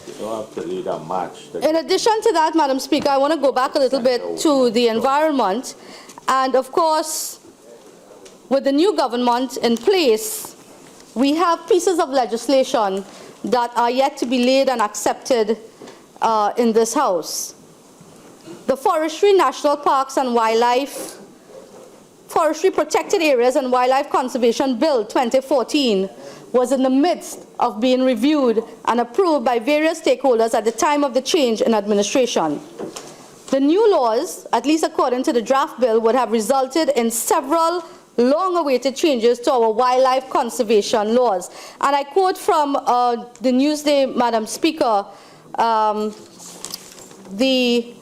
You don't have to lead a match. In addition to that, Madam Speaker, I want to go back a little bit to the environment. And of course, with the new government in place, we have pieces of legislation that are yet to be laid and accepted in this House. The Forestry, National Parks and Wildlife, Forestry Protected Areas and Wildlife Conservation Bill 2014 was in the midst of being reviewed and approved by various stakeholders at the time of the change in administration. The new laws, at least according to the draft bill, would have resulted in several long-awaited changes to our wildlife conservation laws. And I quote from the Newsday, Madam Speaker, the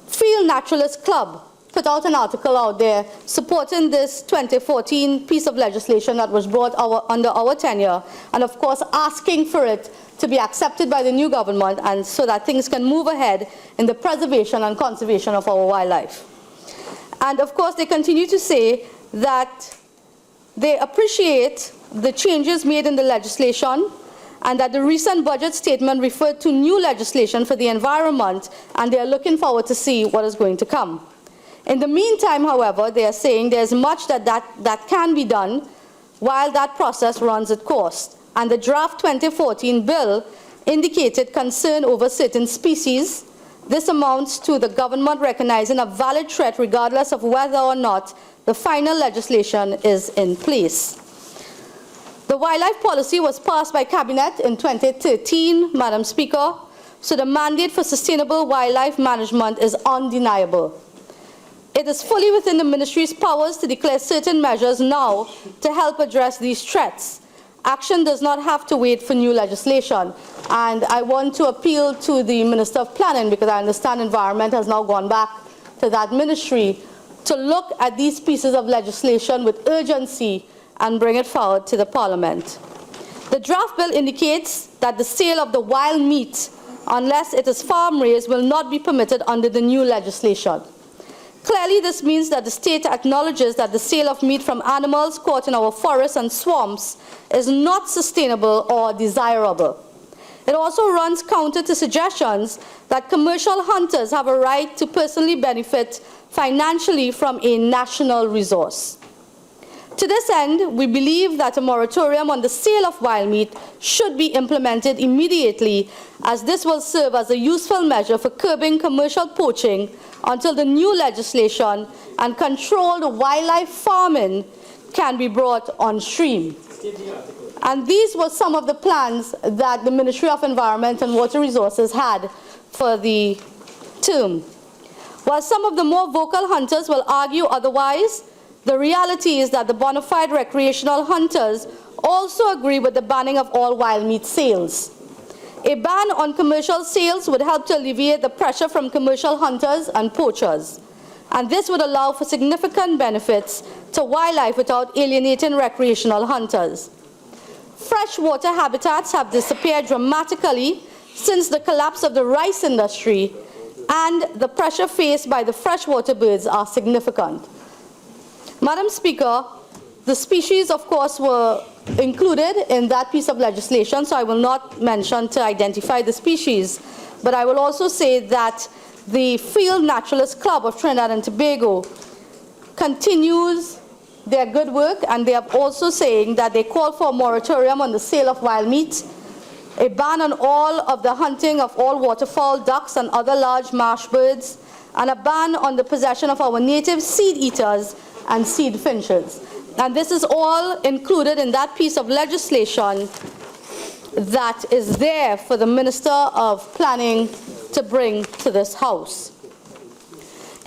Field Naturalist Club put out an article out there supporting this 2014 piece of legislation that was brought under our tenure, and of course asking for it to be accepted by the new government and so that things can move ahead in the preservation and conservation of our wildlife. And of course they continue to say that they appreciate the changes made in the legislation and that the recent budget statement referred to new legislation for the environment, and they are looking forward to see what is going to come. In the meantime, however, they are saying there's much that can be done while that process runs its course. And the draft 2014 bill indicated concern over certain species. This amounts to the government recognizing a valid threat regardless of whether or not the final legislation is in place. The wildlife policy was passed by Cabinet in 2013, Madam Speaker, so the mandate for sustainable wildlife management is undeniable. It is fully within the ministry's powers to declare certain measures now to help address these threats. Action does not have to wait for new legislation. And I want to appeal to the Minister of Planning, because I understand Environment has now gone back to that ministry, to look at these pieces of legislation with urgency and bring it forward to the Parliament. The draft bill indicates that the sale of the wild meat, unless it is farm-raised, will not be permitted under the new legislation. Clearly, this means that the state acknowledges that the sale of meat from animals caught in our forests and swamps is not sustainable or desirable. It also runs counter to suggestions that commercial hunters have a right to personally benefit financially from a national resource. To this end, we believe that a moratorium on the sale of wild meat should be implemented immediately, as this will serve as a useful measure for curbing commercial poaching until the new legislation and controlled wildlife farming can be brought on stream. And these were some of the plans that the Ministry of Environment and Water Resources had for the term. While some of the more vocal hunters will argue otherwise, the reality is that the bona fide recreational hunters also agree with the banning of all wild meat sales. A ban on commercial sales would help to alleviate the pressure from commercial hunters and poachers, and this would allow for significant benefits to wildlife without alienating recreational hunters. Freshwater habitats have disappeared dramatically since the collapse of the rice industry, and the pressure faced by the freshwater birds are significant. Madam Speaker, the species, of course, were included in that piece of legislation, so I will not mention to identify the species, but I will also say that the Field Naturalist Club of Trinidad and Tobago continues their good work, and they are also saying that they call for a moratorium on the sale of wild meat, a ban on all of the hunting of all waterfowl, ducks, and other large marsh birds, and a ban on the possession of our native seed eaters and seed finches. And this is all included in that piece of legislation that is there for the Minister of Planning to bring to this House.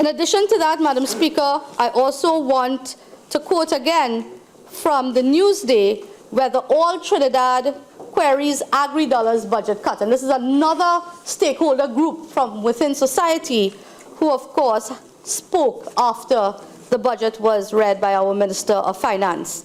In addition to that, Madam Speaker, I also want to quote again from the Newsday, where the All Trinidad queries Agri-Dollars budget cut. And this is another stakeholder group from within society who, of course, spoke after the budget was read by our Minister of Finance.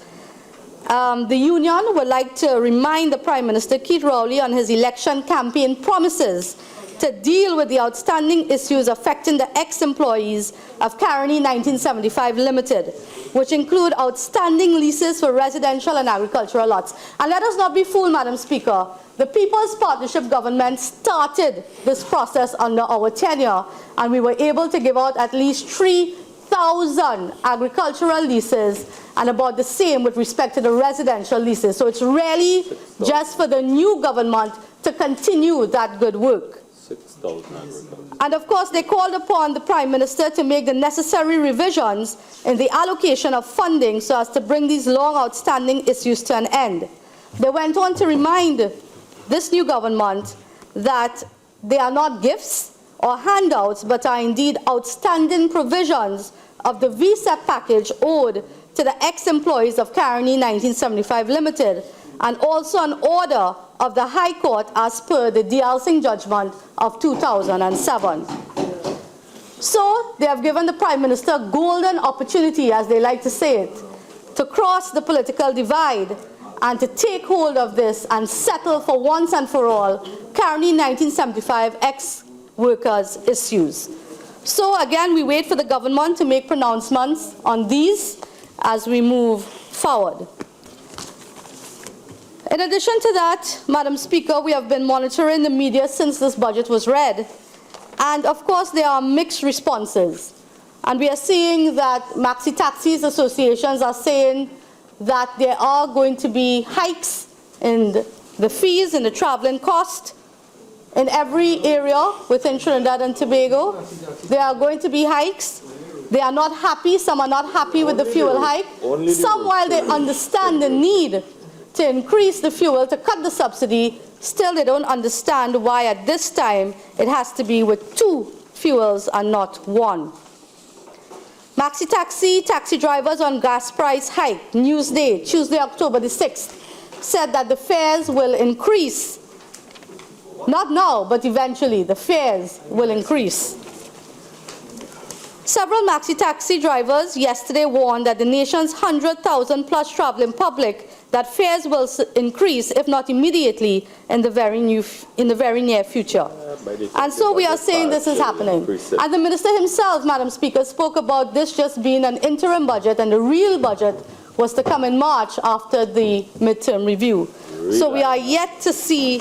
The union would like to remind the Prime Minister Keith Rowley on his election campaign promises to deal with the outstanding issues affecting the ex-employees of Caroni 1975 Limited, which include outstanding leases for residential and agricultural lots. And let us not be fooled, Madam Speaker. The People's Partnership Government started this process under our tenure, and we were able to give out at least 3,000 agricultural leases, and about the same with respect to the residential leases. So it's really just for the new government to continue that good work. 6,000 agriculture. And of course, they called upon the Prime Minister to make the necessary revisions in the allocation of funding so as to bring these long outstanding issues to an end. They went on to remind this new government that they are not gifts or handouts, but are indeed outstanding provisions of the VSEP package owed to the ex-employees of Caroni 1975 Limited, and also an order of the High Court as per the Dialsing judgment of 2007. So they have given the Prime Minister a golden opportunity, as they like to say it, to cross the political divide and to take hold of this and settle for once and for all Caroni 1975 ex-workers issues. So again, we wait for the government to make pronouncements on these as we move forward. In addition to that, Madam Speaker, we have been monitoring the media since this budget was read. And of course, there are mixed responses. And we are seeing that Maxi Taxis associations are saying that there are going to be hikes in the fees and the traveling cost in every area within Trinidad and Tobago. There are going to be hikes. They are not happy. Some are not happy with the fuel hike. Some, while they understand the need to increase the fuel, to cut the subsidy, still they don't understand why at this time it has to be with 2 fuels and not 1. Maxi taxi drivers on gas price hike. Newsday, Tuesday, October the 6th, said that the fares will increase. Not now, but eventually the fares will increase. Several maxi taxi drivers yesterday warned that the nation's 100,000 plus traveling public that fares will increase, if not immediately, in the very near future. And so we are saying this is happening. And the Minister himself, Madam Speaker, spoke about this just being an interim budget, and the real budget was to come in March after the midterm review. So we are yet to see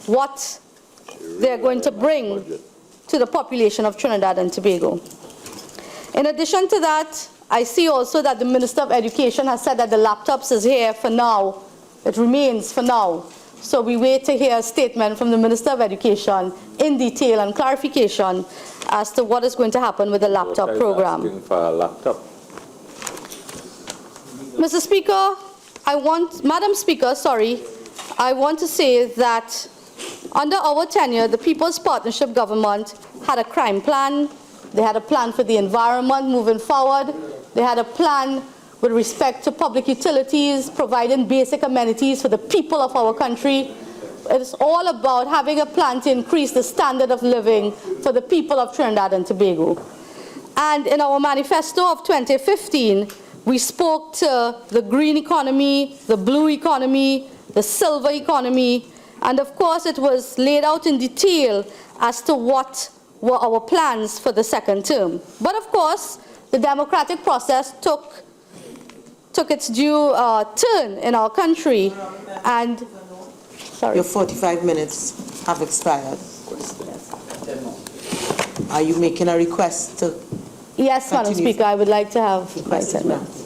what they're going to bring to the population of Trinidad and Tobago. In addition to that, I see also that the Minister of Education has said that the laptops is here for now. It remains for now. So we wait to hear a statement from the Minister of Education in detail and clarification as to what is going to happen with the laptop program. Asking for a laptop. Mr. Speaker, Madam Speaker, I want to say that under our tenure, the People's Partnership government had a crime plan. They had a plan for the environment moving forward. They had a plan with respect to public utilities, providing basic amenities for the people of our country. It's all about having a plan to increase the standard of living for the people of Trinidad and Tobago. And in our manifesto of 2015, we spoke to the green economy, the blue economy, the silver economy, and of course it was laid out in detail as to what were our plans for the second term. But of course, the democratic process took its due turn in our country, and Your 45 minutes have expired. Are you making a request to? Yes, Madam continue? Speaker, I would like to have my Request, 10 ma'am. minutes.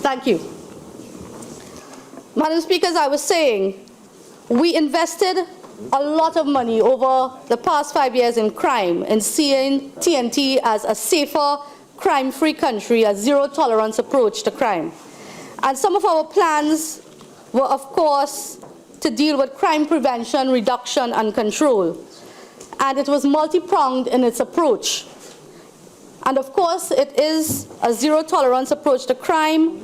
Thank you. Madam Speaker, as I was saying, we invested a lot of money over the past 5 years in crime, in seeing TNT as a safer, crime-free country, a zero-tolerance approach to crime. And some of our plans were, of course, to deal with crime prevention, reduction, and control. And it was multi-pronged in its approach. And of course, it is a zero-tolerance approach to crime,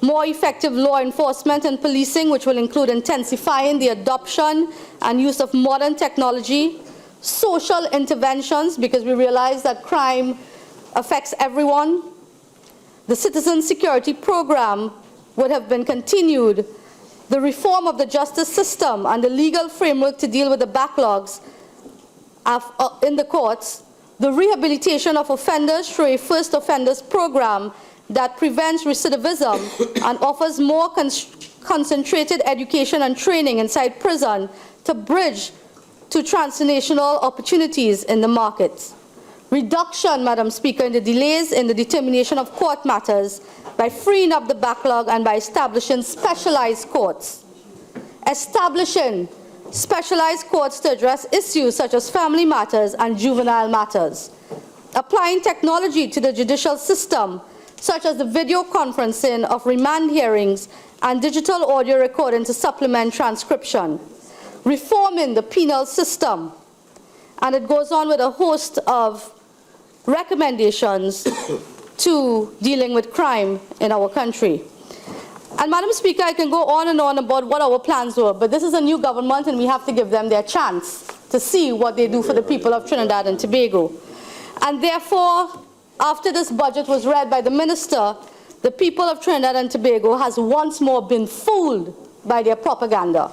more effective law enforcement and policing, which will include intensifying the adoption and use of modern technology, social interventions, because we realize that crime affects everyone. The citizen security program would have been continued. The reform of the justice system and the legal framework to deal with the backlogs in the courts, the rehabilitation of offenders through a first offenders program that prevents recidivism and offers more concentrated education and training inside prison to bridge to transnational opportunities in the markets. Reduction, Madam Speaker, in the delays in the determination of court matters by freeing up the backlog and by establishing specialized courts. Establishing specialized courts to address issues such as family matters and juvenile matters. Applying technology to the judicial system, such as the video conferencing of remand hearings and digital audio recording to supplement transcription. Reforming the penal system. And it goes on with a host of recommendations to dealing with crime in our country. And Madam Speaker, I can go on and on about what our plans were, but this is a new government and we have to give them their chance to see what they do for the people of Trinidad and Tobago. And therefore, after this budget was read by the minister, the people of Trinidad and Tobago has once more been fooled by their propaganda.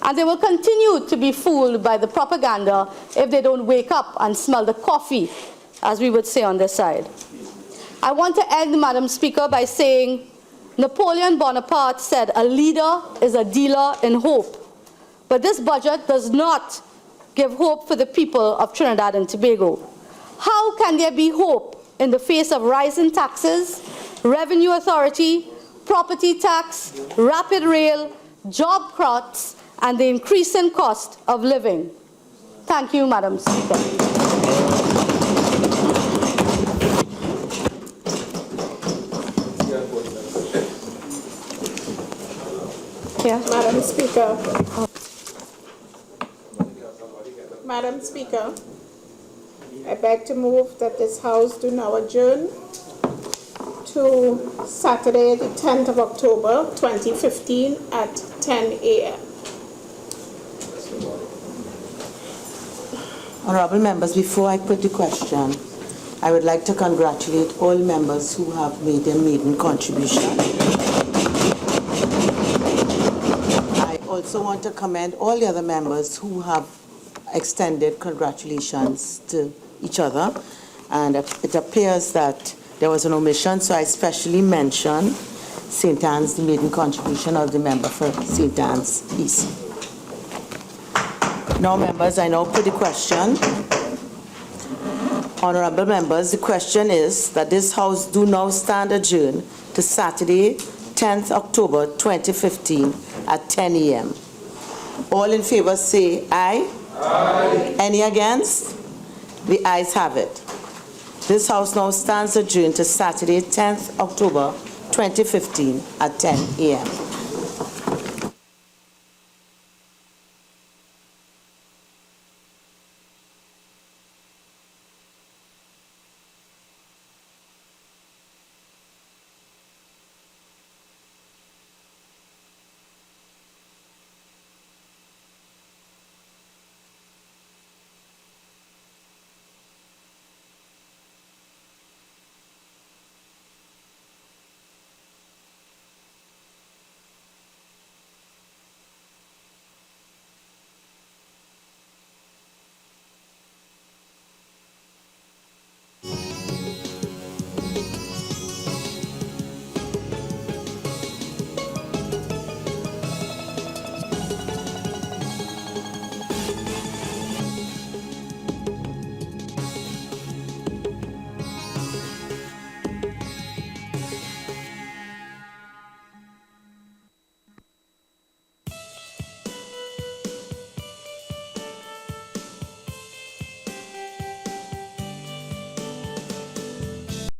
And they will continue to be fooled by the propaganda if they don't wake up and smell the coffee, as we would say on this side. I want to end, Madam Speaker, by saying Napoleon Bonaparte said, "A leader is a dealer in hope." But this budget does not give hope for the people of Trinidad and Tobago. How can there be hope in the face of rising taxes, revenue authority, property tax, rapid rail, job cuts, and the increasing cost of living? Thank you, Madam Speaker. Yeah. Madam Speaker. Madam Speaker, I beg to move that this House do now adjourn to Saturday, the 10th of October, 2015 at 10 a.m. Honorable members, before I put the question, I would like to congratulate all members who have made their maiden contribution. I also want to commend all the other members who have extended congratulations to each other. And it appears that there was an omission, so I specially mention St. Anne's, the maiden contribution of the member for St. Anne's East. Now, members, I now put the question. Honorable members, the question is that this House do now stand adjourned to Saturday, 10th October 2015 at 10 a.m. All in favor say aye. Aye. Any against? The ayes have it. This House now stands adjourned to Saturday, 10th October 2015 at 10 a.m.